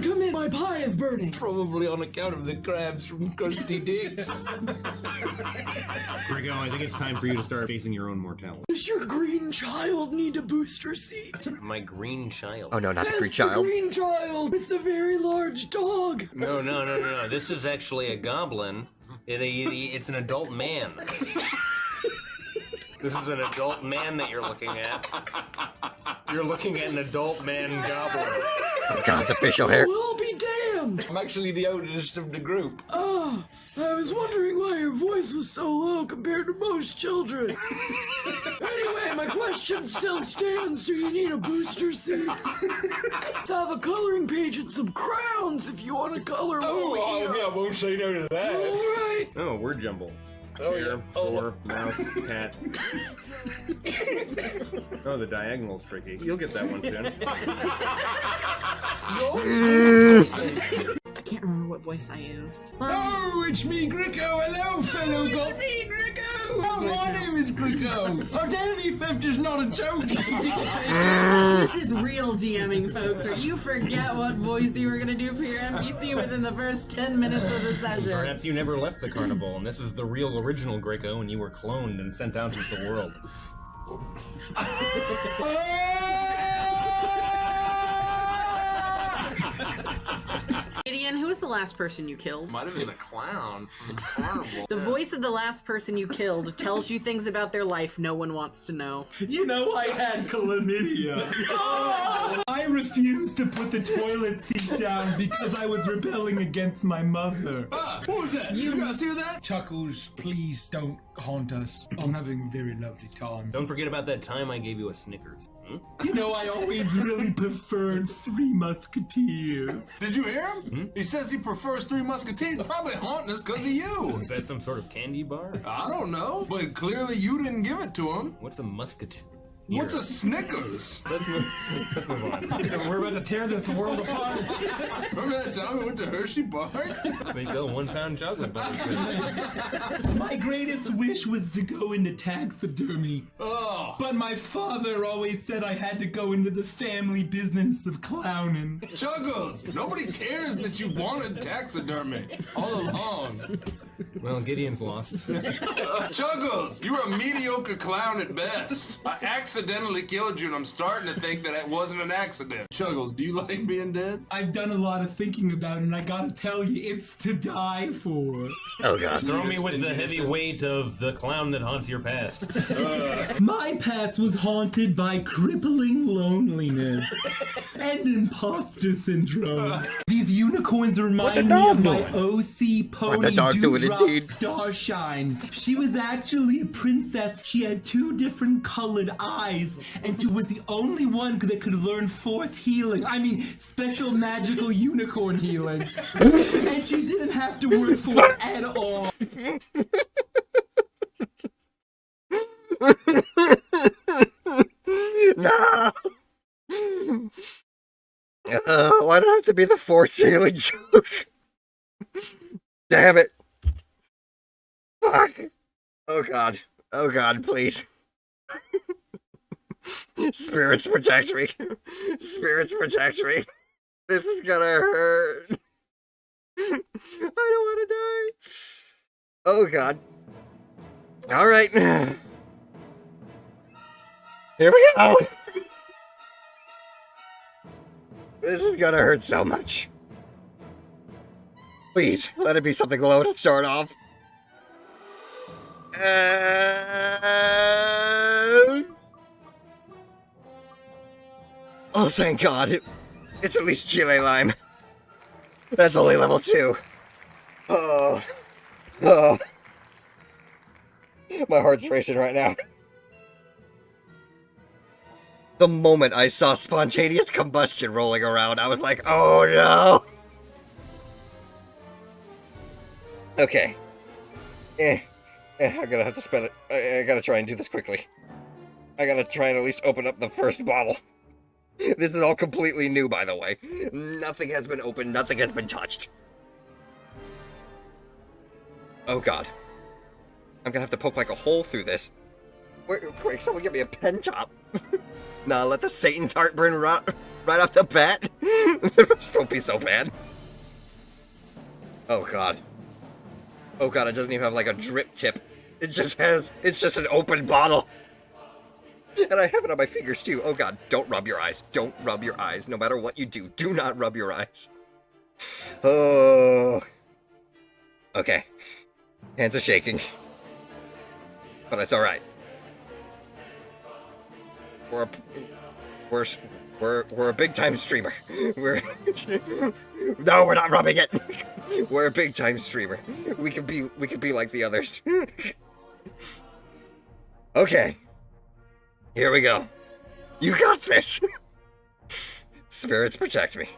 Come in, my pie is burning! Probably on account of the crabs from crusty dicks. Gricko, I think it's time for you to start facing your own mortality. Does your green child need a booster seat? My green child. Oh no, not the That's green child. The green child with the very large dog! No. This is actually a goblin. It's an adult man. This is an adult man that you're looking at. You're looking at an adult man goblin. Oh god, the facial hair. Well, be damned! I'm actually the oldest of the group. Oh, I was wondering why your voice was so low compared to most children. Anyway, my question still stands. Do you need a booster suit? Let's have a coloring page and some crowns if you want to color. I won't say no to that. All right. Oh, word jumble. Oh, Chair, yeah. floor, mouse, cat. Oh, the diagonal's tricky. You'll get that one soon. I can't remember what voice I used. Oh, it's me, Gricko. Hello, fellow goblin. Me, Gricko. Oh, my name is Gricko. Identity theft is not a joke. This is real DMing, folks, or you forget what voice you were gonna do for your NPC within the first 10 minutes of the session. Perhaps you never left the carnival, and this is the real original Gricko, and you were cloned and sent out into the world. Gideon, who was the last person you killed? Might have been a clown from the carnival. The voice of the last person you killed tells you things about their life no one wants to know. You know, I had chlamydia. I refused to put the toilet seat down because I was rebelling against my mother. What was that? You guys hear that? Chuckles, please don't haunt us. I'm having a very lovely time. Don't forget about that time I gave you a Snickers. You know, I always really preferred Three Musketeers. Did you hear him? He says he prefers Three Musketeers. Probably haunting us because of you. Is that some sort of candy bar? I don't know, but clearly you didn't give it to him. What's a musket? What's a Snickers? Let's move on. We're about to tear this world apart. Remember that time we went to Hershey Bar? They sell 1 pound chocolate bars. My greatest wish was to go into taxidermy. Oh. But my father always said I had to go into the family business of clowning. Chuggles, nobody cares that you wanted taxidermy all along. Well, Gideon's lost. Chuggles, you were a mediocre clown at best. I accidentally killed you, and I'm starting to think that it wasn't an accident. Chuggles, do you like being dead? I've done a lot of thinking about it, and I gotta tell you, it's to die for. Oh, God. Throw me with the heavy weight of the clown that haunts your past. My past was haunted by crippling loneliness and imposter syndrome. These unicorns remind me of my OC pony Dewdrop Starshine. She was actually a princess. She had 2 different colored eyes, and she was the only one that could learn fourth healing. I mean, special magical unicorn healing. And she didn't have to work for it at all. No! Why do I have to be the force healing joke? Damn it. Fuck. Oh, God. Oh, God, please. Spirits protect me. Spirits protect me. This is gonna hurt. I don't want to die. Oh, God. All right. Here we go. This is gonna hurt so much. Please, let it be something low to start off. Oh, thank God. It's at least Chile Lime. That's only level 2. Oh. Oh. My heart's racing right now. The moment I saw spontaneous combustion rolling around, I was like, oh no! Okay. I'm gonna have to spend it. I gotta try and do this quickly. I gotta try and at least open up the first bottle. This is all completely new, by the way. Nothing has been opened, nothing has been touched. Oh god. I'm gonna have to poke like a hole through this. Quick, someone get me a pen top. Nah, let the Satan's heart burn right off the bat. The rest won't be so bad. Oh god. Oh god, it doesn't even have like a drip tip. It's just an open bottle. And I have it on my fingers too. Oh god, don't rub your eyes. Don't rub your eyes. No matter what you do, do not rub your eyes. Oh. Okay. Hands are shaking. But it's alright. We're a big time streamer. We're no, we're not rubbing it. We're a big time streamer. We could be like the others. Okay. Here we go. You got this. Spirits protect me.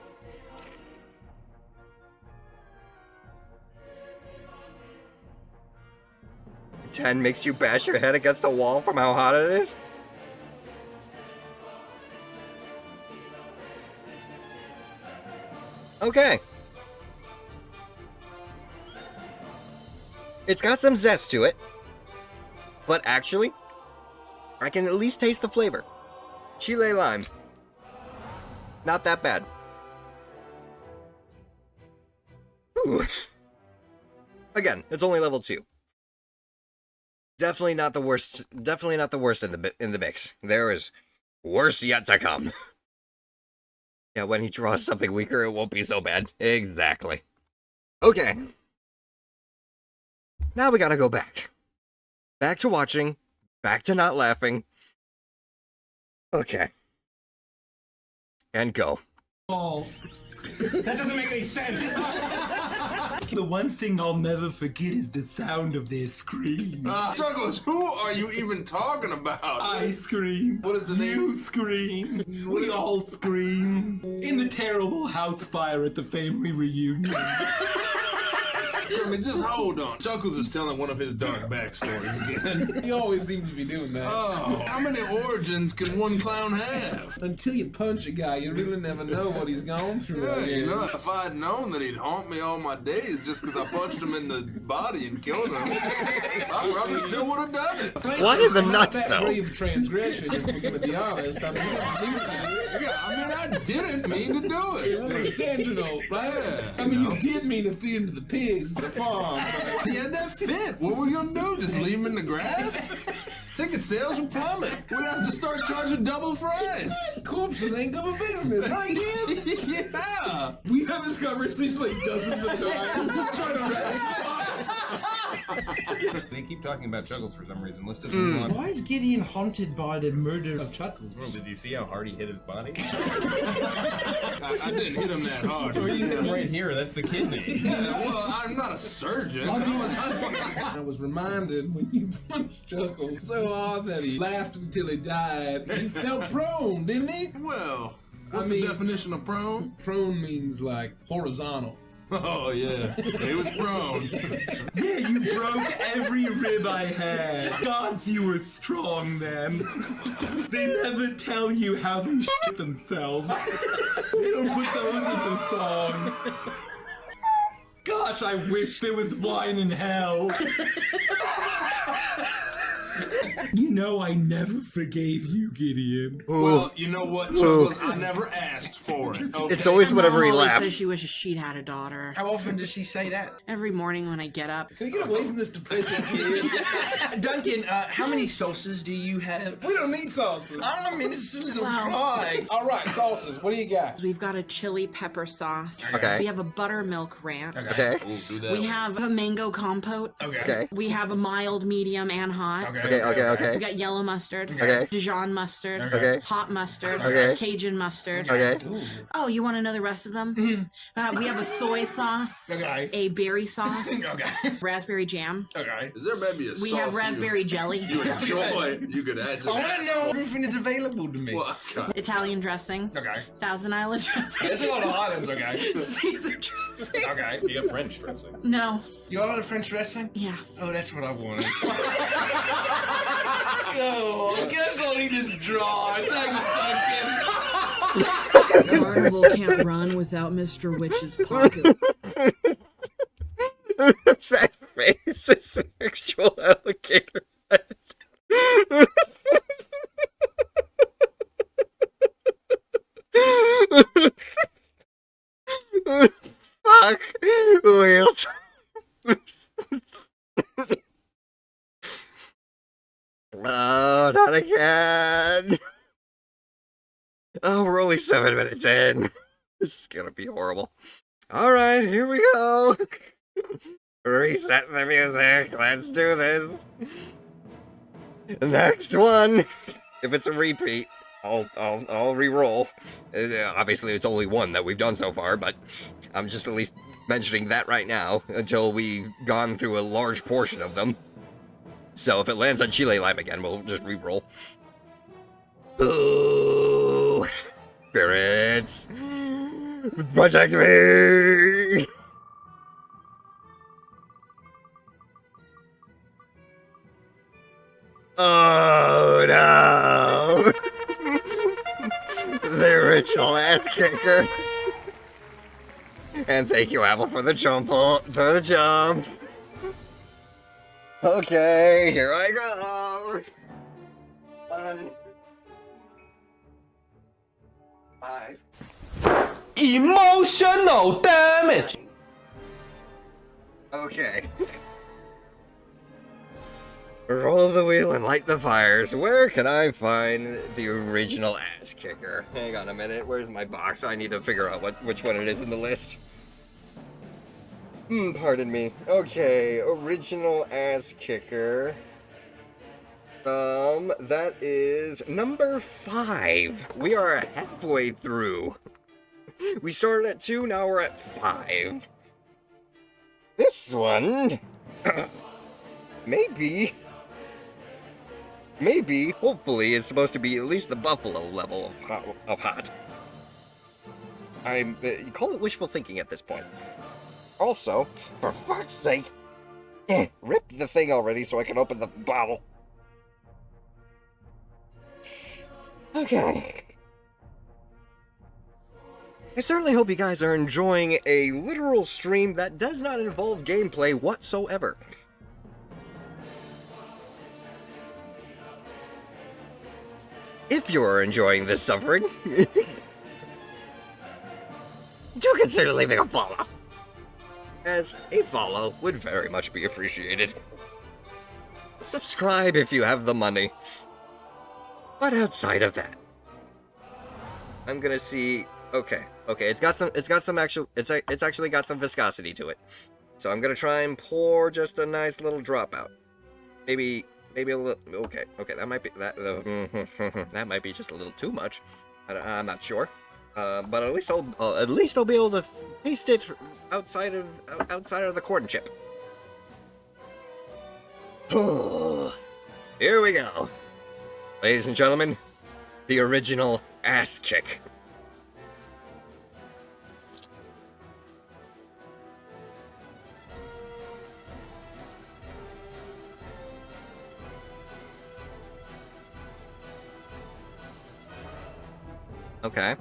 Ten makes you bash your head against the wall from how hot it is? Okay. It's got some zest to it. But actually, I can at least taste the flavor. Chile lime. Not that bad. Ooh. Again, it's only level 2. Definitely not the worst. Definitely not the worst in the mix. There is worse yet to come. Yeah, when he draws something weaker, it won't be so bad. Exactly. Okay. Now we gotta go back. Back to watching. Back to not laughing. Okay. And go. Oh. That doesn't make any sense. The one thing I'll never forget is the sound of their scream. Chuckles, who are you even talking about? I scream. What is the name? You scream. We all scream. In the terrible house fire at the family reunion. I mean, just hold on. Chuckles is telling one of his dark backstories again. He always seems to be doing that. Oh, how many origins can one clown have? Until you punch a guy, you really never know what he's gone through. Yeah, you know, if I'd known that he'd haunt me all my days just because I punched him in the body and killed him, I probably still would have done it. What in the nuts, that though? grave transgression, if we're going to be honest. I mean, I didn't mean to do it. It was intentional, right? Yeah, I mean, you did mean to feed him to the pigs at the farm. Yeah, that fit. What were we gonna do? Just leave him in the grass? Ticket sales would plummet. We'd have to start charging double fries. Corpses ain't good for business, right, kid? Yeah. We've had this conversation like dozens of times. Just trying to They keep talking about Chuckles for some reason. Let's just move on. Why is Gideon haunted by the murder of Chuckles? Well, did you see how hard he hit his body? I didn't hit him that hard. Well, you hit him right here. That's the kidney. Yeah, well, I'm not a surgeon. I was reminded when you punched Chuckles so hard that he laughed until he died. He felt prone, didn't he? Well, what's the definition of prone? Prone means like horizontal. Oh, yeah. He was prone. Yeah, you broke every rib I had. God, you were strong then. They never tell you how they shit themselves. They don't put those in the song. Gosh, I wish there was wine in hell. You know I never forgave you, Gideon. Well, you know what, Chuckles? I never asked for it. Okay? It's always whenever he Mom always laughs. says she wishes she'd had a daughter. How often does she say that? Every morning when I get up. Can we get away from this depressing kid? Duncan, how many sauces do you have? We don't need sauces. I mean, it's a little Wow. try. All right, sauces. What do you got? We've got a chili pepper sauce. Okay. We have a buttermilk ranch. Okay. Ooh, do that. We have a mango compote. Okay. We have a mild, medium, and hot. Okay. We got yellow mustard. Okay. Dijon mustard. Okay. Hot mustard. Okay. Cajun mustard. Okay. Oh, you want to know the rest of them? We have a soy sauce. Okay. A berry sauce. Okay. Raspberry jam. Okay. Is there maybe a We sauce have raspberry jelly. you enjoy? You could add to I want that. to know everything that's available to me. Well, God. Italian dressing. Okay. Thousand Island dressing. There's a lot of islands, okay? Caesar dressing. Okay. Do you have French dressing? No. You all the French dressing? Yeah. Oh, that's what I wanted. Oh, I guess I'll eat this draw. Thanks, Duncan. Carnival can't run without Mr. Witch's pocket. That face is an actual alligator head. Fuck. Wait. Oh, not again. Oh, we're only 7 minutes in. This is gonna be horrible. Alright, here we go. Reset the music. Let's do this. Next one. If it's a repeat, I'll re-roll. Obviously, it's only one that we've done so far, but I'm just at least mentioning that right now until we've gone through a large portion of them. So if it lands on Chile Lime again, we'll just re-roll. Ooh, spirits, protect me! Oh no! The original ass kicker. And thank you, Apple, for the jumps. Okay, here I go. 1, 5. Emotional damage. Okay. Roll the wheel and light the fires. Where can I find the original ass kicker? Hang on a minute. Where's my box? I need to figure out which one it is in the list. Pardon me. Okay, original ass kicker. That is number 5. We are halfway through. We started at 2, now we're at 5. This one, maybe, hopefully, is supposed to be at least the buffalo level of hot. You call it wishful thinking at this point. Also, for fuck's sake, rip the thing already so I can open the bottle. Okay. I certainly hope you guys are enjoying a literal stream that does not involve gameplay whatsoever. If you're enjoying this suffering, do consider leaving a follow, as a follow would very much be appreciated. Subscribe if you have the money. But outside of that, I'm gonna see. Okay, it's actually got some viscosity to it. So I'm gonna try and pour just a nice little drop out. Maybe a little. Okay, that might be that might be just a little too much. I'm not sure. But at least I'll be able to taste it outside of the corn chip. Here we go, ladies and gentlemen, the original ass kick. Okay.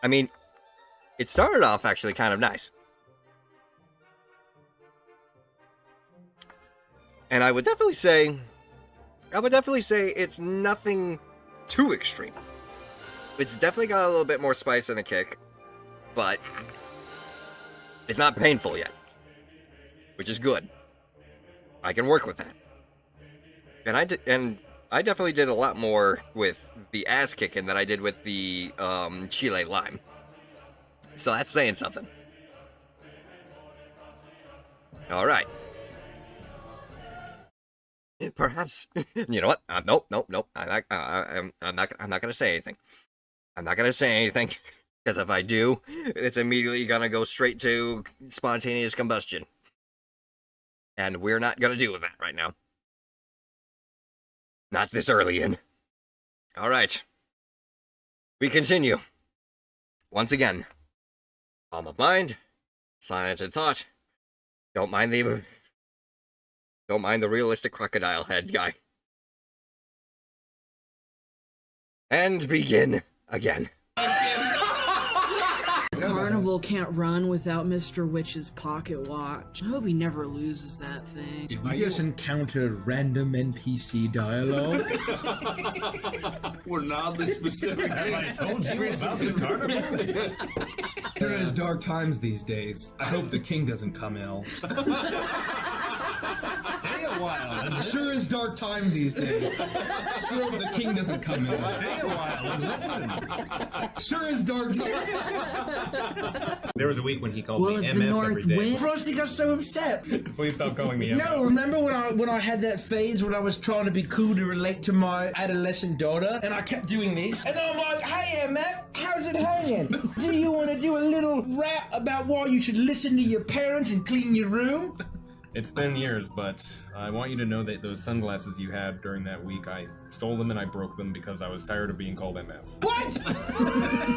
I mean, it started off actually kind of nice. And I would definitely say it's nothing too extreme. It's definitely got a little bit more spice and a kick, but it's not painful yet, which is good. I can work with that. And I definitely did a lot more with the ass kicking than I did with the Chile Lime. So that's saying something. All right. Perhaps, you know what? Nope. I'm not gonna say anything. I'm not gonna say anything, because if I do, it's immediately gonna go straight to spontaneous combustion. And we're not gonna deal with that right now. Not this early in. Alright. We continue. Once again. Calm of mind. Silent in thought. Don't mind the realistic crocodile head guy. And begin again. Carnival can't run without Mr. Witch's pocket watch. I hope he never loses that thing. Did we just encounter random NPC dialogue? We're not this specific. I told you about the carnival. There is dark times these days. I hope the king doesn't come ill. Stay a while, and sure is dark time these days. Sure, the king doesn't come in. Stay a while and listen. Sure is dark time. There was a week when he called Well, me if the MF North every day. wind- Frosty got so upset. Please stop calling me MF. No, remember when I had that phase when I was trying to be cool to relate to my adolescent daughter, and I kept doing this, and I'm like, hey, Matt, how's it hanging? Do you want to do a little rap about why you should listen to your parents and clean your room? It's been years, but I want you to know that those sunglasses you had during that week, I stole them and I broke them because I was tired of being called MF. What?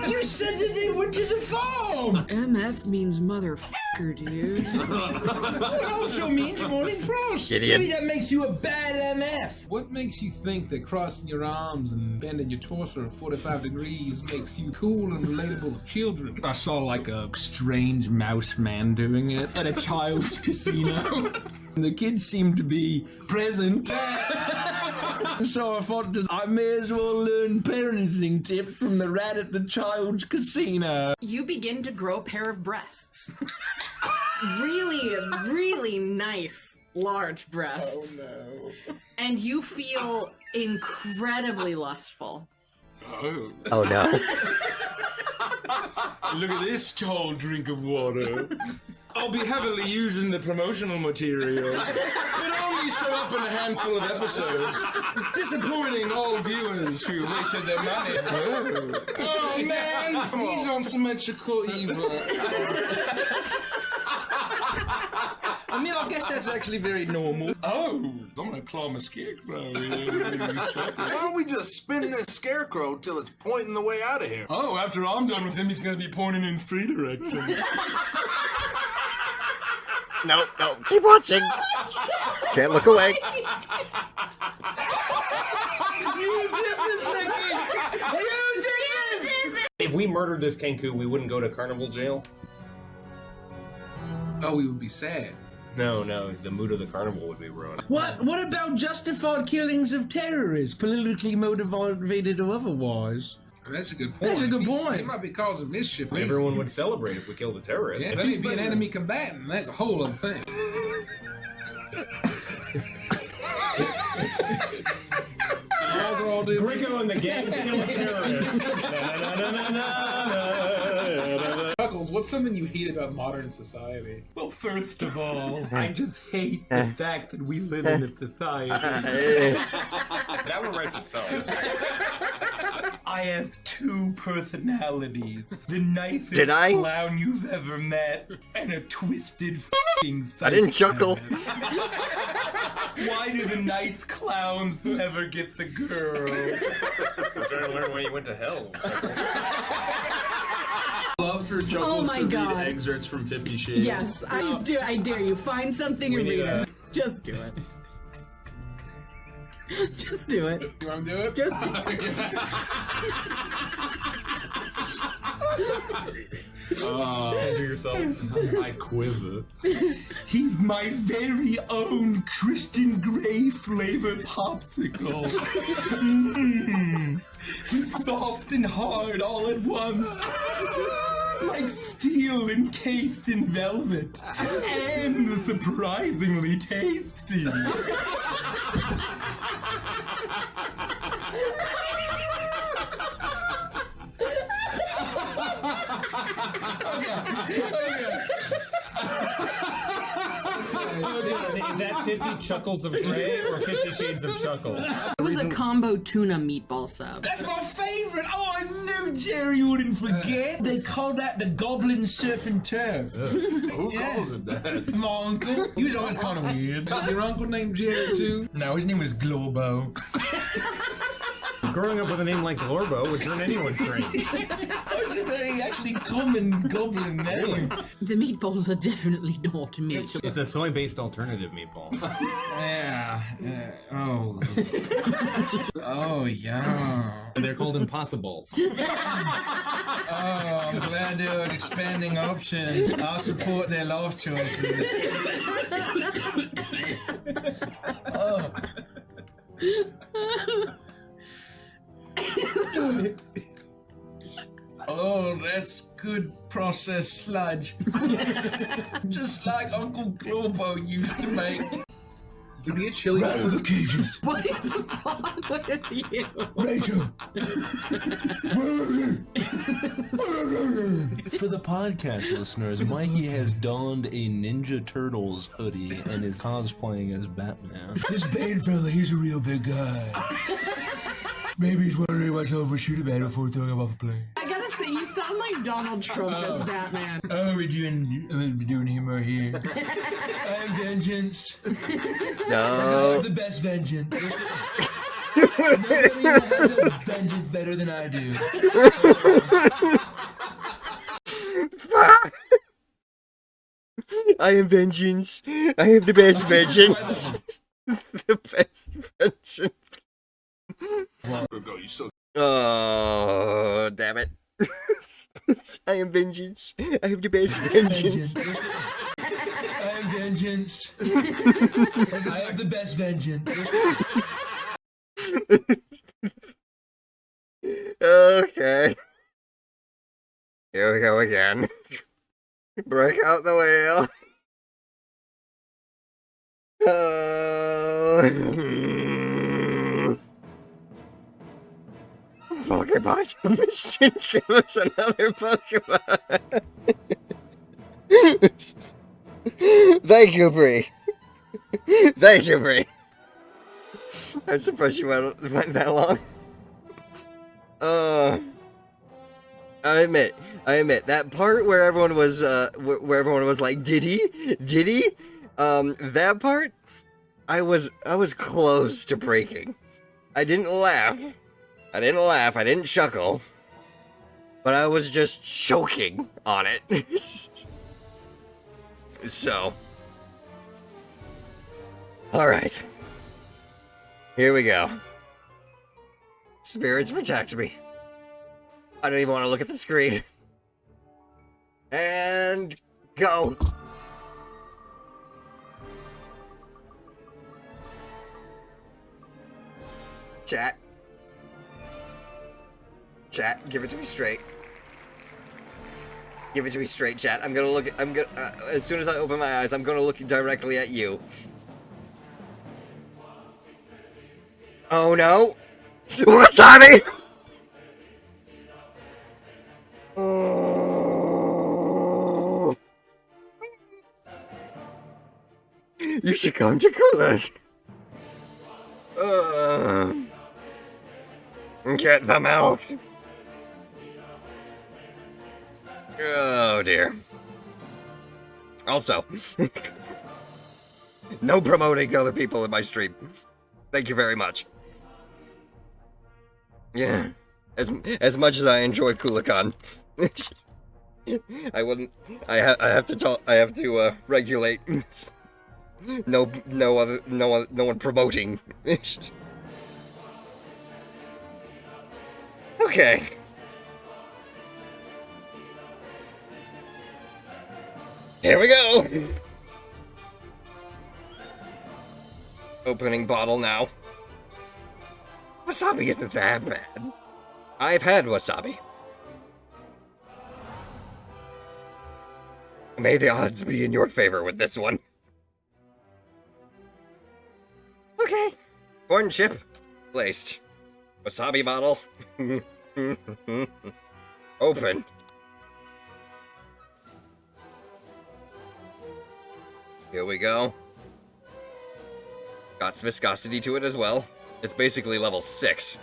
You said that they went to the farm! MF means motherfucker, dude. It also means morning frost. Gideon. Maybe that makes you a bad MF. What makes you think that crossing your arms and bending your torso at 45 degrees makes you cool and relatable to children? I saw like a strange mouse man doing it at a child's casino. The kids seemed to be present. So I thought that I may as well learn parenting tips from the rat at the child's casino. You begin to grow a pair of breasts. Really, really nice, large breasts. Oh no. And you feel incredibly lustful. Oh. Oh no. Look at this tall drink of water. I'll be heavily using the promotional material, but only show up in a handful of episodes, disappointing all viewers who wasted their money. Oh man, he's on symmetrical evil. I mean, I guess that's actually very normal. Oh, I'm gonna claw my scarecrow. Why don't we just spin this scarecrow till it's pointing the way out of here? Oh, after I'm done with him, he's gonna be pointing in 3 directions. No, keep watching. Can't look away. You did this, Nikki! You did this! If we murdered this Kenku, we wouldn't go to carnival jail? Oh, we would be sad. No, the mood of the carnival would be ruined. What about justified killings of terrorists, politically motivated or otherwise? That's a good point. That's a good He point. might be causing mischief. Everyone would celebrate if we killed a terrorist. Yeah, let me be an enemy combatant. That's a whole other thing. Gringo and the gang kill a terrorist. Chuckles, what's something you hate about modern society? Well, first of all, I just hate the fact that we live in a society. That one writes itself. I have 2 personalities. The nicest Did I? clown you've ever met, and a twisted f***ing I didn't chuckle. Why do the nice clowns never get the girl? I'm trying to learn why you went to hell. Love for Oh Chuckles my to God. read excerpts from 50 Shades. Yes, I dare you. Find something and read it. Just do it. Just do it. You want to do it? Just Do yourself. I quiver. He's my very own Christian Grey flavored popsicle. Soft and hard all at once. Like steel encased in velvet. And surprisingly tasty. Is that 50 Chuckles of Grey or 50 Shades of Chuckles? It was a combo tuna meatball sub. That's my favorite! Oh, I knew Jerry wouldn't forget. They call that the Goblin Surf and Turf. Who calls it that? My uncle. He was always kind of weird. Was your uncle named Jerry too? No, his name was Globo. Growing up with a name like Glorbo would turn anyone strange. That was a very actually common goblin name. The meatballs are definitely not meat. It's a soy-based alternative meatball. Yeah. Oh. Oh, yeah. They're called impossibles. Oh, I'm glad they're expanding options. I'll support their life choices. Oh. Oh, that's good processed sludge. Just like Uncle Globo used to make. To be a chili Rattle the cages. What is wrong with you? Rachel. For the podcast listeners, Mikey has donned a Ninja Turtles hoodie and is cosplaying as Batman. This Bane fella, he's a real big guy. Maybe he's wondering why someone would shoot a man before throwing him off a plane. I gotta say, you sound like Donald Trump as Batman. Oh, we're doing humor here. I'm vengeance. No. The best vengeance. Nobody does vengeance better than I do. Fuck. I am vengeance. I have the best vengeance. The best vengeance. Oh, damn it. I am vengeance. I have the best vengeance. I am vengeance. I have the best vengeance. Okay. Here we go again. Break out the wheel. Pokemon mission. Give us another Pokemon. Thank you, Bree. Thank you, Bree. I'm surprised you went that long. I admit that part where everyone was like, did he? That part, I was close to breaking. I didn't laugh. I didn't chuckle. But I was just choking on it. So. Alright. Here we go. Spirits protect me. I don't even want to look at the screen. And go. Chat. Chat, give it to me straight. Give it to me straight, chat. As soon as I open my eyes, I'm gonna look directly at you. Oh no! Wasabi! Oh. You should come to Coolers. Get them out. Oh dear. Also, no promoting other people in my stream. Thank you very much. Yeah, as much as I enjoy Kulikan, I wouldn't. I have to regulate. No one promoting. Okay. Here we go. Opening bottle now. Wasabi isn't that bad. I've had wasabi. May the odds be in your favor with this one. Okay. Corn chip. Placed. Wasabi bottle. Open. Here we go. Got some viscosity to it as well. It's basically level 6.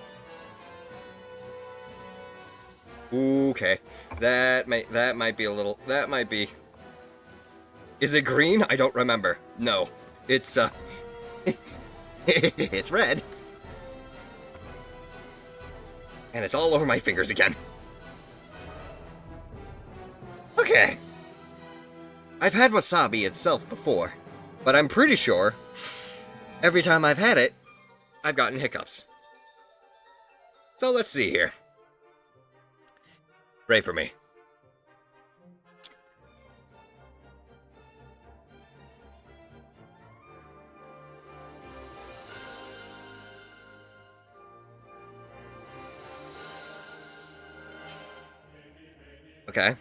Okay. That might be a little... That might be... Is it green? I don't remember. No. It's, it's red. And it's all over my fingers again. Okay. I've had wasabi itself before, but I'm pretty sure every time I've had it, I've gotten hiccups. So let's see here. Pray for me. Okay.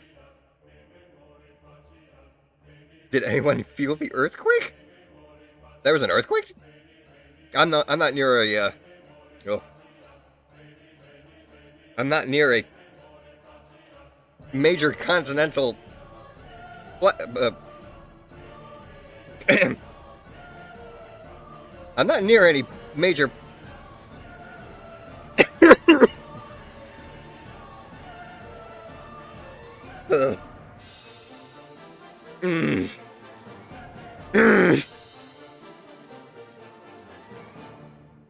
Did anyone feel the earthquake? There was an earthquake? I'm not near a, oh. I'm not near a major continental, what, I'm not near any major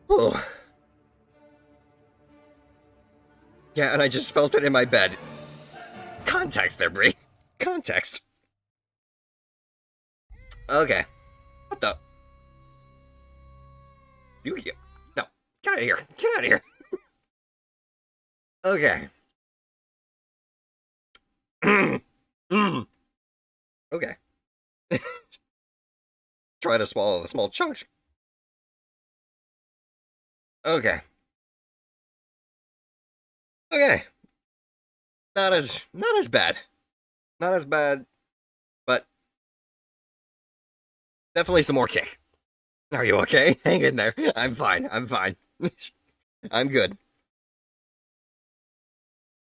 Oh. Yeah, and I just felt it in my bed. Context there, Bree. Context. Okay. What the? You no. Get out of here. Get out of here. Okay. Okay. Try to swallow the small chunks. Okay. Okay. Not as bad. Not as bad, but definitely some more kick. Are you okay? Hang in there. I'm fine. I'm fine. I'm good.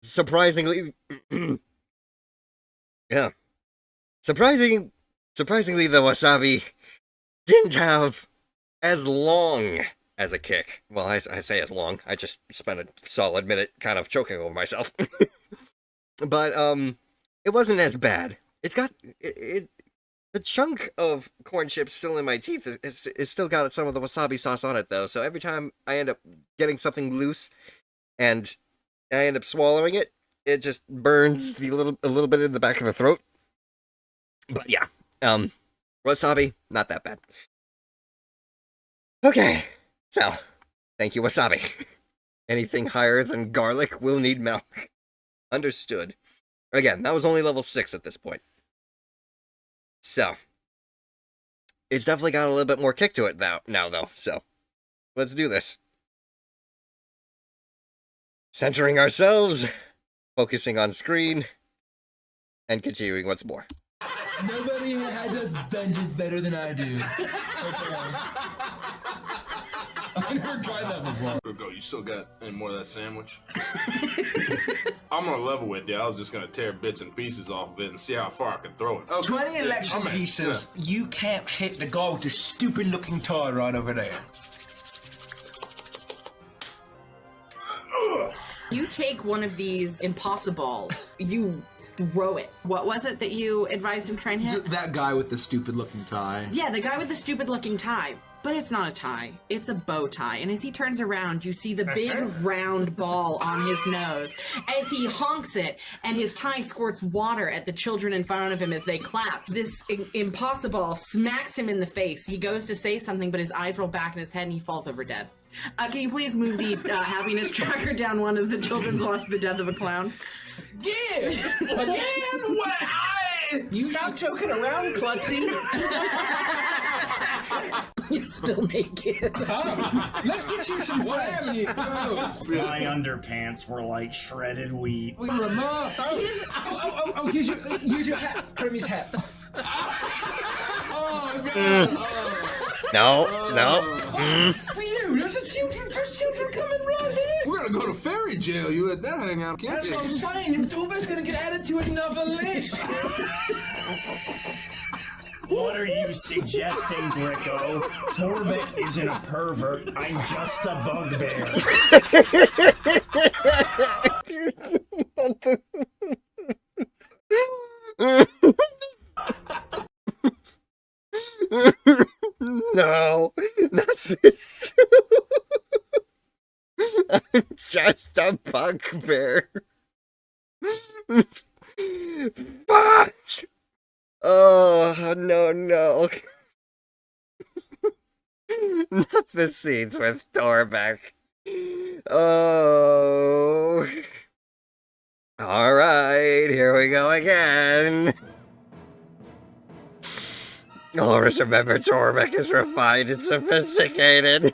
Surprisingly, yeah. Surprisingly, the wasabi didn't have as long as a kick. Well, I say as long. I just spent a solid minute kind of choking over myself. But, it wasn't as bad. It's got, the chunk of corn chips still in my teeth is still got some of the wasabi sauce on it, though. So every time I end up getting something loose and I end up swallowing it, it just burns a little bit in the back of the throat. But yeah, wasabi, not that bad. Okay, so, thank you, wasabi. Anything higher than garlic will need milk. Understood. Again, that was only level 6 at this point. So, it's definitely got a little bit more kick to it now though, so, let's do this. Centering ourselves, focusing on screen, and continuing once more. Nobody does dungeons better than I do. I never tried that before. Go, you still got any more of that sandwich? I'm gonna level with you. I was just gonna tear bits and pieces off of it and see how far I can throw it. Okay. 20 election pieces. Yeah. You can't hit the guy with the stupid looking toy right over there. You take one of these impossibles, you throw it. What was it that you advised him try and hit? That guy with the stupid looking tie. Yeah, the guy with the stupid looking tie. But it's not a tie. It's a bow tie. And as he turns around, you see the big round ball on his nose. As he honks it, and his tie squirts water at the children in front of him as they clap. This impossible smacks him in the face. He goes to say something, but his eyes roll back in his head and he falls over dead. Can you please move the happiness tracker down one as the children's watch the death of a clown? Again? What? You stop joking around, Klutzy. You still make it. Let's get you some flash. My underpants were like shredded wheat. Oh, here's your hat. Kermit's hat. No. Phew, there's children coming right here. We're gonna go to fairy jail. You let that hang out, can't That's you? what I'm saying. Toba's gonna get added to another list. What are you suggesting, Bricko? Torbeck isn't a pervert. I'm just a bugbear. No, not this. I'm just a bugbear. Fuck! Oh, no. Not the scenes with Torbeck. Oh. Alright, here we go again. Always remember Torbeck is refined and sophisticated.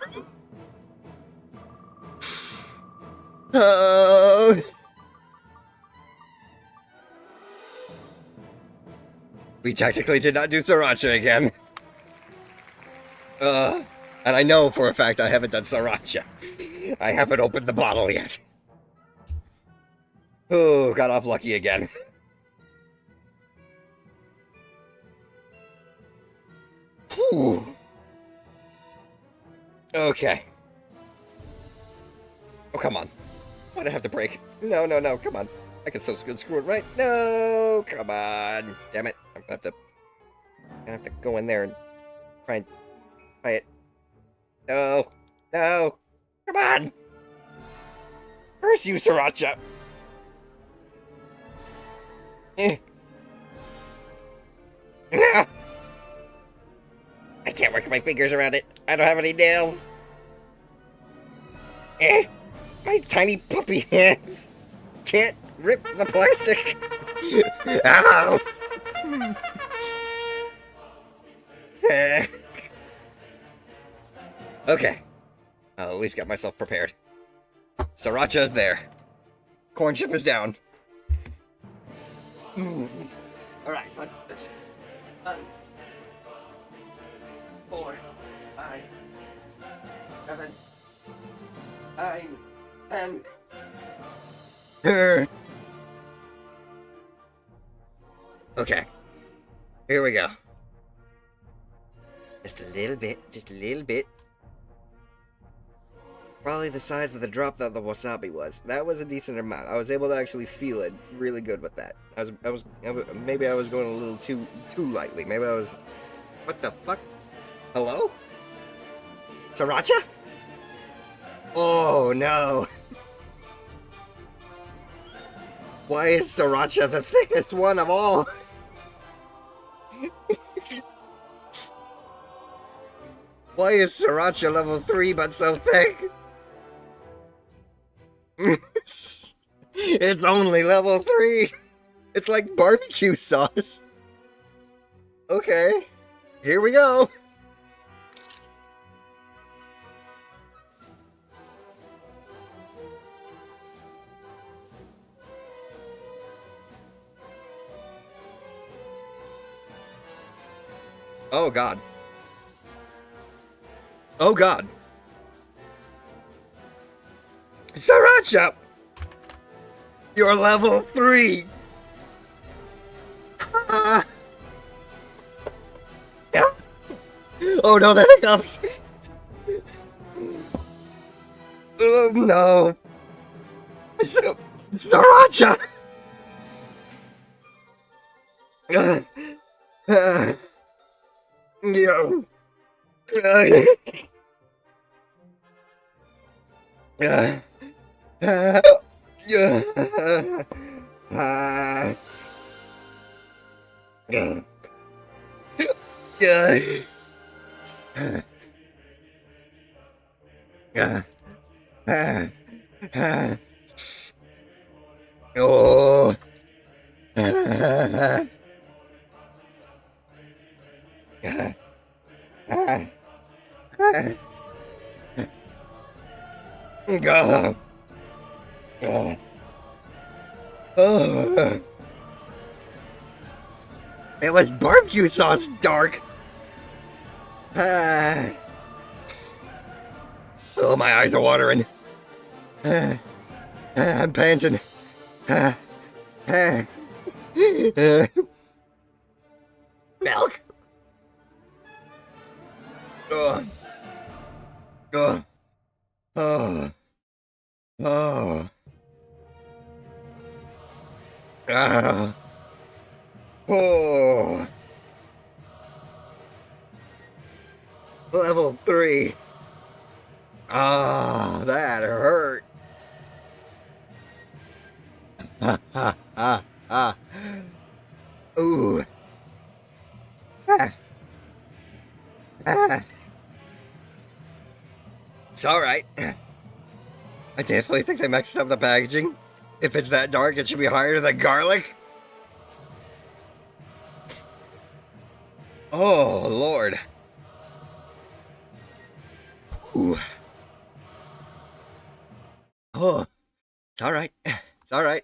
Oh. We technically did not do Sriracha again. And I know for a fact I haven't done sriracha. I haven't opened the bottle yet. Oh, got off lucky again. Whew. Okay. Oh, come on. Why'd I have to break? No, no, no, come on. I can still screw it right. No, come on. Damn it. I'm gonna have to go in there and try it. No. No. Come on. Curse you, sriracha. No. I can't work my fingers around it. I don't have any nails. My tiny puppy hands can't rip the plastic. Ow. Okay. I'll at least get myself prepared. Sriracha's there. Corn chip is down. Alright, let's do this. 4, 5, 7, 9, 10. Okay. Here we go. Just a little bit, just a little bit. Probably the size of the drop that the wasabi was. That was a decent amount. I was able to actually feel it really good with that. Maybe I was going a little too lightly. Maybe I was. What the fuck? Hello? Sriracha? Oh no. Why is sriracha the thickest one of all? Why is sriracha level 3 but so thick? It's only level 3. It's like barbecue sauce. Okay, here we go. Oh god. Oh god. Sriracha! You're level 3! Yeah. Oh no, the hiccups! Oh no! Sriracha! Oh. It was barbecue sauce, dark. Oh, my eyes are watering. I'm panting. Milk. Oh. Oh. Oh. Oh. Oh. Level 3. Ah, that hurt. Ooh. It's alright. I definitely think they mixed up the packaging. If it's that dark, it should be higher than garlic. Oh, Lord. Ooh. Oh, it's alright. It's alright.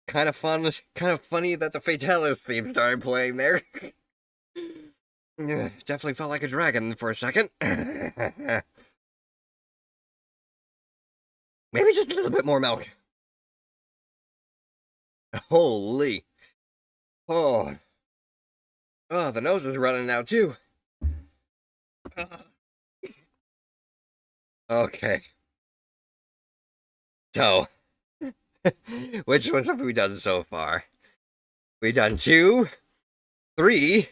Kind of fun, kind of funny that the Fatalis theme started playing there. Yeah, definitely felt like a dragon for a second. Maybe just a little bit more milk. Holy. Oh. Oh, the nose is running now, too. Okay. So, which ones have we done so far? We done 2, 3,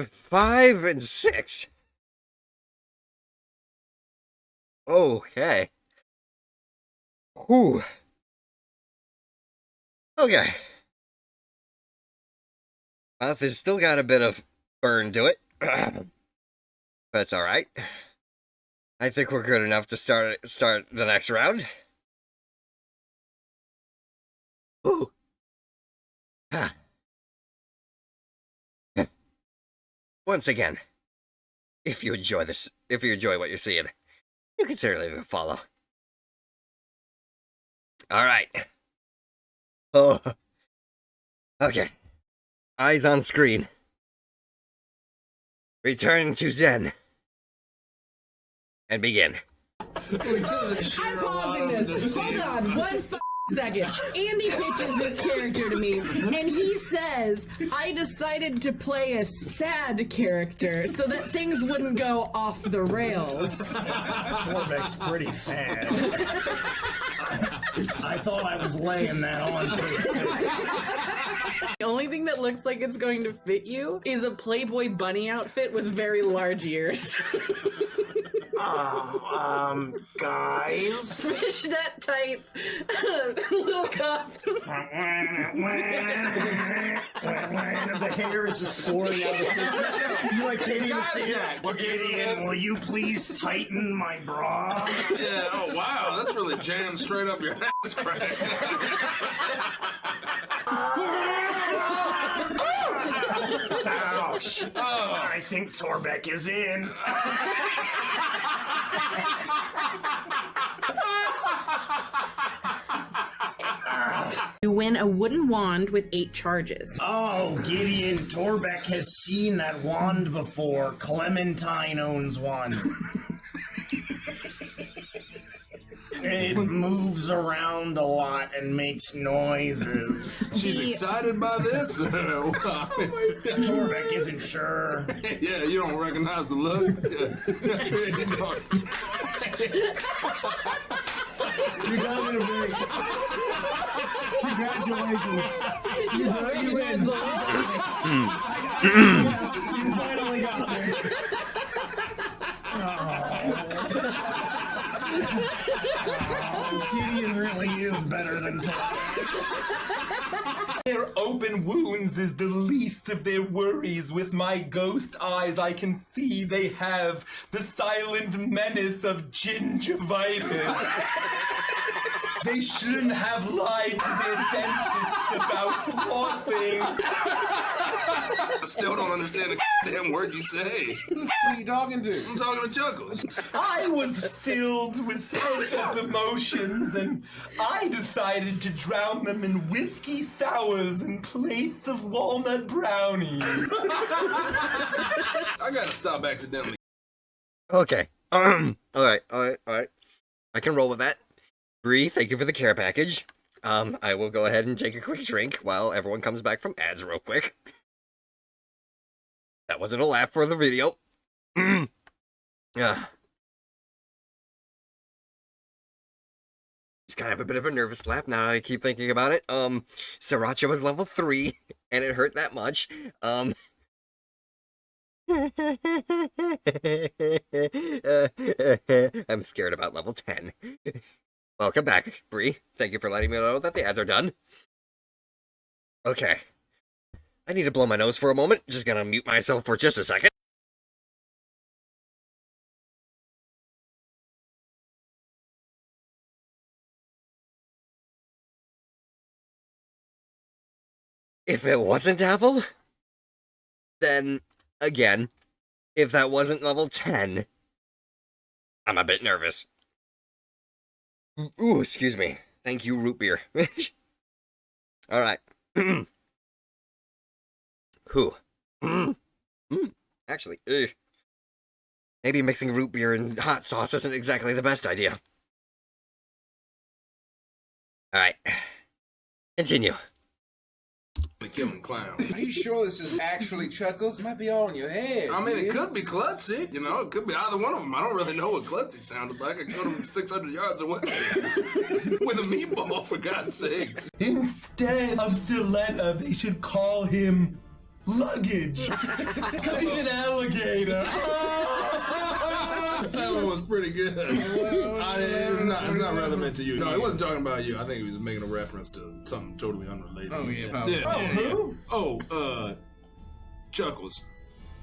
5, and 6. Okay. Whew. Okay. Mouth has still got a bit of burn to it. That's alright. I think we're good enough to start the next round. Ooh. Once again, if you enjoy what you're seeing, you can certainly leave a follow. Alright. Oh. Okay. Eyes on screen. Return to Zen. And begin. I'm pausing this. Hold on, one second. Andy pitches this character to me, and he says, I decided to play a sad character so that things wouldn't go off the rails. Torbeck's pretty sad. I thought I was laying that on The only thing that looks like it's going to fit you is a Playboy bunny outfit with very large ears. Guys? Fishnet tights, little cuffs. The hair is just pouring out of the fishnet. You like can't even see it. Gideon, will you please tighten my bra? Yeah, oh wow, that's really jammed straight up your ass crack. Ouch. I think Torbeck is in. You win a wooden wand with 8 charges. Oh, Gideon, Torbeck has seen that wand before. Clementine owns one. It moves around a lot and makes noises. She's excited by this? Torbeck isn't sure. Yeah, you don't recognize the look? You're down in a break. Congratulations. You win. Yes, you finally got there. Gideon really is better than Their open wounds is the least of their worries. With my ghost eyes, I can see they have the silent menace of gingivitis. They shouldn't have lied to their dentist about flossing. I still don't understand a damn word you say. Who are you talking to? I'm talking to Chuckles. I was filled with pent-up emotions, and I decided to drown them in whiskey sours and plates of walnut brownies. I gotta stop accidentally. Okay. Alright. I can roll with that. Bree, thank you for the care package. I will go ahead and take a quick drink while everyone comes back from ads real quick. That wasn't a laugh for the video. Just kind of a bit of a nervous laugh now I keep thinking about it. Sriracha was level 3, and it hurt that much. I'm scared about level 10. Welcome back, Bree. Thank you for letting me know that the ads are done. Okay. I need to blow my nose for a moment. Just gonna mute myself for just a second. If it wasn't Apple, then, again, if that wasn't level 10, I'm a bit nervous. Ooh, excuse me. Thank you, root beer. Alright. Who? Actually, maybe mixing root beer and hot sauce isn't exactly the best idea. Alright. Continue. Killing clowns. Are you sure this is actually Chuckles? It might be all in your head. I mean, it dude. could be Klutzy. You know, it could be either one of them. I don't really know what Klutzy sounded like. I killed him 600 yards away. With a meatball, for God's sakes. Instead of stiletto, they should call him luggage. Cause he's an alligator. That one was pretty good. It's not relevant to you. No, he wasn't talking about you. I think he was making a reference to something totally unrelated. Oh, yeah, probably. Who? Oh, Chuckles.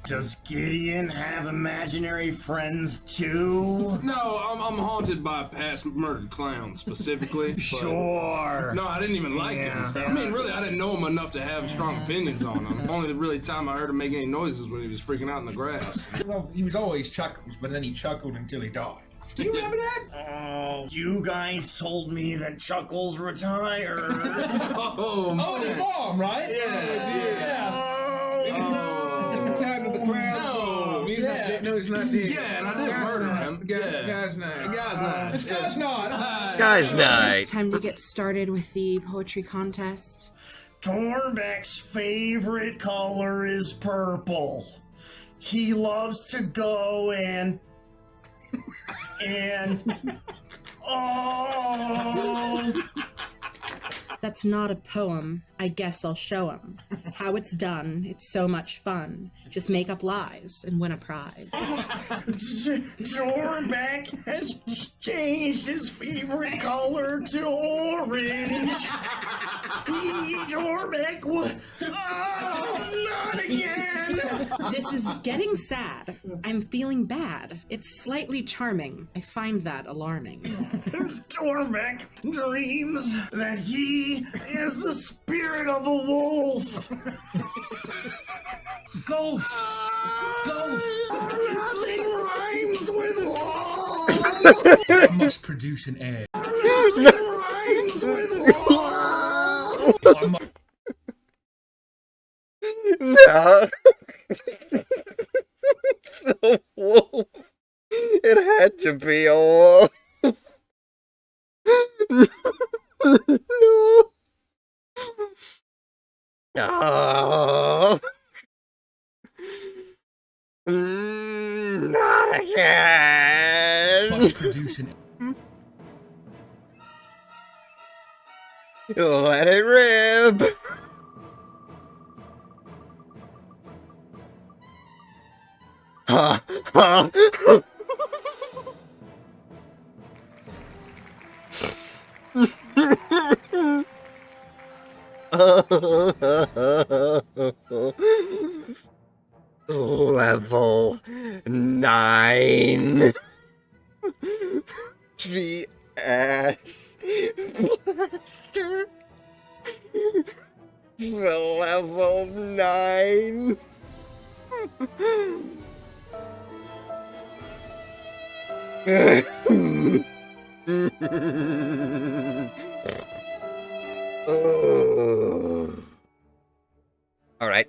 Does Gideon have imaginary friends too? No, I'm haunted by past murdered clowns specifically. but- Sure. No, I didn't even like him. I mean, really, I didn't know him enough to have strong opinions on him. Only the really time I heard him make any noises when he was freaking out in the grass. Well, he was always Chuckles, but then he chuckled until he died. Do you remember that? Oh, you guys told me that Chuckles retired. Oh, Oh, the farm, right? Yeah. Time to the clown. No, he's not dead. No, he's not dead. Yeah, and I didn't murder him. Guy's not. It's Guy's not. Guys' night. It's time to get started with the poetry contest. Torbeck's favorite color is purple. He loves to go and oh. That's not a poem. I guess I'll show 'em how it's done. It's so much fun. Just make up lies and win a prize. Torbeck has changed his favorite color to orange. Torbeck, not again. This is getting sad. I'm feeling bad. It's slightly charming. I find that alarming. Torbeck dreams that he is the spirit of a wolf. Golf. Nothing rhymes with wolf. I must produce an egg. Nothing rhymes with wolf. No. The wolf. It had to be a wolf. No. Oh. Not again. Must produce an egg. Let it rip. Ha ha. Level 9. The ass blaster. Level 9. All right.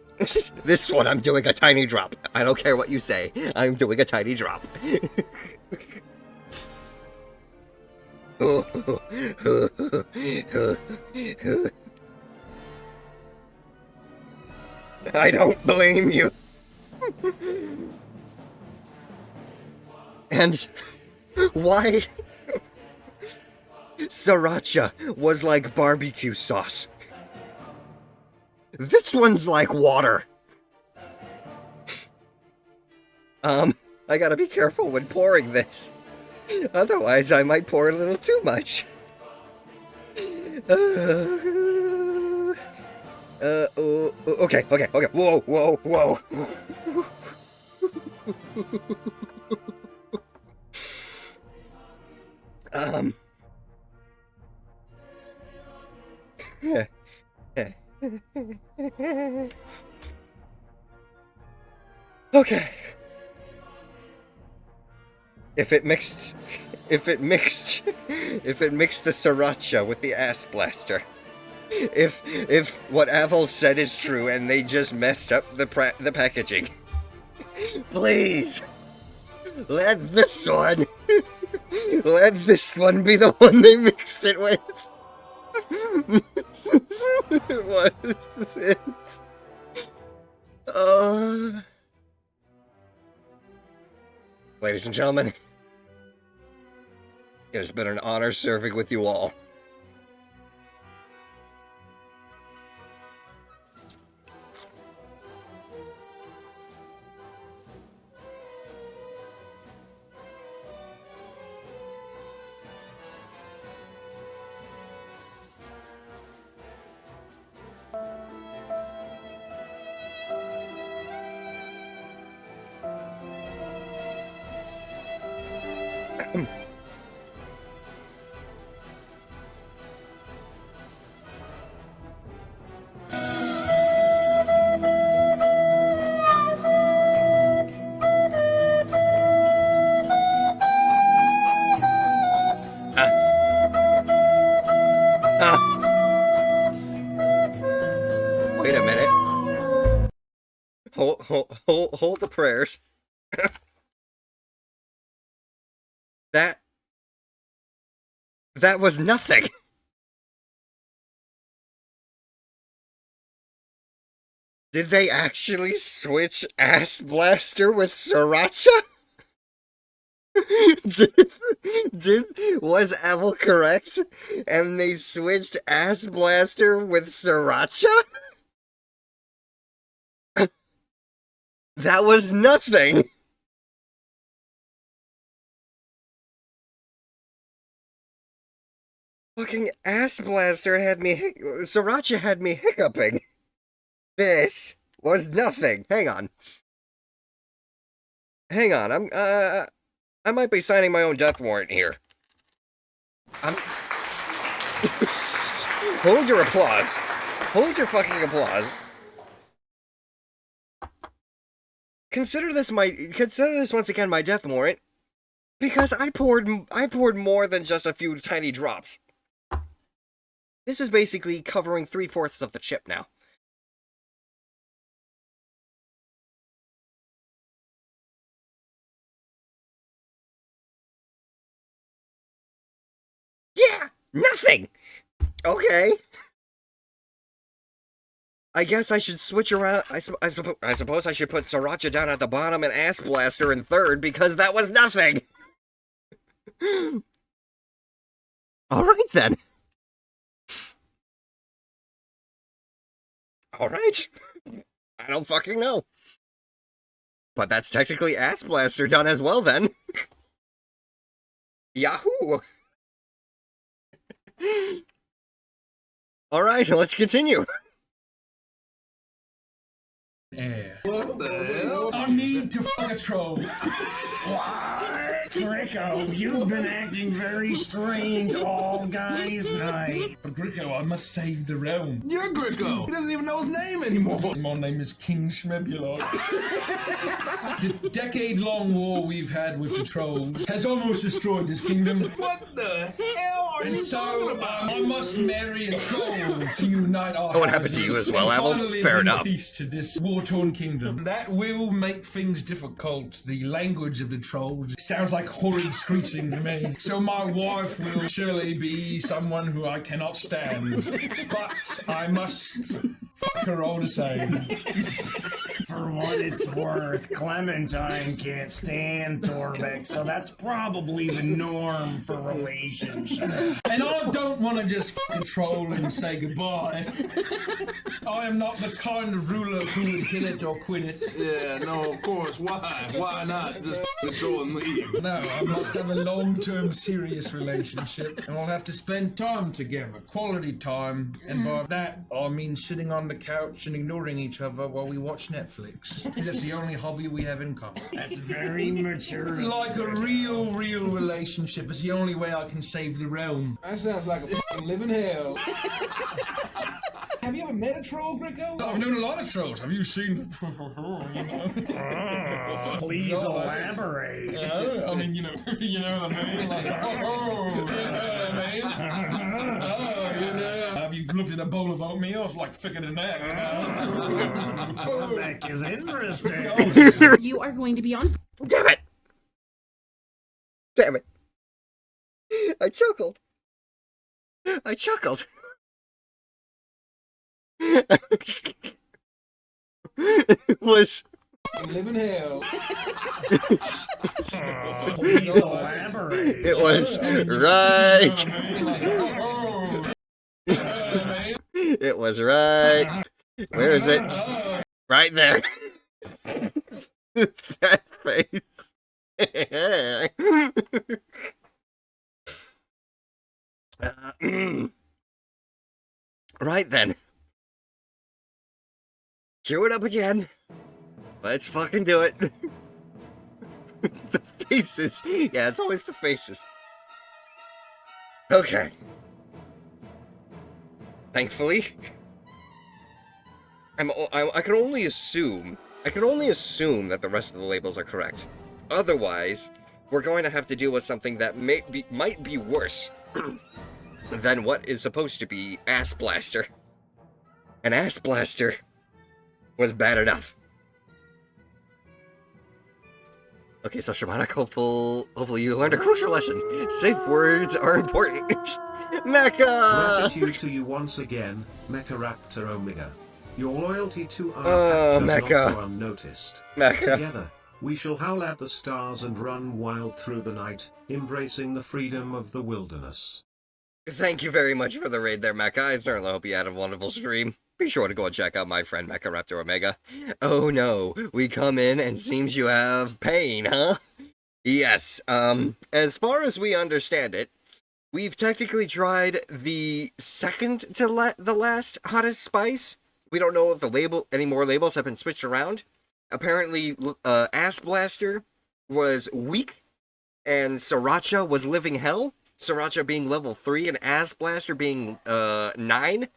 This one I'm doing a tiny drop. I don't care what you say. I'm doing a tiny drop. I don't blame you. And why sriracha was like barbecue sauce. This one's like water. I gotta be careful when pouring this. Otherwise, I might pour a little too much. Okay. Whoa. Okay. If it mixed the sriracha with the ass blaster, if what Aval said is true and they just messed up the packaging, please let this one be the one they mixed it with. What is it? Ladies and gentlemen, it has been an honor serving with you all. Wait a minute. Hold the prayers. That was nothing. Did they actually switch Ass Blaster with Sriracha? Was Aval correct? And they switched Ass Blaster with Sriracha? That was nothing! Fucking Ass Blaster had me Sriracha had me hiccuping. This was nothing. Hang on. I might be signing my own death warrant here. Hold your applause. Hold your fucking applause. Consider this once again my death warrant, because I poured more than just a few tiny drops. This is basically covering 3/4 of the chip now. Yeah, nothing. Okay. I guess I should switch around. I suppose I should put Sriracha down at the bottom and Ass Blaster in third, because that was nothing. Alright then. Alright. I don't fucking know. But that's technically Ass Blaster done as well then. Yahoo! Alright, let's continue. What the hell? I need to fuck a troll. What? Greco, you've been acting very strange all guys' night. But Greco, I must save the realm. You're Greco. He doesn't even know his name anymore. My name is King Schmebulon. The decade-long war we've had with the trolls has almost destroyed this kingdom. What the hell are you talking about? I must marry a troll to unite our What happened to you as well, Aval? Fair enough. Peace to this war-torn kingdom. That will make things difficult. The language of the trolls sounds like horrid screeching to me. So my wife will surely be someone who I cannot stand. But I must fuck her all the same. For what it's worth, Clementine can't stand Torbeck, so that's probably the norm for relationships. And I don't want to just fucking troll and say goodbye. I am not the kind of ruler who would hit it or quit it. Yeah, no, of course. Why? Why not just throw and leave? No, I must have a long-term serious relationship, and we'll have to spend time together, quality time, and by that I mean sitting on the couch and ignoring each other while we watch Netflix. Because that's the only hobby we have in common. That's very mature. Like a real relationship is the only way I can save the realm. That sounds like a fucking living hell. Have you ever met a troll, Greco? I've known a lot of trolls. Have you seen? Please elaborate. Yeah, I mean, you know what I mean. Like, you know what I mean? Have you you looked at a bowl of oatmeal, it's like thicker than that. That is interesting. You are going to be on. Damn it! Damn it! I chuckled. I chuckled. It was. I live in hell. Please elaborate. It was right. It was right. Where is it? Right there. That face. Right then. Cue it up again. Let's fucking do it. The faces. Yeah, it's always the faces. Okay. Thankfully, I can only assume that the rest of the labels are correct. Otherwise, we're going to have to deal with something that might be worse than what is supposed to be Ass Blaster. An Ass Blaster was bad enough. Okay, so Shamanic, hopefully you learned a crucial lesson. Safe words are important. Mecha! Gratitude to you once again, Mecha Omega. Your loyalty to our pack does not go unnoticed. Together, we shall howl at the stars and run wild through the night, embracing the freedom of the wilderness. Thank you very much for the raid there, Mecha. I certainly hope you had a wonderful stream. Be sure to go and check out my friend Mecha Omega. Oh no, we come in and seems you have pain, huh? Yes, as far as we understand it, we've technically tried the second to the last hottest spice. We don't know if any more labels have been switched around. Apparently, Ass Blaster was weak, and Sriracha was living hell. Sriracha being level 3 and Ass Blaster being 9.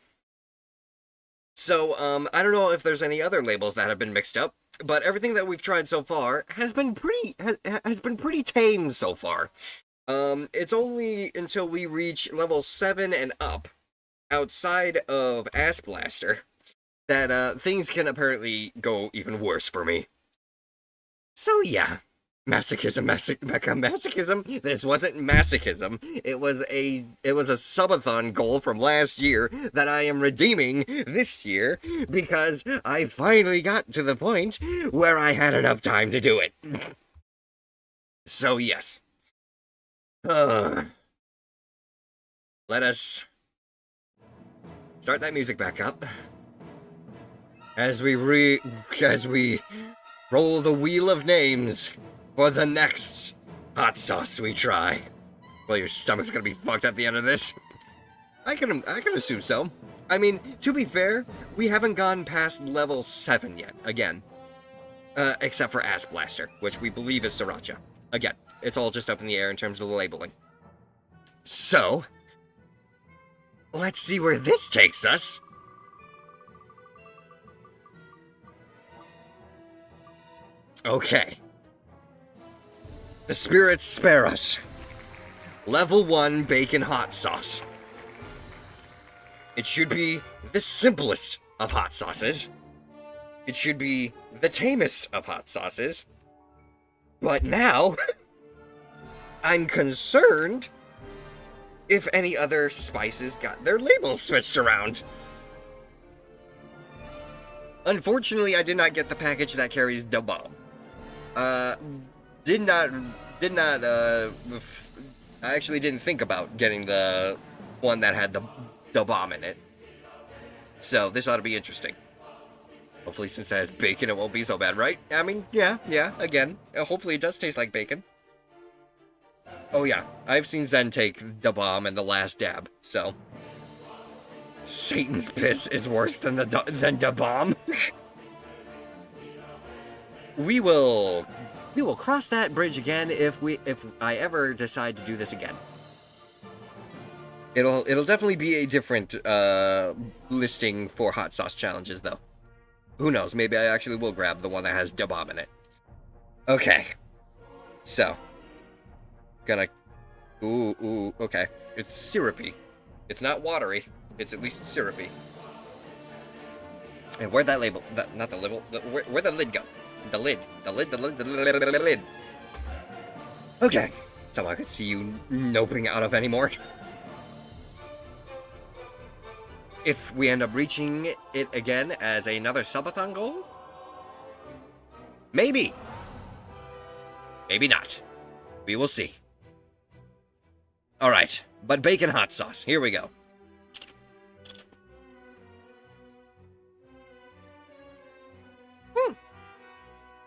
So, I don't know if there's any other labels that have been mixed up, but everything that we've tried so far has been pretty tame so far. It's only until we reach level 7 and up, outside of Ass Blaster, that things can apparently go even worse for me. So yeah. Masochism. This wasn't masochism. It was a subathon goal from last year that I am redeeming this year because I finally got to the point where I had enough time to do it. So yes. Let us start that music back up as we roll the wheel of names for the next hot sauce we try. Well, your stomach's gonna be fucked at the end of this. I can assume so. I mean, to be fair, we haven't gone past level 7 yet, again. Except for Ass Blaster, which we believe is Sriracha. Again, it's all just up in the air in terms of the labeling. So, let's see where this takes us. Okay. The spirits spare us. Level 1 bacon hot sauce. It should be the simplest of hot sauces. It should be the tamest of hot sauces. But now, I'm concerned if any other spices got their labels switched around. Unfortunately, I did not get the package that carries Da Bomb. I actually didn't think about getting the one that had the bomb in it. So, this ought to be interesting. Hopefully, since that has bacon, it won't be so bad, right? I mean, yeah, again. Hopefully it does taste like bacon. Oh yeah, I've seen Zen take Da Bomb and the last dab, so... Satan's piss is worse than Da Bomb. We will cross that bridge again if I ever decide to do this again. It'll definitely be a different listing for hot sauce challenges though. Who knows? Maybe I actually will grab the one that has Da Bomb in it. Okay. So, gonna. Ooh. Okay. It's syrupy. It's not watery. It's at least syrupy. And where'd that label? Not the label. Where'd the lid go? The lid. The lid. Okay. So I could see you noping out of anymore. If we end up reaching it again as another subathon goal? Maybe. Maybe not. We will see. Alright, but bacon hot sauce. Here we go.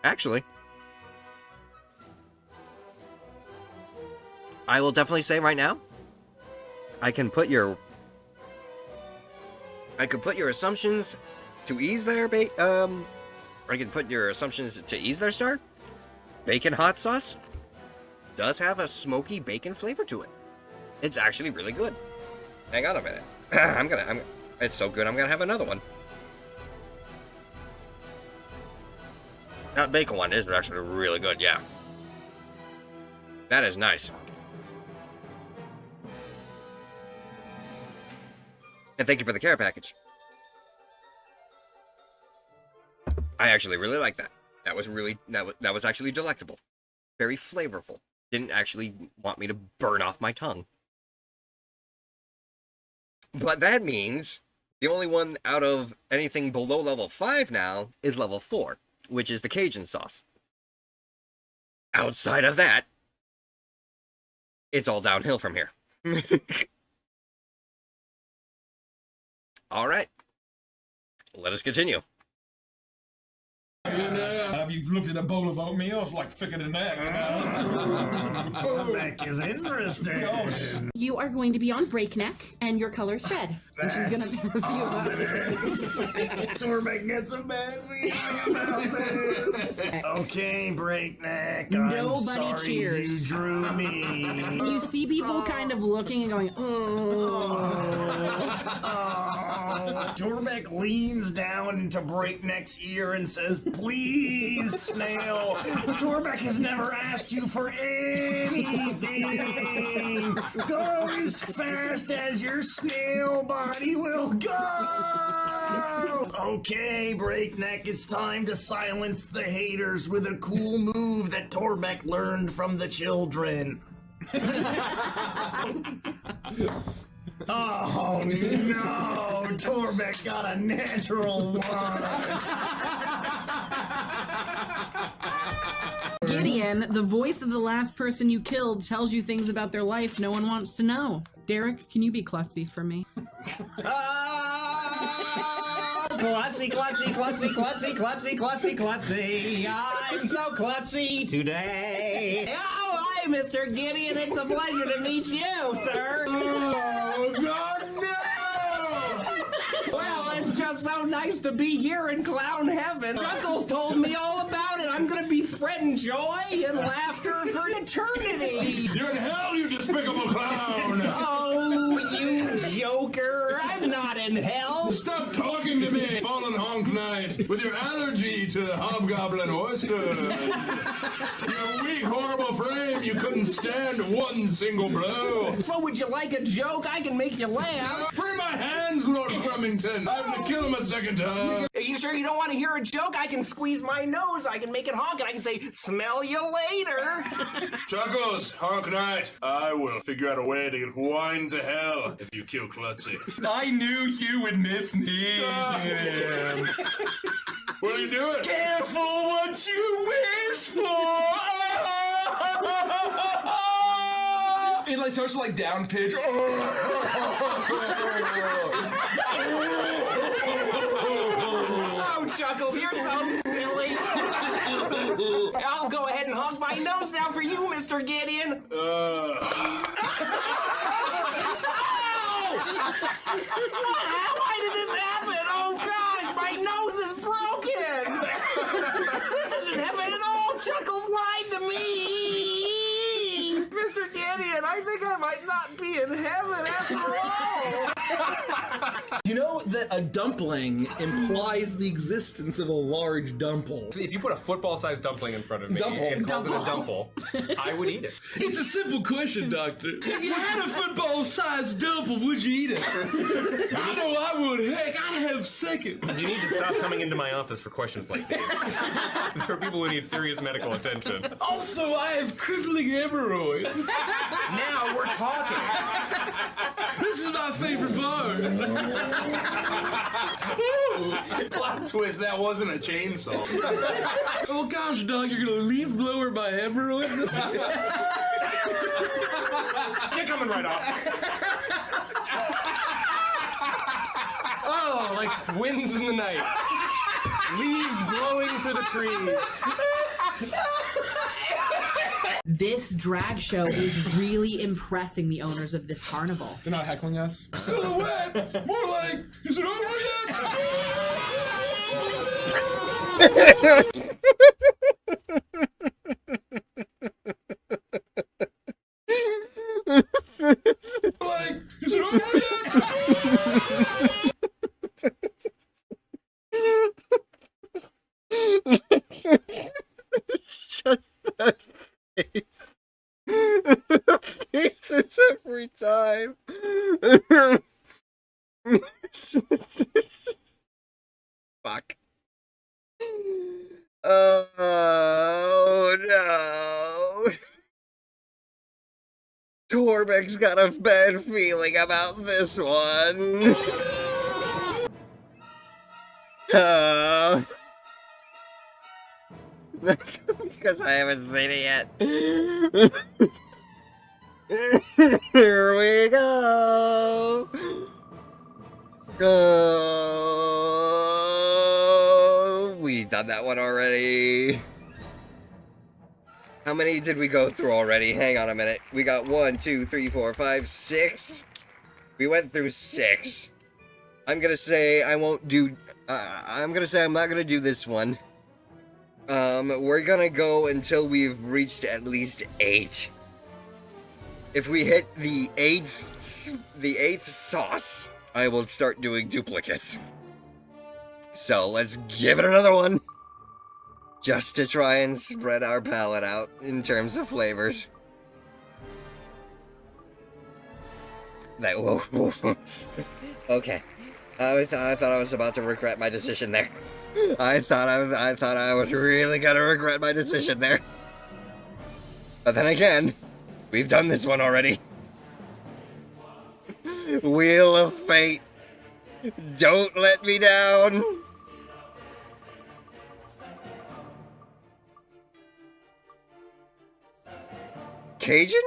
Actually, I will definitely say right now, I can put your assumptions to ease their I can put your assumptions to ease their start. Bacon hot sauce does have a smoky bacon flavor to it. It's actually really good. Hang on a minute. It's so good I'm gonna have another one. That bacon one is actually really good, yeah. That is nice. And thank you for the care package. I actually really like that. That was actually delectable. Very flavorful. Didn't actually want me to burn off my tongue. But that means the only one out of anything below level 5 now is level 4, which is the Cajun sauce. Outside of that, it's all downhill from here. Alright. Let us continue. Have you looked at a bowl of oatmeal? It's like thicker than that. Torbeck is interesting. You are going to be on breakneck, and your color's red. And she's going to pass you up. Torbeck gets a bad feeling about this. Okay, breakneck. Nobody sorry cheers. You drew me. You see people kind of looking and going, Torbeck leans down into Breakneck's ear and says, "Please, Snail. Torbeck has never asked you for anything. Go as fast as your snail body will go." Okay, Breakneck, it's time to silence the haters with a cool move that Torbeck learned from the children. Oh no! Torbeck got a natural one! Gideon, the voice of the last person you killed tells you things about their life no one wants to know. Derek, can you be klutzy for me? Klutzy, klutzy, klutzy, klutzy, klutzy, klutzy, klutzy. I'm so klutzy today. Oh, hi, Mr. Gideon. It's a pleasure to meet you, sir. Oh, God, no! Well, it's just so nice to be here in clown heaven. Chuckles told me all about it. I'm going to be spreading joy and laughter for eternity. You're in hell, you despicable clown! Oh, you joker. I'm not in hell. Stop talking to me, fallen honk knight, with your allergy to hobgoblin oysters. Your weak, horrible frame, you couldn't stand one single blow. So would you like a joke? I can make you laugh. Free my hands, Lord Crummington. I have to kill him a second time. Are you sure you don't want to hear a joke? I can squeeze my nose, I can make it honk, and I can say, smell you later. Chuckles, honk knight, I will figure out a way to get wine to hell if you kill Klutzy. I knew you would miss me. What are you doing? Careful what you wish for. It like starts to like down pitch. Oh, Chuckles, you're so silly. I'll go ahead and honk my nose now for you, Mr. Gideon. Why did this happen? Oh, gosh, my nose is broken. This isn't heaven at all. Chuckles lied to me. Mr. Gideon, I think I might not be in heaven after all. You know that a dumpling implies the existence of a large dumple. If you put a football-sized dumpling in front of me and called it a dumple, I would eat it. It's a simple question, Doctor. If you had a football-sized dumple, would you eat it? I know I would. Heck, I'd have seconds. You need to stop coming into my office for questions like these. There are people who need serious medical attention. Also, I have crippling hemorrhoids. Now we're talking. This is my favorite part. Plot twist, that wasn't a chainsaw. Oh gosh, Doc, you're gonna leaf blower my hemorrhoids? You're coming right off. Oh, like winds in the night. Leaves blowing through the trees. This drag show is really impressing the owners of this carnival. They're not heckling us. Silhouette! More like, is it over yet? Like, is it over yet? Just that face. The faces every time. Fuck. Oh no. Torbeck's got a bad feeling about this one. Because I haven't seen it yet. Here we go. We've done that one already. How many did we go through already? Hang on a minute. We got 1, 2, 3, 4, 5, 6. We went through 6. I'm gonna say I won't do. I'm gonna say I'm not gonna do this one. We're gonna go until we've reached at least 8. If we hit the 8th sauce, I will start doing duplicates. So let's give it another one. Just to try and spread our palate out in terms of flavors. That okay. I thought I was about to regret my decision there. I thought I was really gonna regret my decision there. But then again, we've done this one already. Wheel of Fate. Don't let me down. Cajun?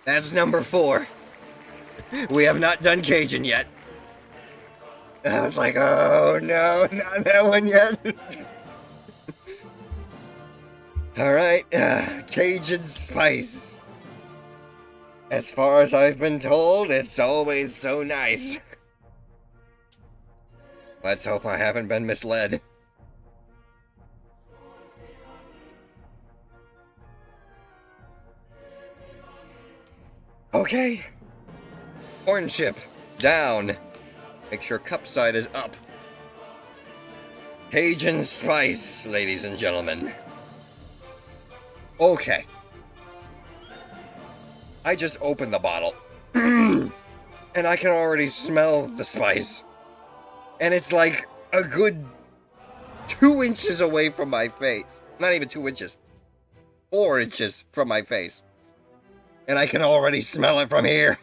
That's number 4. We have not done Cajun yet. I was like, oh no, not that one yet. Alright, Cajun spice. As far as I've been told, it's always so nice. Let's hope I haven't been misled. Okay. Corn chip, down. Make sure cup side is up. Cajun spice, ladies and gentlemen. Okay. I just opened the bottle. And I can already smell the spice. And it's like a good 2 inches away from my face. Not even 2 inches. 4 inches from my face. And I can already smell it from here.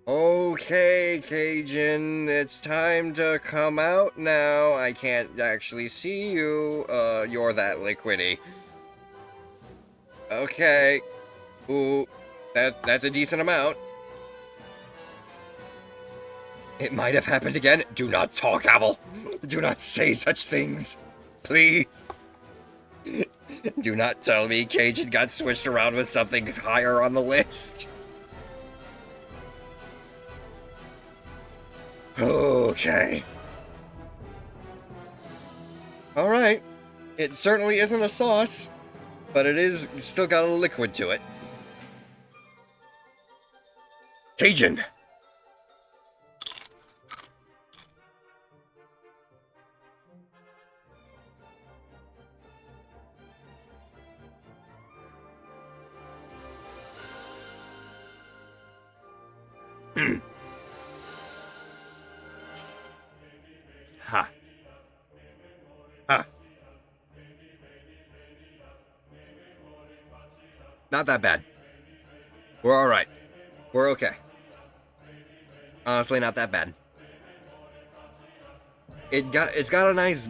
Okay, Cajun, it's time to come out now. I can't actually see you. You're that liquidy. Okay. Ooh, that's a decent amount. It might have happened again. Do not talk, Owl. Do not say such things. Please. Do not tell me Cajun got switched around with something higher on the list. Okay. Alright. It certainly isn't a sauce, but it is still got a liquid to it. Cajun. Ha. Ha. Not that bad. We're all right. We're okay. Honestly, not that bad. It's got a nice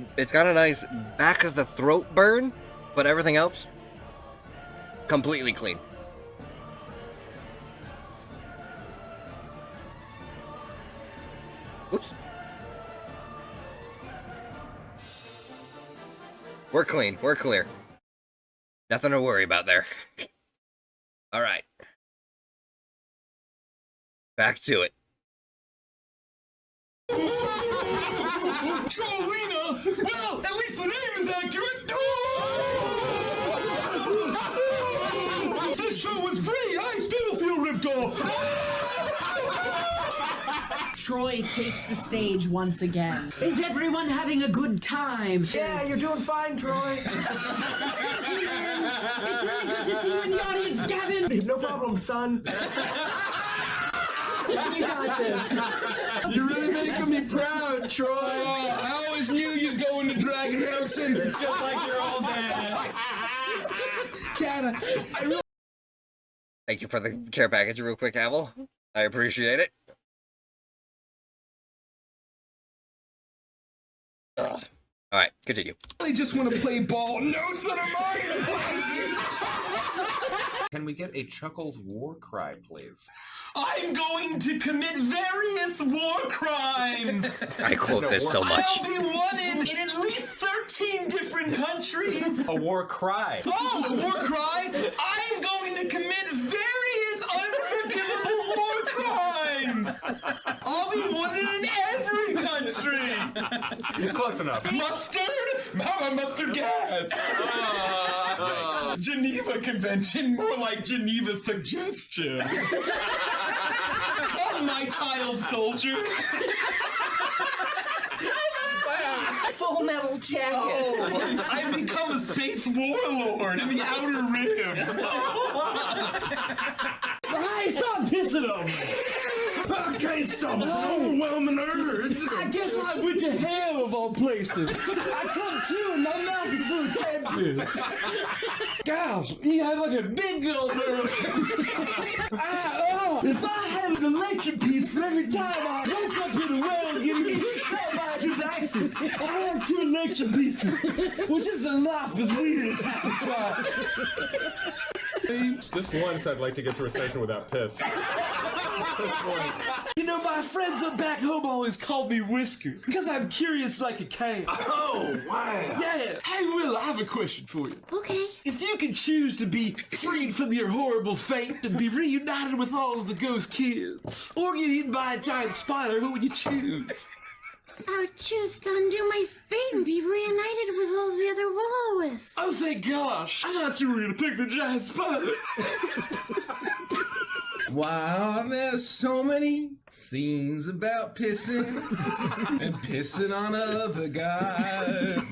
back of the throat burn, but everything else completely clean. Oops. We're clean. We're clear. Nothing to worry about there. All right. Back to it. Trolina! Well, at least the name is accurate! This show was free! I still feel ripped off! Troy takes the stage once again. Is everyone having a good time? Yeah, you're doing fine, Troy. It's really good to see you in the audience, Gavin. No problem, son. You got this. You're really making me proud, Troy. I always knew you'd go into Dragon Housing just like your old dad. Dad, I really... Thank you for the care package real quick, Avel. I appreciate it. Ugh. All right, continue. I just want to play ball. No son of mine. Can we get a Chuckles war cry, please? I'm going to commit various war crimes. I quote this so much. I'll be wanted in at least 13 different countries. A war cry. Oh, a war cry? I'm going to commit various unforgivable war crimes. I'll be wanted in every country. Close enough. Mustard? How about mustard gas? Geneva Convention, more like Geneva Suggestion. Come, my child soldier. Full Metal Jacket. Oh, I become a space warlord in the Outer Rim. Hey, stop pissing on me. I can't stop overwhelming urge. I guess I went to hell of all places. I come to and my mouth is full of catfish. Guys, you had like a big old if I had an electric piece for every time I woke up in the world getting shot by introduction, I have 2 electric pieces, which is a life as weird as half a try. Just once I'd like to get to a session without piss. You know, my friends up back home always called me Whiskers, because I'm curious like a cat. Oh, wow. Yeah. Hey, Will, I have a question for you. Okay. If you could choose to be freed from your horrible fate and be reunited with all of the ghost kids, or get eaten by a giant spider, what would you choose? I would choose to undo my fate and be reunited with all the other will-o-wisps. Oh, thank gosh. I thought you were going to pick the giant spider. Wow, there's so many scenes about pissing and pissing on other guys.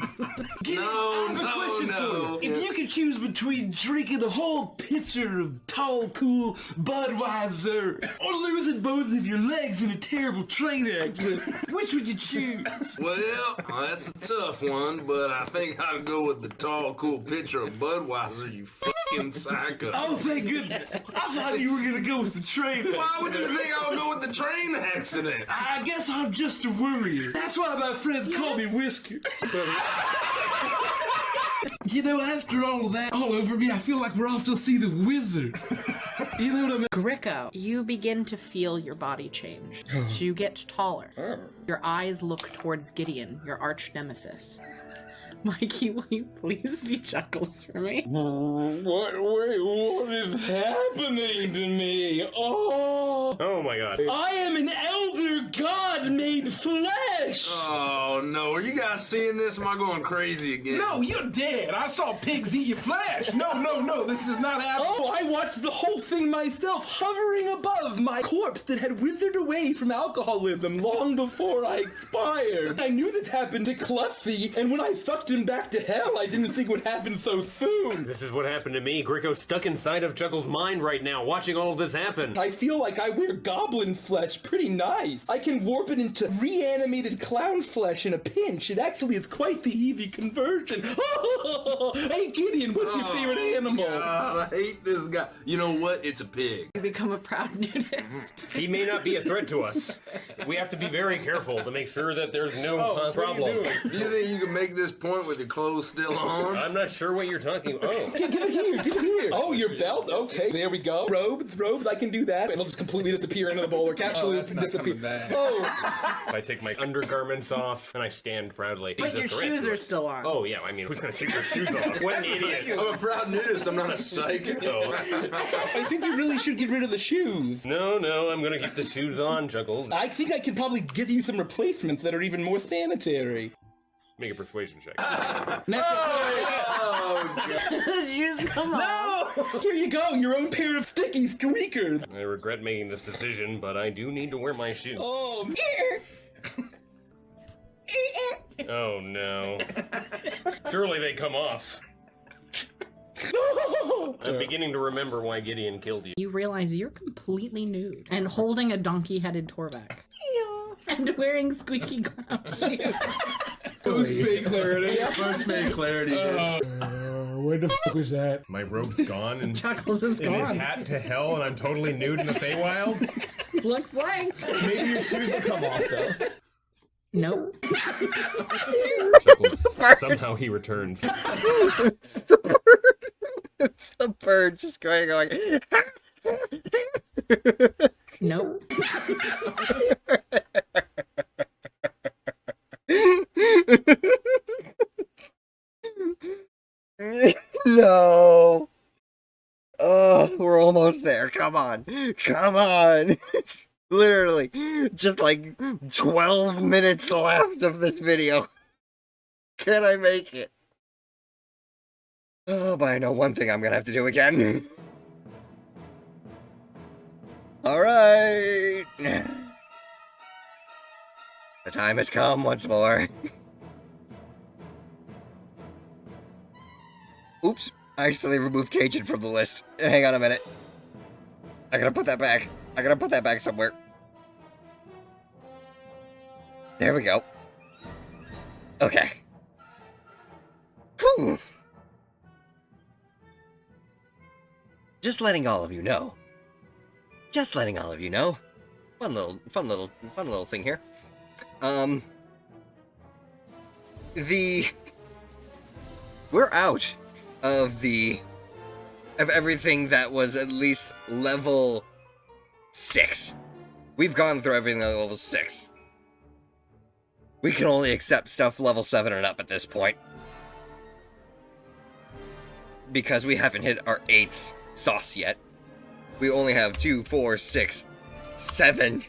I have a question for you. If you could choose between drinking a whole pitcher of tall, cool Budweiser or losing both of your legs in a terrible train accident, which would you choose? Well, that's a tough one, but I think I'd go with the tall, cool picture of Budweiser, you fucking psycho. Oh, thank goodness. I thought you were going to go with the train. Why would you think I would go with the train accident? I guess I'm just a worrier. That's why my friends call me Whiskers. You know, after all of that all over me, I feel like we're off to see the wizard. You know what I mean? Gricko, you begin to feel your body change. So you get taller. Your eyes look towards Gideon, your arch nemesis. Mikey, will you please be Chuckles for me? What is happening to me? Oh my god. I am an elder god made flesh! flesh! Oh no, are you guys seeing this? Am I going crazy again? No, you're dead. I saw pigs eat your flesh. No, this is not happening. Oh, I watched the whole thing myself, hovering above my corpse that had withered away from alcoholism long before I expired. I knew this happened to Cluffy, and when I sucked him back to hell, I didn't think it would happen so soon. This is what happened to me. Gricko's stuck inside of Chuckle's mind right now, watching all of this happen. I feel like I wear goblin flesh pretty nice. I can warp it into reanimated clown flesh in a pinch. It actually is quite the easy conversion. Hey Gideon, what's your favorite animal? God, I hate this guy. You know what? It's a pig. You become a proud nudist. He may not be a threat to us. We have to be very careful to make sure that there's no problem. Do you think you can make this point with your clothes still on? I'm not sure what you're talking about. Oh. Give it here. Oh, your belt? Okay, there we go. Robes, I can do that. It'll just completely disappear into the bowl, or actually disappear. Oh. I take my undergarments off, and I stand proudly. But your shoes are still on. Oh, yeah, I mean, who's gonna take their shoes off? What an idiot. I'm a proud nudist, I'm not a psycho. I think you really should get rid of the shoes. No, I'm gonna keep the shoes on, Chuckles. I think I can probably get you some replacements that are even more sanitary. Make a persuasion check. The shoes come off. No! Here you go, your own pair of sticky squeakers. I regret making this decision, but I do need to wear my shoes. Oh, Oh no. Surely they come off. I'm beginning to remember why Gideon killed you. You realize you're completely nude and holding a donkey-headed Torvac. And wearing squeaky clown shoes. Most fake clarity. Most fake clarity. Where the fuck was that? My robe's gone and Chuckles is in his gone. hat to hell, and I'm totally nude in the Feywild. Looks like. Maybe your shoes will come off, though. Nope. Chuckles, somehow he returns. The bird just going. Nope. No. Oh, we're almost there. Come on. Literally, just like 12 minutes left of this video. Can I make it? Oh, but I know one thing I'm gonna have to do again. Alright. The time has come once more. Oops, I accidentally removed Cajun from the list. Hang on a minute. I gotta put that back. Somewhere. There we go. Okay. Whew. Just letting all of you know. Fun little thing here. We're out of everything that was at least level 6. We've gone through everything at level 6. We can only accept stuff level 7 and up at this point. Because we haven't hit our 8th sauce yet. We only have 2, 4, 6, 7.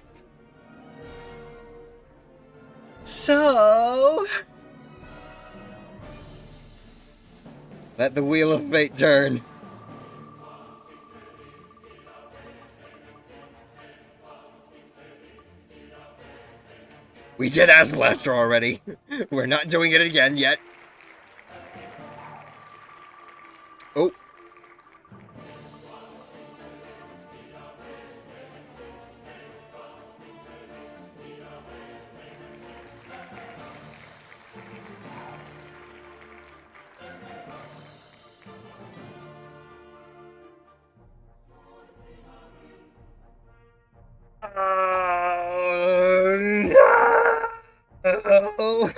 So... let the wheel of fate turn. We did Ass Blaster already. We're not doing it again yet. Oh. No.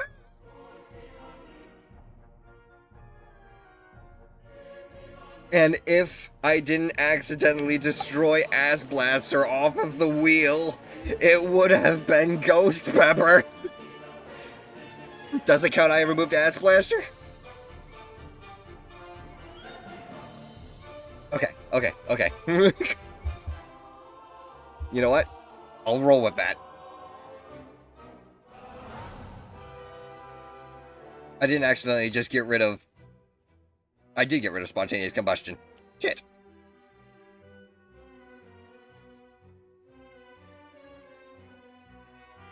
And if I didn't accidentally destroy Ass Blaster off of the wheel, it would have been Ghost Pepper. Does it count I removed Ass Blaster? Okay. You know what? I'll roll with that. I didn't accidentally just get rid of... I did get rid of spontaneous combustion. Shit.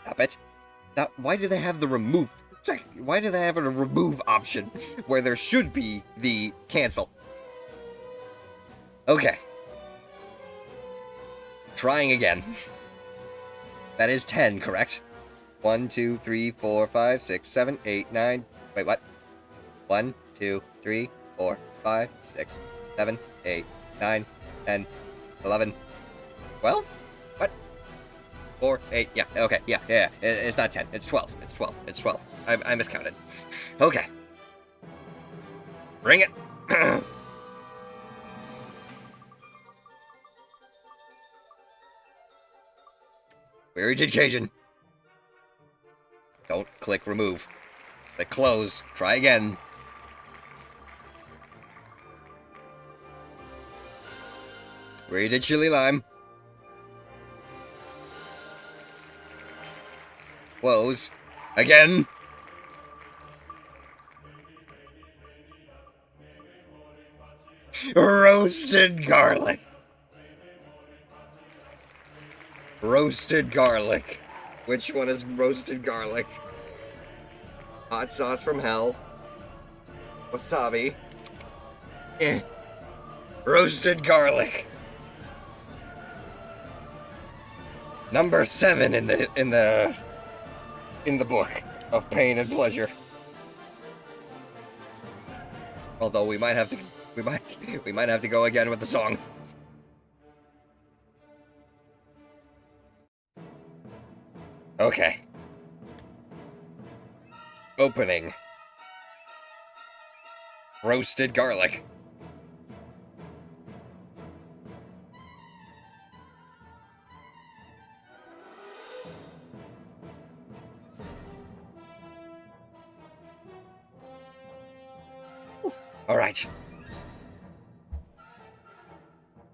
Stop it. Now, why do they have the remove? Why do they have a remove option where there should be the cancel? Okay. Trying again. That is 10, correct? 1, 2, 3, 4, 5, 6, 7, 8, 9. Wait, what? 1, 2, 3, 4, 5, 6, 7, 8, 9, 10, 11, 12? What? 4, 8, yeah, okay, yeah. It's not 10, it's 12. It's 12. It's 12. I miscounted. Okay. Bring it. Where did Cajun? Don't click remove. Click close. Try again. Where did chili lime? Close. Again. Roasted garlic. Roasted garlic. Which one is roasted garlic? Hot sauce from hell. Wasabi. Roasted garlic. Number 7 in the book of pain and pleasure. Although we might have to go again with the song. Okay. Opening. Roasted garlic. All right.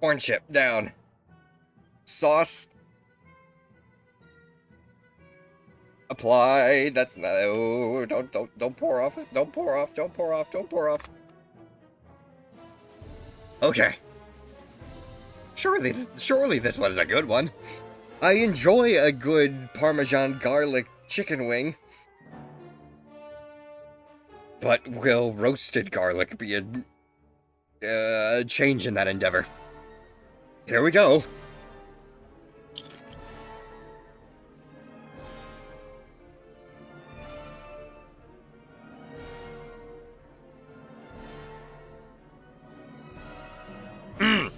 Corn chip down. Sauce. Apply. That's not. Oh, don't pour off. Don't pour off. Don't pour off. Don't pour off. Okay. Surely this one is a good one. I enjoy a good Parmesan garlic chicken wing. But will roasted garlic be a change in that endeavor? Here we go.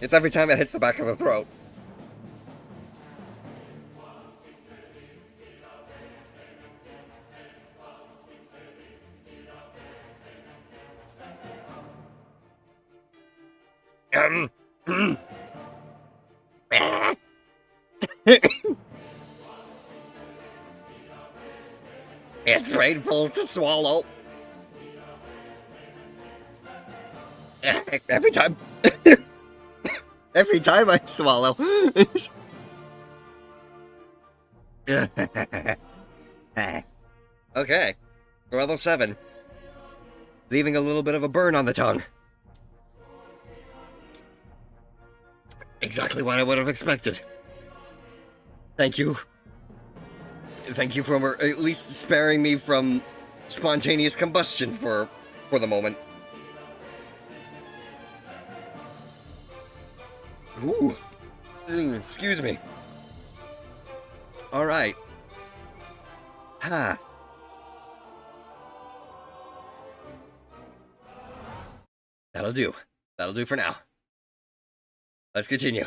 It's every time it hits the back of the throat. It's painful to swallow. Every time. Every time I swallow. Okay. Level 7. Leaving a little bit of a burn on the tongue. Exactly what I would have expected. Thank you. Thank you for at least sparing me from spontaneous combustion for the moment. Ooh. Excuse me. Alright. Ha. That'll do. That'll do for now. Let's continue.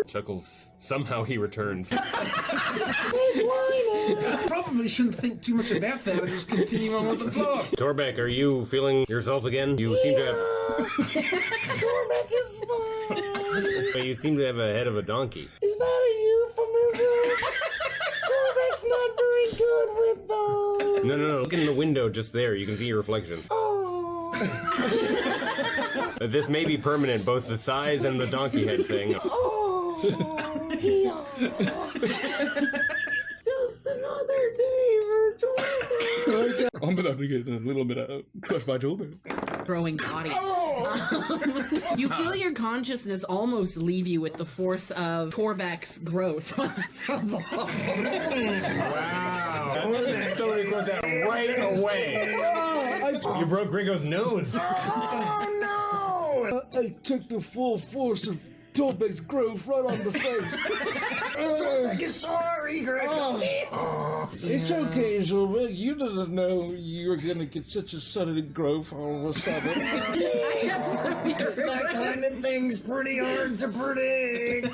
Chuckles. Somehow he returns. Probably shouldn't think too much about that and just continue on with the floor. Torbeck, are you feeling yourself again? You seem to have... Torbeck is fine. You seem to have a head of a donkey. Is that a euphemism? Torbeck's not very good with those. No. Look in the window just there. You can see your reflection. Oh. This may be permanent, both the size and the donkey head thing. Oh, yeah. Just another day for Torbeck. I'm about to get a little bit of crushed by Torbeck. Growing body. You feel your consciousness almost leave you with the force of Torbeck's growth. That sounds awful. Wow. Somebody goes out right away. You broke Gringo's nose. Oh no! I took the full force of Torbeck's growth right on the face. Torbeck is sorry, Greg. It's okay, Torbeck. You didn't know you were gonna get such a sudden growth all of a sudden. That kind of thing's pretty hard to predict.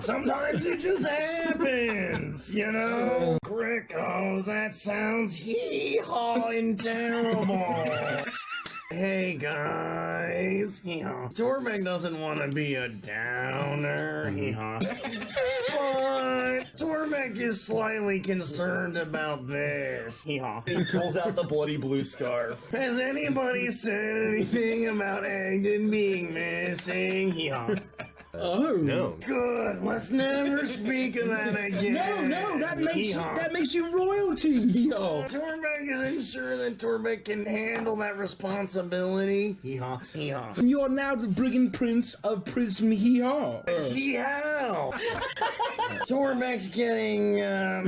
Sometimes it just happens, you know? Crick, oh, that sounds hee-hawing terrible. Hey guys, Torbeck doesn't want to be a downer, but Torbeck is slightly concerned about this. He pulls out the bloody blue scarf. Has anybody said anything about Agden being missing? Oh no! Good. Let's never speak of that again. No, that makes you royalty. Torbeck isn't sure that Torbeck can handle that responsibility. And you are now the brigand prince of Prism Hee-haw. Torbeck's getting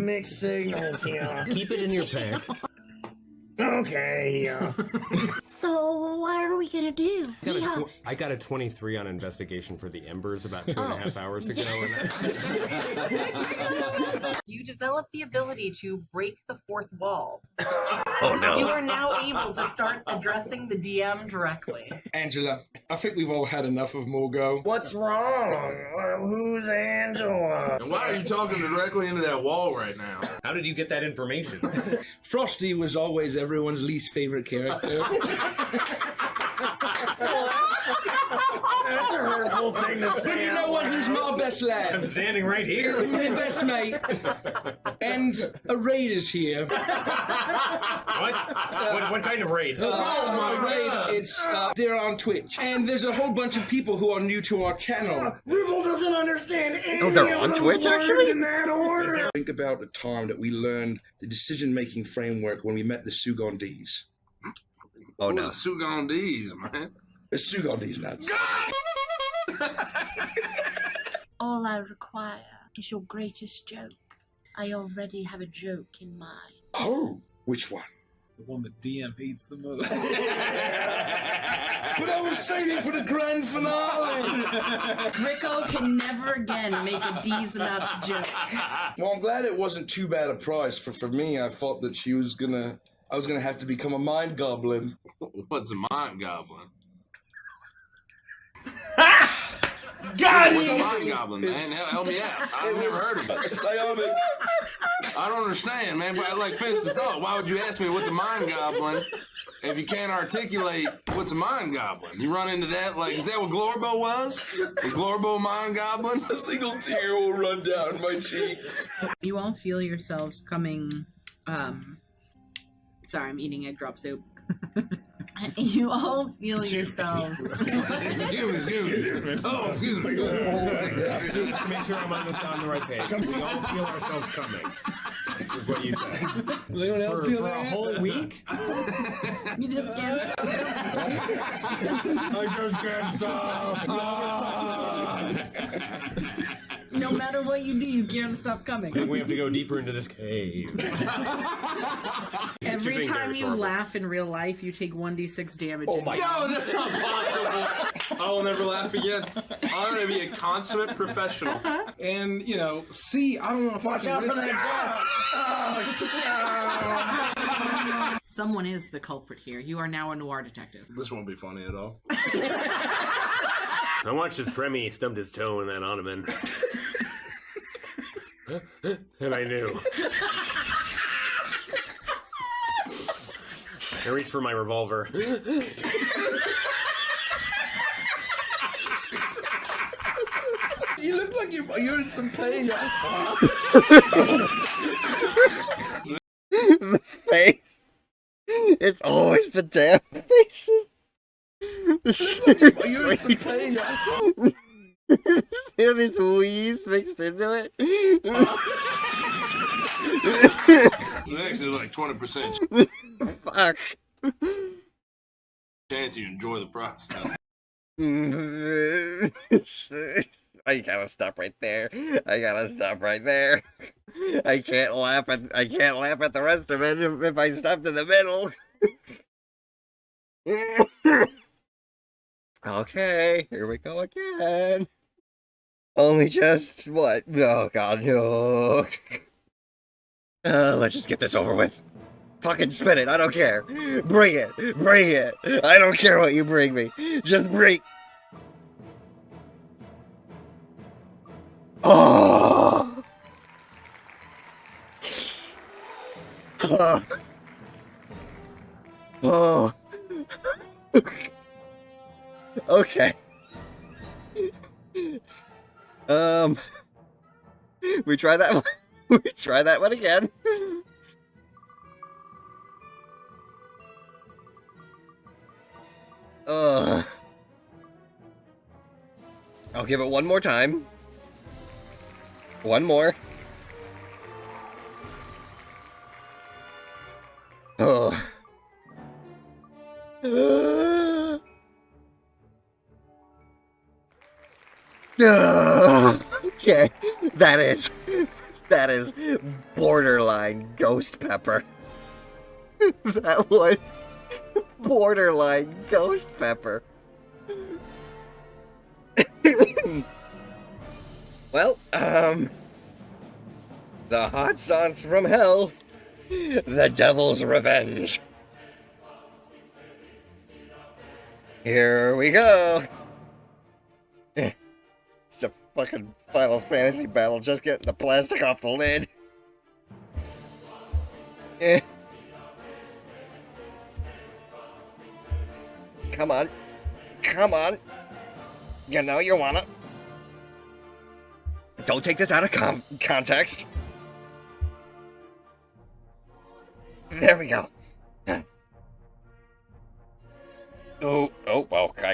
mixed signals here. Keep it in your pack. Okay, So, what are we gonna do? I got a 23 on investigation for the embers, about 2.5 hours to go in that. You develop the ability to break the fourth wall. Oh no. You are now able to start addressing the DM directly. Angela, I think we've all had enough of Morgo. What's wrong? Who's Angela? And why are you talking directly into that wall right now? How did you get that information? Frosty was always everyone's least favorite character. That's a hurtful thing to say. But you know what? He's my best lad. I'm standing right here. My best mate. And a raid is here. What kind of raid? My raid, it's they're on Twitch. And there's a whole bunch of people who are new to our channel. Ribble doesn't understand any they're of on those Twitch, words actually? in that order. Think about the time that we learned the decision-making framework when we met the Sugandese. Oh no. Sugandese, man. The Sugandese nuts. All I require is your greatest joke. I already have a joke in mind. Oh, which one? The one that DM hates the most. But I was saving for the grand finale. Rico can never again make a D's nuts joke. Well, I'm glad it wasn't too bad a price. For me, I thought that I was gonna have to become a mind goblin. What's a mind goblin? God, what's a mind goblin, man? Help me out. I've never heard of it. Psionic. I don't understand, man. But like, finish the thought. Why would you ask me what's a mind goblin if you can't articulate what's a mind goblin? You run into that, like, is that what Glorbo was? Was Glorbo a mind goblin? A single tear will run down my cheek. You all feel yourselves coming. Sorry, I'm eating egg drop soup. You all feel yourselves. Excuse me. Oh, excuse me. Make sure I'm on the right page. We all feel ourselves coming. Is what you said. For a whole week? You just can't. I just can't stop. No matter what you do, you can't stop coming. I think we have to go deeper into this cave. Every time you laugh in real life, you take 1d6 damage. Oh my God. No, that's not possible. I will never laugh again. I'm going to be a consummate professional. And, I don't know if Watch I out can for risk that desk. Someone is the culprit here. You are now a noir detective. This won't be funny at all. I watched as Tremmy stubbed his toe in that ottoman. And I knew. I reached for my revolver. You look like you're in some pain. The face. It's always the damn faces. You're in some pain. And his wheeze mixed into it. It's actually like 20% Fuck. chance you enjoy the process. I gotta stop right there. I gotta stop right there. I can't laugh at the rest of it if I stopped in the middle. Okay, here we go again. Only just what? Oh god, no. Let's just get this over with. Fucking spin it, I don't care. Bring it, bring it. I don't care what you bring me. Just bring. Oh. Oh. Oh. Okay. We try that one. We try that one again. I'll give it one more time. One more. Oh. Okay, that is borderline ghost pepper. That was borderline ghost pepper. Well, the hot sauce from hell, the devil's revenge. Here we go. It's a fucking Final Fantasy battle, just getting the plastic off the lid. Come on. Come on. You know you wanna. Don't take this out of context. There we go. Oh, okay.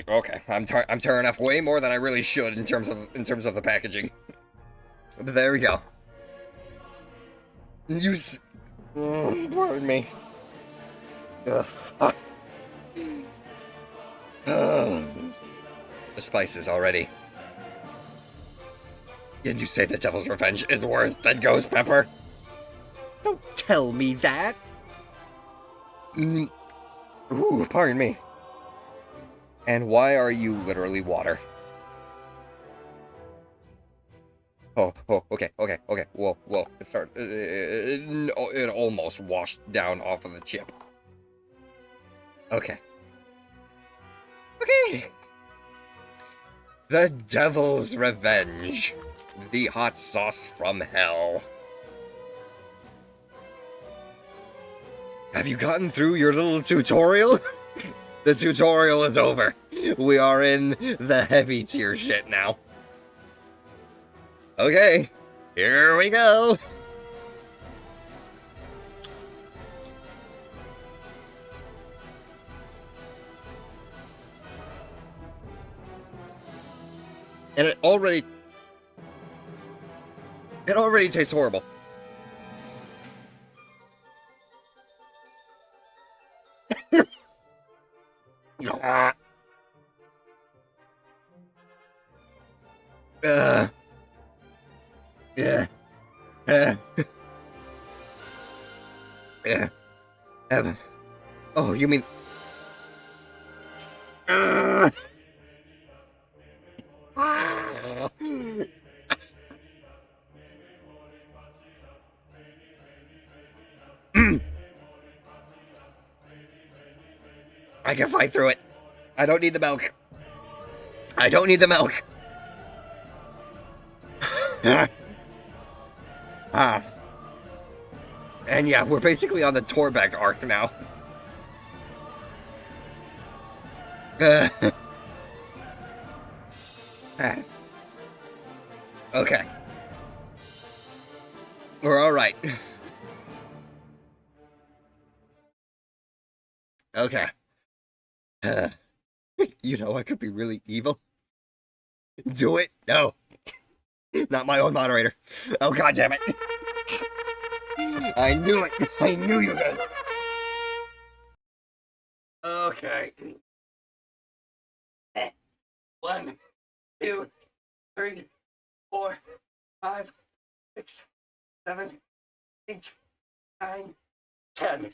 I'm tearing off way more than I really should in terms of the packaging. But there we go. Pardon me. Ugh, fuck. The spices already. Did you say the devil's revenge is worse than ghost pepper? Don't tell me that. Ooh, pardon me. And why are you literally water? Oh, okay. Whoa. It started. It almost washed down off of the chip. Okay. The Devil's Revenge. The hot sauce from hell. Have you gotten through your little tutorial? The tutorial is over. We are in the heavy tier shit now. Okay, here we go. And it already tastes horrible. Oh, you mean... I can fight through it. I don't need the milk. I don't need the milk. And yeah, we're basically on the Torbeck arc now. Okay. We're alright. Okay. You know, I could be really evil. Do it? No. Not my own moderator. Oh, god damn it. I knew it. I knew you guys. Okay. 1, 2, 3, 4, 5, 6, 7, 8, 9, 10.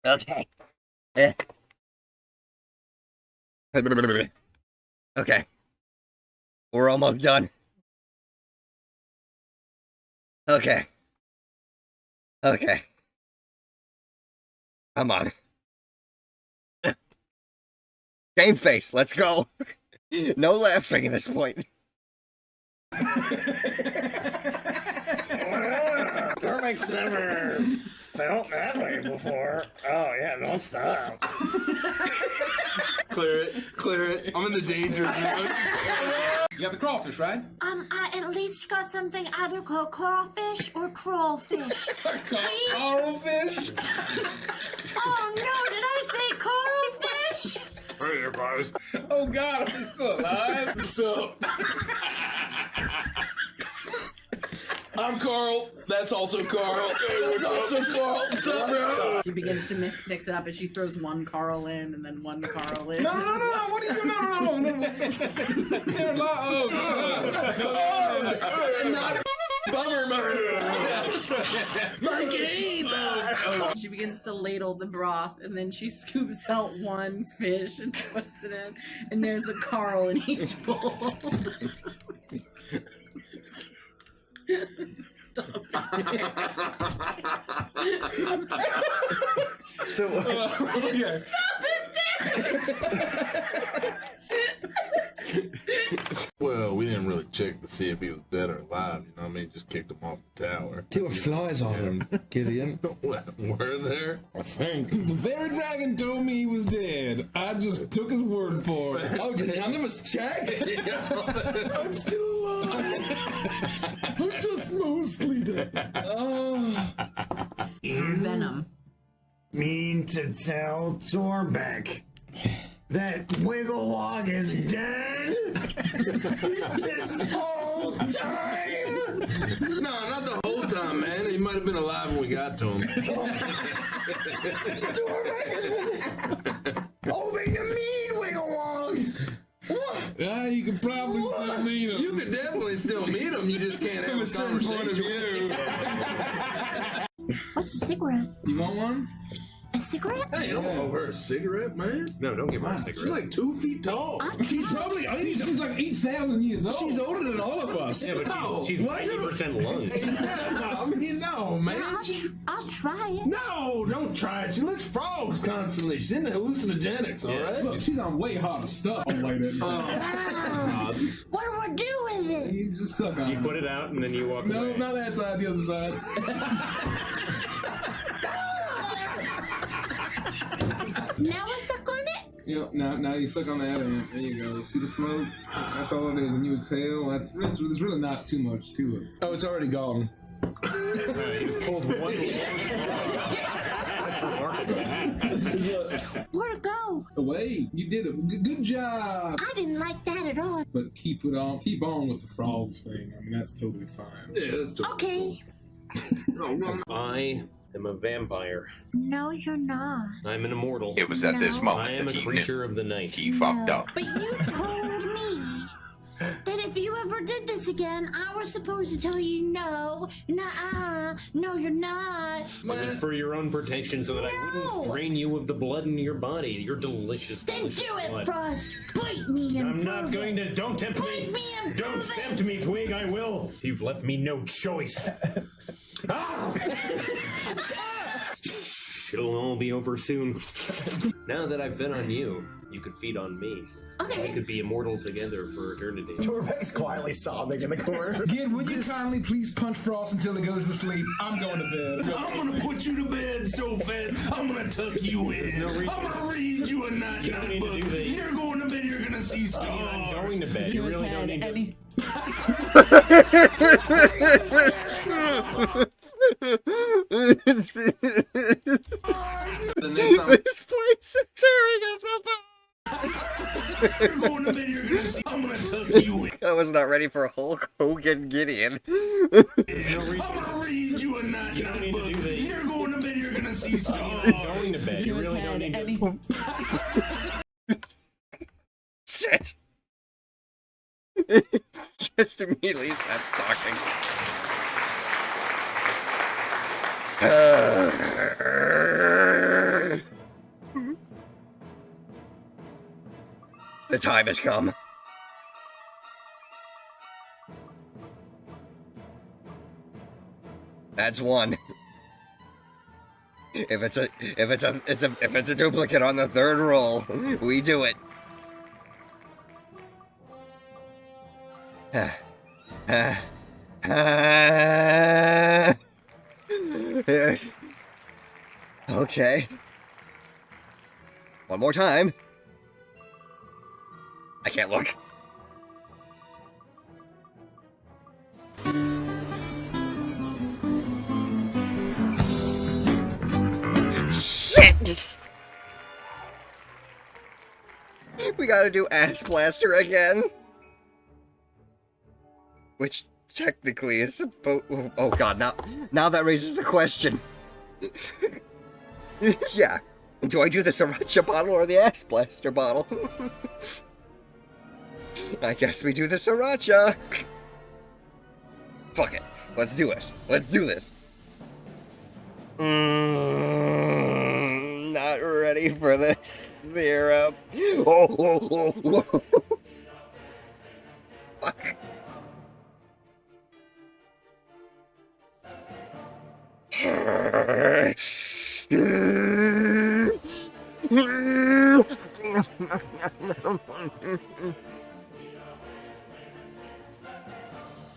Okay. Okay. We're almost done. Okay. Okay. Come on. Game face, let's go. No laughing at this point. Stomach's never felt that way before. Oh yeah, don't stop. Clear it. Clear it. I'm in the danger zone. You got the crawfish, right? I at least got something either called crawfish or crawfish. Carlfish? Oh no, did I say carlfish? Hey there, guys. Oh God, I'm still alive. So, I'm Carl. That's also Carl. That's also Carl. What's up, bro? She begins to mix it up as she throws one Carl in and then one Carl in. No. What are you doing? No. They're not. Not bummer, my game. She begins to ladle the broth and then she scoops out one fish and puts it in, and there's a Carl in each bowl. Stop it. So, okay. Well, we didn't really check to see if he was dead or alive, you know what I mean? Just kicked him off the tower. There were flies on him, Gideon. Were there? I think. The fairy dragon told me he was dead. I just took his word for it. Oh, did none of us check? I'm still alive. I'm just mostly dead. Venom. mean to tell Torbeck that Wigglewog is dead? This whole time? No, not the whole time, man. He might have been alive when we got to him. Torbeck has been hoping to meet Wigglewog. Yeah, you could probably still meet him. You could definitely still meet him. You just can't have a certain point of conversation. view. What's a cigarette? You want one? A cigarette? Hey, don't owe her a cigarette, man. No, don't give her a cigarette. She's like 2 feet tall. She's probably, I think she's like 8,000 years old. She's older than all of us. Yeah, but she's 90% lungs. I mean, no, man. I'll try it. No, don't try it. She licks frogs constantly. She's into hallucinogenics, all right? Look, she's on way harder stuff. Like that. What do I do with it? You just suck on You it. put it out and then you walk No, away. not that side, the other side. Now I suck on it? Yep, now you suck on that, and there you go. You see the smoke? That's all it is. When you exhale, there's really not too much to it. Oh, it's already gone. You've pulled one. That's remarkable. Where'd it go? Away. You did it. Good job. I didn't like that at all. But keep on with the frogs thing. I mean, that's totally fine. Yeah, that's totally Okay. I am a vampire. No, you're not. I'm an immortal. It was at this No. moment I am a that creature of the night. he fucked up. But you told me that if you ever did this again, I was supposed to tell you no, nuh-uh, no, you're not. It was for your own protection so that I wouldn't drain you of the blood in your body. Your delicious, Then delicious do it, blood. Frost. Bite me and I'm not prove going it. to. Don't tempt Bite me. me and Don't prove tempt it. me, Twig. I will. You've left me no choice. It'll all be over soon. Now that I've fed on you, you could feed on me. Okay. We could be immortal together for eternity. Torbeck's quietly sobbing in the corner. Gid, would you kindly please punch Frost until he goes to sleep? I'm going to bed. I'm gonna put you to bed so fast. I'm gonna tuck you in. No reason. I'm gonna read you a night You don't need to book. do that. You're going to bed. You're gonna see stars. I'm going to bed. You really don't need to. The next time. This place is tearing us apart. You're going to bed, you're gonna see. I'm gonna tuck you in. I was not ready for Hulk Hogan Gideon. I'm gonna read you a night book. You're going to bed, you're gonna see something. Going to bed. You really don't need to. Shit. Just immediately stops talking. The time has come. That's one. If it's a duplicate on the third roll, we do it. Okay. One more time. I can't look. Shit! We gotta do Ass Blaster again. Which technically is supposed. Oh god, now that raises the question. Yeah. Do I do the Sriracha bottle or the Ass Blaster bottle? I guess we do the Sriracha. Fuck it. Let's do this. Let's do this. Not ready for this syrup. Oh. Fuck.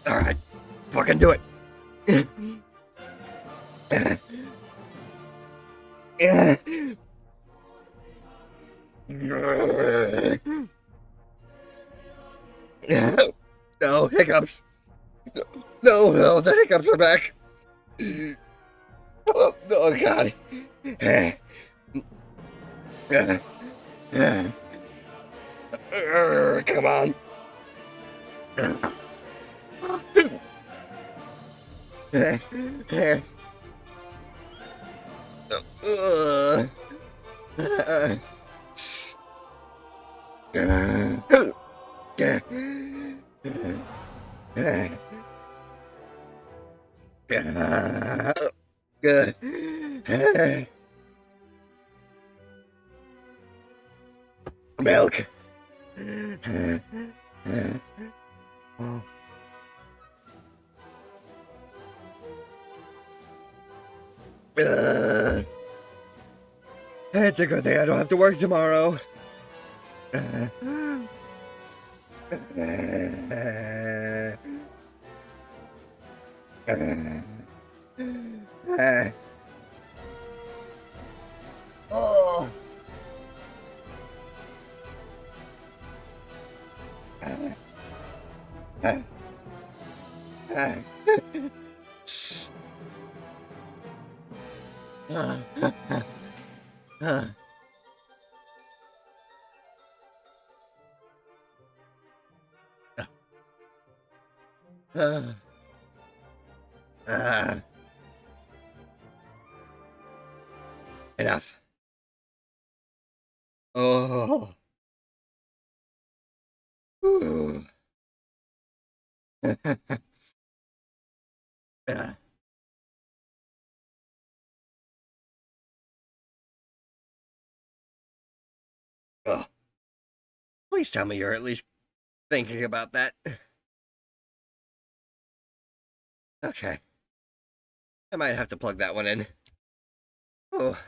Alright, fucking do it. No, hiccups. No, the hiccups are back. Oh god. Come on. Good. Milk. It's a good thing I don't have to work tomorrow. Oh. Enough. Oh. Ooh. Oh. Please tell me you're at least thinking about that. Okay. I might have to plug that one in. Oh.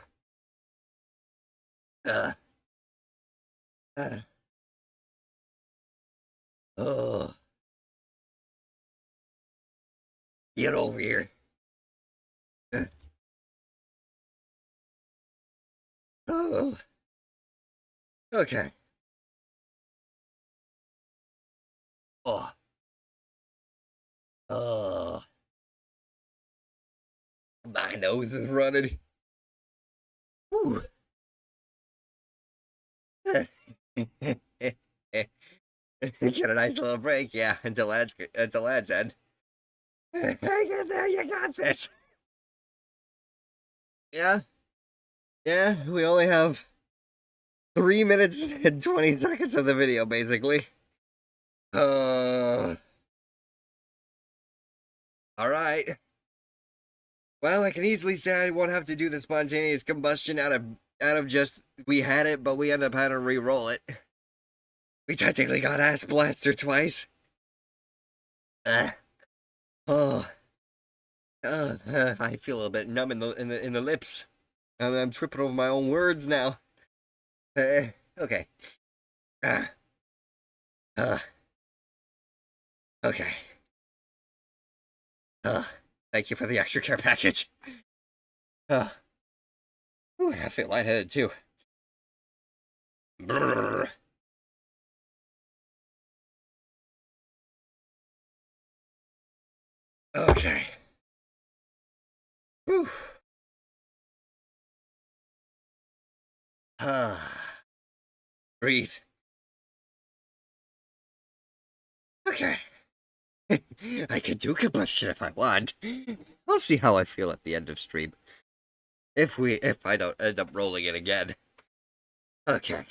Oh. Get over here. Oh. Okay. Oh. Oh. My nose is running. Ooh. Get a nice little break, yeah, until ads end. Hang in there, you got this. Yeah. Yeah, we only have 3 minutes and 20 seconds of the video, basically. Alright. Well, I can easily say I won't have to do the spontaneous combustion out of just, we had it, but we end up having to re-roll it. We technically got ass blaster twice. I feel a little bit numb in the lips. I'm tripping over my own words now. Okay. Okay. Thank you for the extra care package. Ooh, I feel lightheaded too. Brrr. Okay. Whew. Breathe. Okay. I can do combustion if I want. I'll see how I feel at the end of stream. If I don't end up rolling it again. Okay.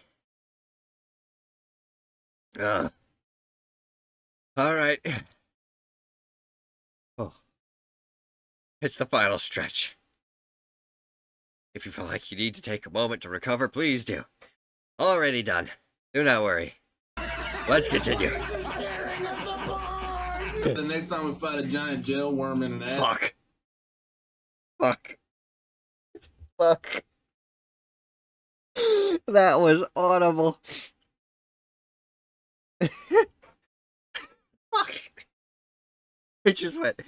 Alright. Oh. It's the final stretch. If you feel like you need to take a moment to recover, please do. Already done. Do not worry. Let's continue. The next time we fight a giant jail worm in an ass. Fuck. Fuck. Fuck. That was audible. Fuck. It just went.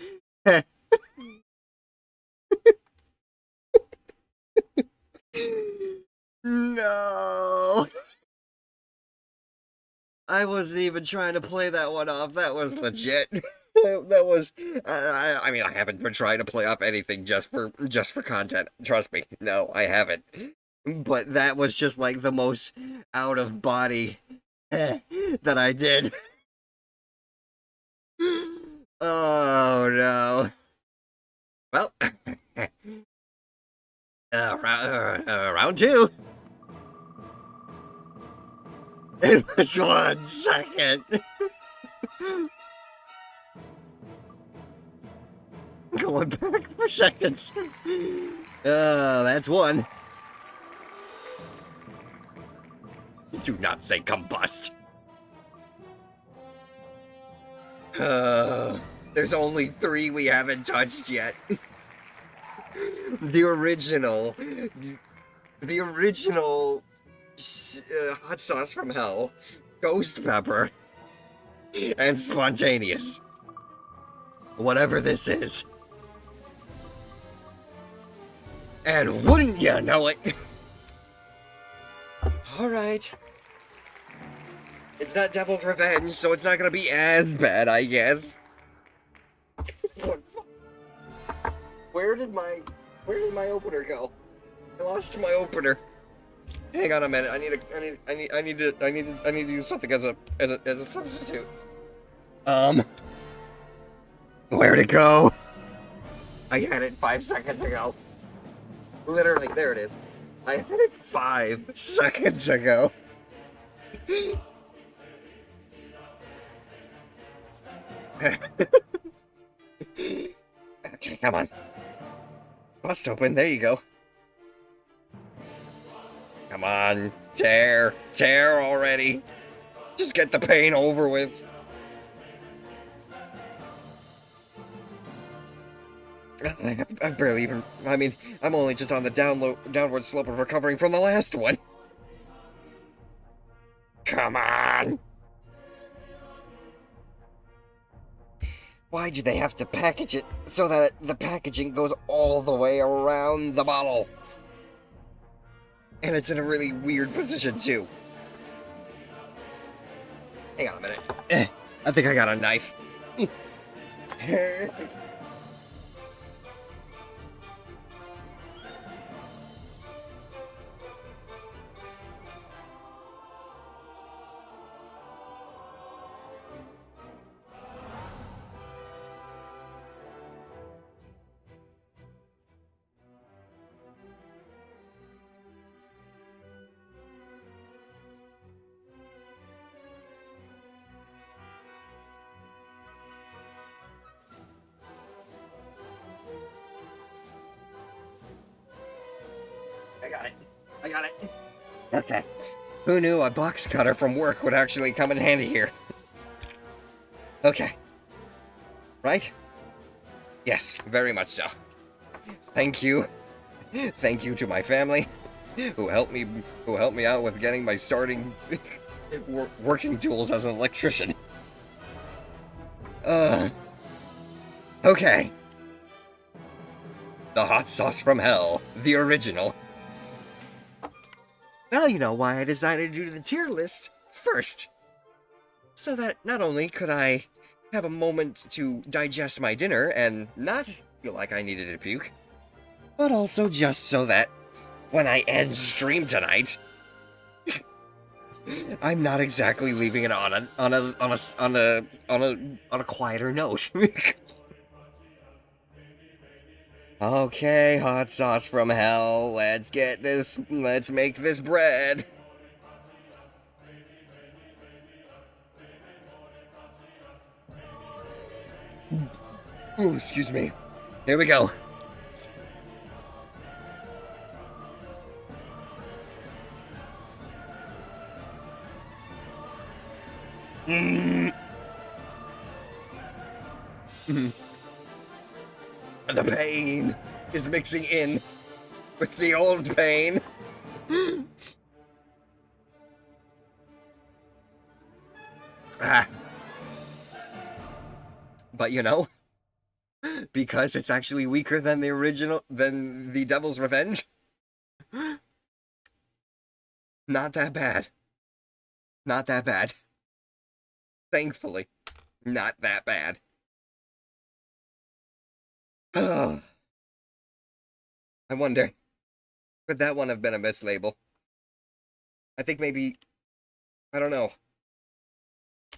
No. I wasn't even trying to play that one off. That was legit. That was. I mean, I haven't been trying to play off anything just for content. Trust me. No, I haven't. But that was just like the most out of body that I did. Oh no. Well, round two. It was 1 second. Going back for seconds. That's one. Do not say combust. There's only 3 we haven't touched yet. The original hot sauce from hell, ghost pepper, and spontaneous. Whatever this is. And wouldn't you know it? Alright. It's not Devil's Revenge, so it's not gonna be as bad, I guess. Where did my opener go? I lost my opener. Hang on a minute. I need to do something as a substitute. Where'd it go? I had it 5 seconds ago. Literally, there it is. I had it 5 seconds ago. Okay, come on. Bust open, there you go. Come on, tear already. Just get the pain over with. I've barely even, I mean, I'm only just on the downward slope of recovering from the last one. Come on. Why do they have to package it so that the packaging goes all the way around the bottle? And it's in a really weird position, too. Hang on a minute. I think I got a knife. I got it. Okay. Who knew a box cutter from work would actually come in handy here? Okay. Right? Yes, very much so. Thank you. Thank you to my family, who helped me out with getting my starting working tools as an electrician. Okay. The hot sauce from hell, the original. Now you know why I decided to do the tier list first. So that not only could I have a moment to digest my dinner and not feel like I needed to puke, but also just so that when I end stream tonight, I'm not exactly leaving it on a quieter note. Okay, hot sauce from hell. Let's make this bread. Ooh, excuse me. Here we go. The pain is mixing in with the old pain. But you know, because it's actually weaker than the Devil's Revenge, not that bad. Not that bad. Thankfully, not that bad. I wonder, could that one have been a mislabel? I think maybe, I don't know.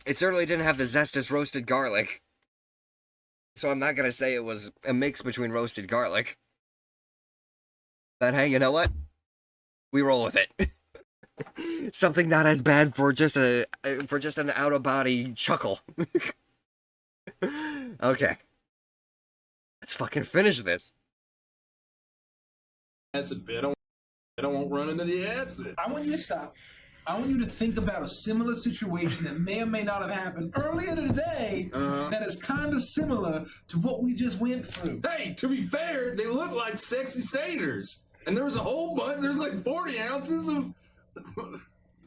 It certainly didn't have the zest as roasted garlic. So I'm not gonna say it was a mix between roasted garlic. But hey, you know what? We roll with it. Something not as bad for just an out-of-body chuckle. Okay. Let's fucking finish this. Acid bit. I don't run into the acid. I want you to stop. I want you to think about a similar situation that may or may not have happened earlier today that is kind of similar to what we just went through. Hey, to be fair, they look like sexy satyrs. And there was a whole bunch, there's like 40 ounces of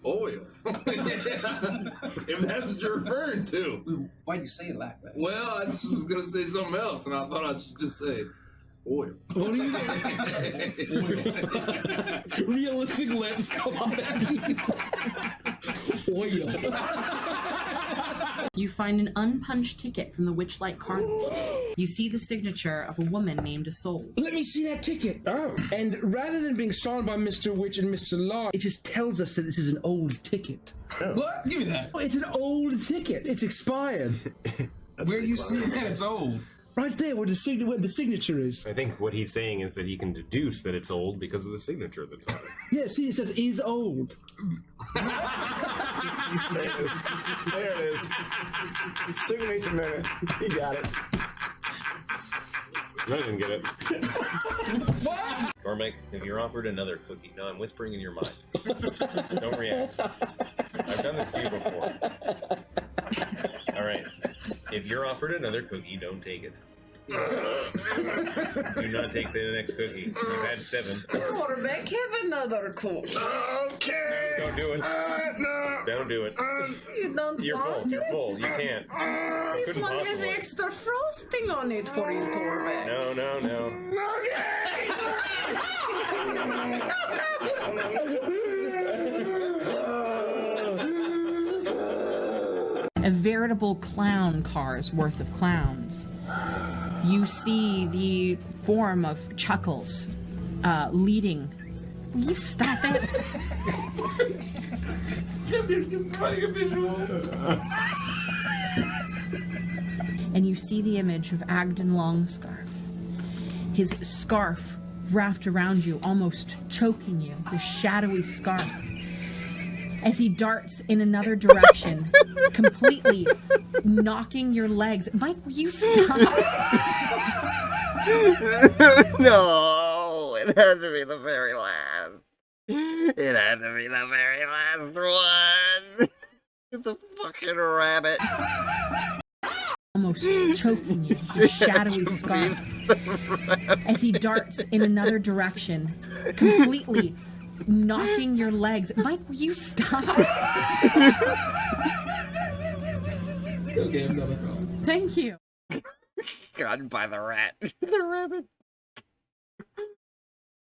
oil. If that's what you're referring to. Why'd you say it like that? Well, I just was going to say something else, and I thought I should just say oil. What do you mean? Realistic lips come on at you. Oil. You find an unpunched ticket from the Witchlight Carnival. You see the signature of a woman named Isolde. Let me see that ticket. Oh. And rather than being signed by Mr. Witch and Mr. Law, it just tells us that this is an old ticket. Oh. What? Give me that. Oh, it's an old ticket. It's expired. Where are you seeing that it's old? Right there where the signature is. I think what he's saying is that he can deduce that it's old because of the signature that's on it. Yeah, see, it says is old. There it is. There it is. Took me a minute. You got it. I didn't get it. Cormac, if you're offered another cookie, no, I'm whispering in your mind. Don't react. I've done this to you before. All right. If you're offered another cookie, don't take it. Do not take the next cookie. You've had 7. Cormac, have another cookie. Okay. No, don't do it. No. Don't do it. You don't You're want full. it? You're full. You can't. This Couldn't one has possibly. extra frosting on it for you, Cormac. No, no, no. A veritable clown car's worth of clowns. You see the form of Chuckles leading. Will you stop it? And you see the image of Agden Longscarf. His scarf wrapped around you, almost choking you, his shadowy scarf. As he darts in another direction, completely knocking your legs. Mike, will you stop? No, it had to be the very last. It had to be the very last one. The fucking rabbit. Almost choking you with a shadowy scarf as he darts in another direction, completely knocking your legs. Mike, will you stop? Okay, I'm done with thoughts. Thank you. Gotten by the rat. The rabbit.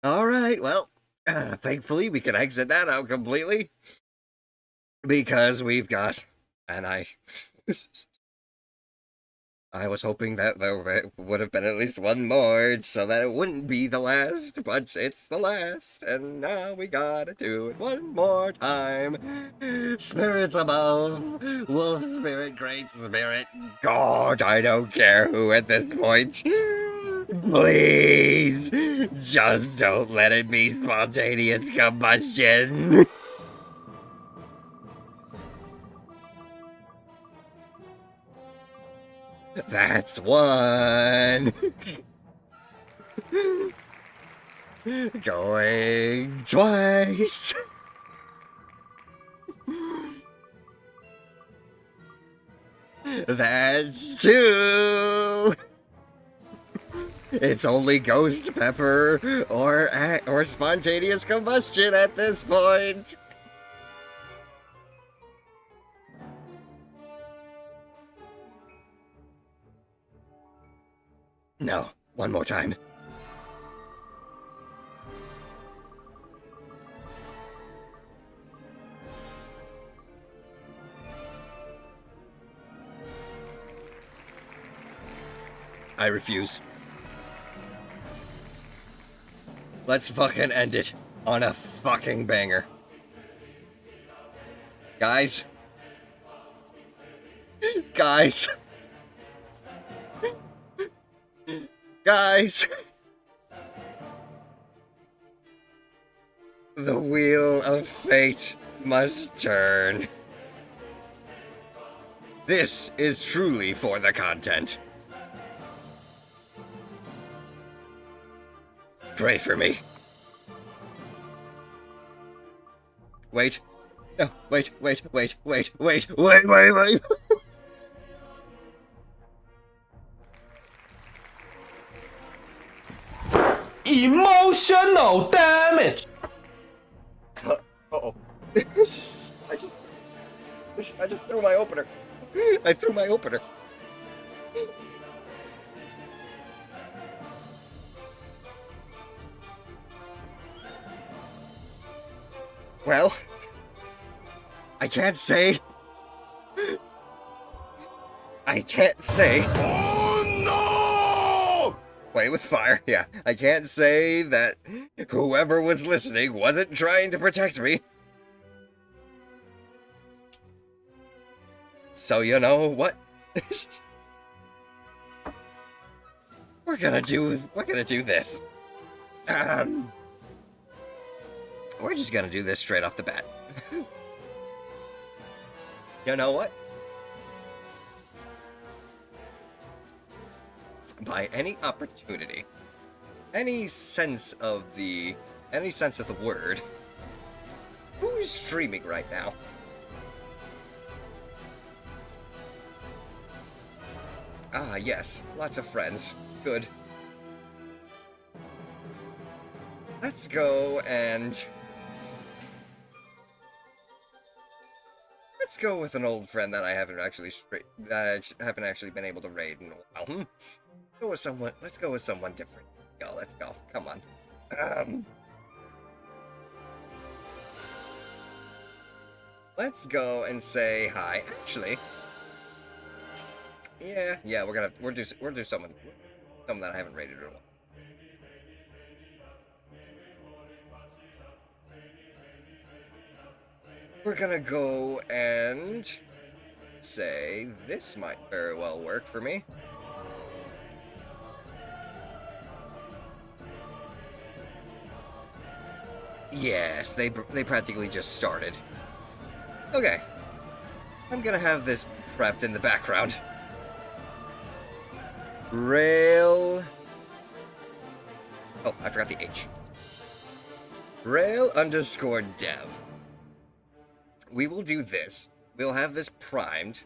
Alright, well, thankfully we can exit that out completely. Because we've got... And I was hoping that there would have been at least one more, so that it wouldn't be the last, but it's the last, and now we gotta do it one more time. Spirits above, wolf spirit, great spirit, God, I don't care who at this point. Please, just don't let it be spontaneous combustion. That's one. Going twice. That's two. It's only ghost pepper or spontaneous combustion at this point. No, one more time. I refuse. Let's fucking end it on a fucking banger. Guys. Guys. Guys. The wheel of fate must turn. This is truly for the content. Pray for me. Wait. No, wait. Emotional damage. Uh-oh. I just threw my opener. I threw my opener. Well, I can't say. Oh no! Play with fire, yeah. I can't say that whoever was listening wasn't trying to protect me. So you know what? We're gonna do this. We're just gonna do this straight off the bat. You know what? By any opportunity, any sense of the word, who's streaming right now? Ah, yes, lots of friends. Good. Let's go and... Let's go with an old friend that I haven't actually been able to raid in a while. Let's go with someone different. Yo, let's go. Come on. Let's go and say hi. Actually, yeah, we'll do someone that I haven't raided in a while. We're gonna go and say this might very well work for me. Yes, they practically just started. Okay. I'm gonna have this prepped in the background. Rail... Oh, I forgot the H. Rail_dev. We will do this. We'll have this primed.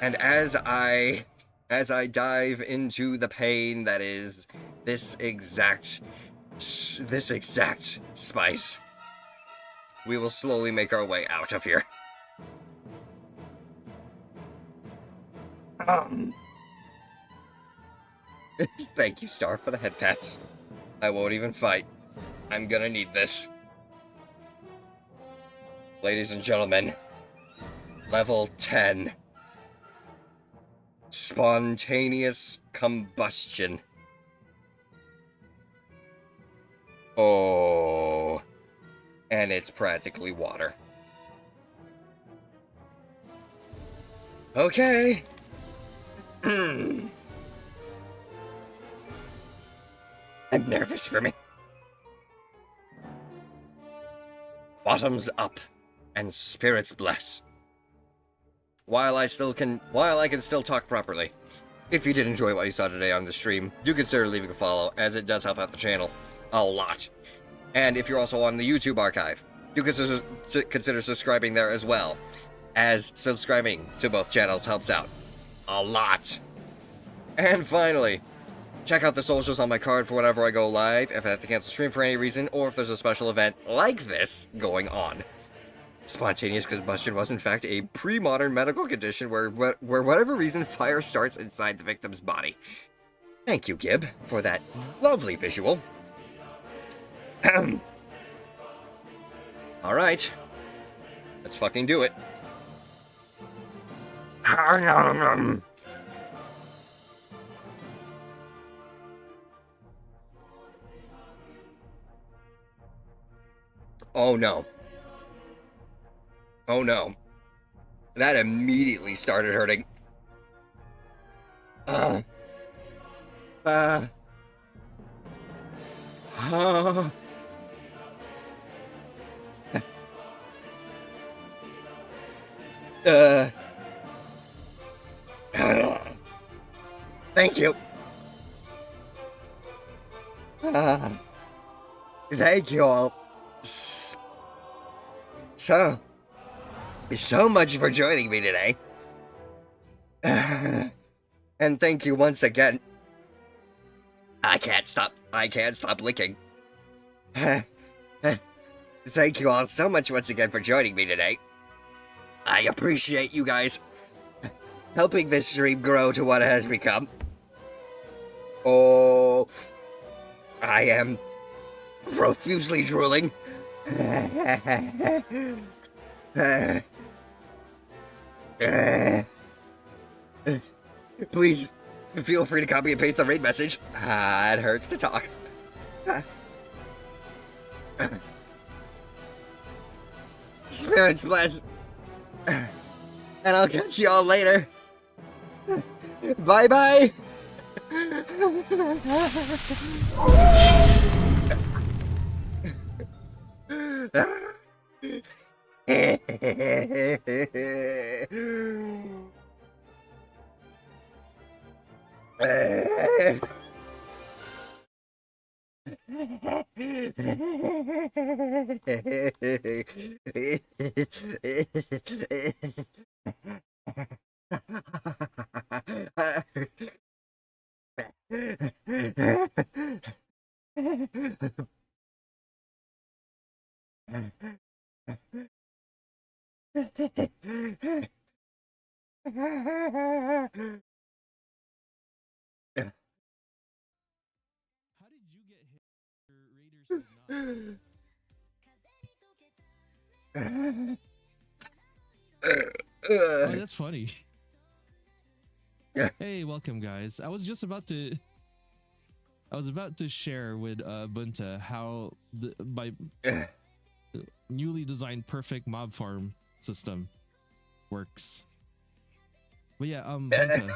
And as I dive into the pain that is this exact spice, we will slowly make our way out of here. Thank you, Star, for the head pats. I won't even fight. I'm gonna need this. Ladies and gentlemen, level 10. Spontaneous combustion. Oh, and it's practically water. Okay. I'm nervous for me. Bottoms up, and spirits bless. While I can still talk properly. If you did enjoy what you saw today on the stream, do consider leaving a follow, as it does help out the channel a lot. And if you're also on the YouTube archive, do consider subscribing there as well, as subscribing to both channels helps out a lot. And finally, check out the socials on my card for whenever I go live, if I have to cancel stream for any reason, or if there's a special event like this going on. Spontaneous combustion was in fact a pre-modern medical condition where whatever reason fire starts inside the victim's body. Thank you, Gib, for that lovely visual. Alright. Let's fucking do it. Oh no. Oh no. That immediately started hurting. Thank you. Thank you all so much for joining me today. And thank you once again. I can't stop licking. Thank you all so much once again for joining me today. I appreciate you guys helping this stream grow to what it has become. Oh, I am profusely drooling. Please feel free to copy and paste the raid message. It hurts to talk. Spirits bless. And I'll catch you all later. Bye bye. Oh, that's funny. Hey, welcome guys. I was about to share with Bunta how my newly designed perfect mob farm system works. But yeah, Bunta,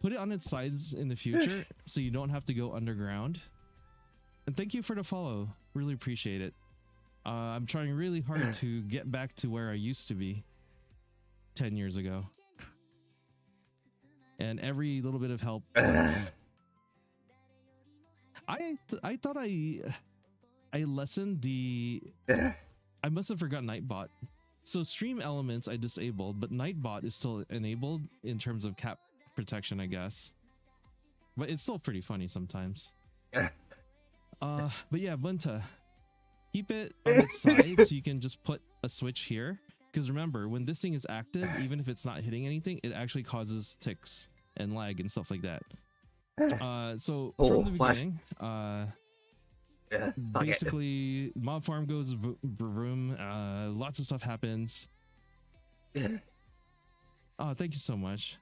put it on its sides in the future so you don't have to go underground. And thank you for the follow. Really appreciate it. I'm trying really hard to get back to where I used to be 10 years ago. And every little bit of help works. I thought I lessened the. I must have forgotten Nightbot. So stream elements I disabled, but Nightbot is still enabled in terms of cap protection, I guess. But it's still pretty funny sometimes. But yeah, Bunta, keep it on its side so you can just put a switch here. Because remember, when this thing is active, even if it's not hitting anything, it actually causes ticks and lag and stuff like that. So from the beginning, basically, mob farm goes vroom. Lots of stuff happens. Oh, thank you so much.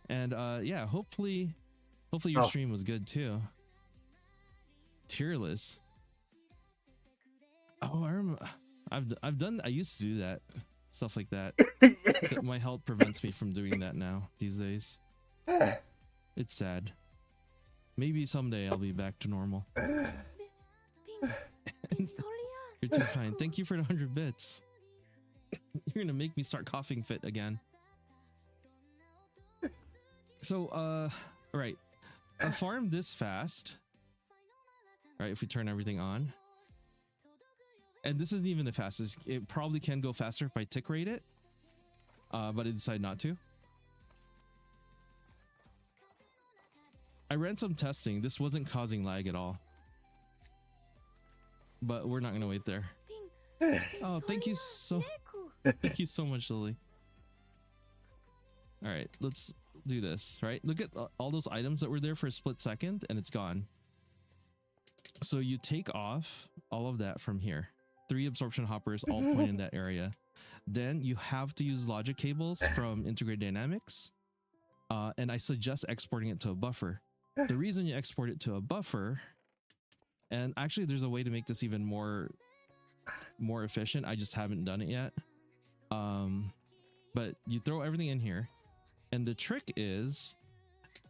And yeah, hopefully your stream was good too. Tearless. Oh, I remember. I've done. I used to do that stuff like that. My health prevents me from doing that now these days. It's sad. Maybe someday I'll be back to normal. You're too kind. Thank you for the 100 bits. You're gonna make me start coughing fit again. So, right. A farm this fast. Right, if we turn everything on. And this isn't even the fastest. It probably can go faster if I tick rate it. But I decided not to. I ran some testing. This wasn't causing lag at all. But we're not gonna wait there. Oh, thank you so much, Lily. All right, let's do this. Right, look at all those items that were there for a split second, and it's gone. So you take off all of that from here. 3 absorption hoppers all point in that area. Then you have to use logic cables from Integrated Dynamics, and I suggest exporting it to a buffer. The reason you export it to a buffer, and actually there's a way to make this even more efficient. I just haven't done it yet. But you throw everything in here, and the trick is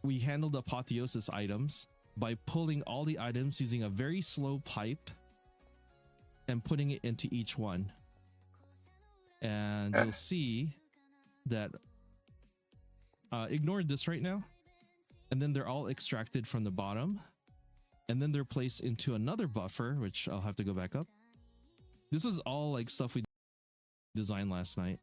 we handled apotheosis items by pulling all the items using a very slow pipe and putting it into each one. And you'll see that ignore this right now. And then they're all extracted from the bottom. And then they're placed into another buffer, which I'll have to go back up. This was all like stuff we designed last night.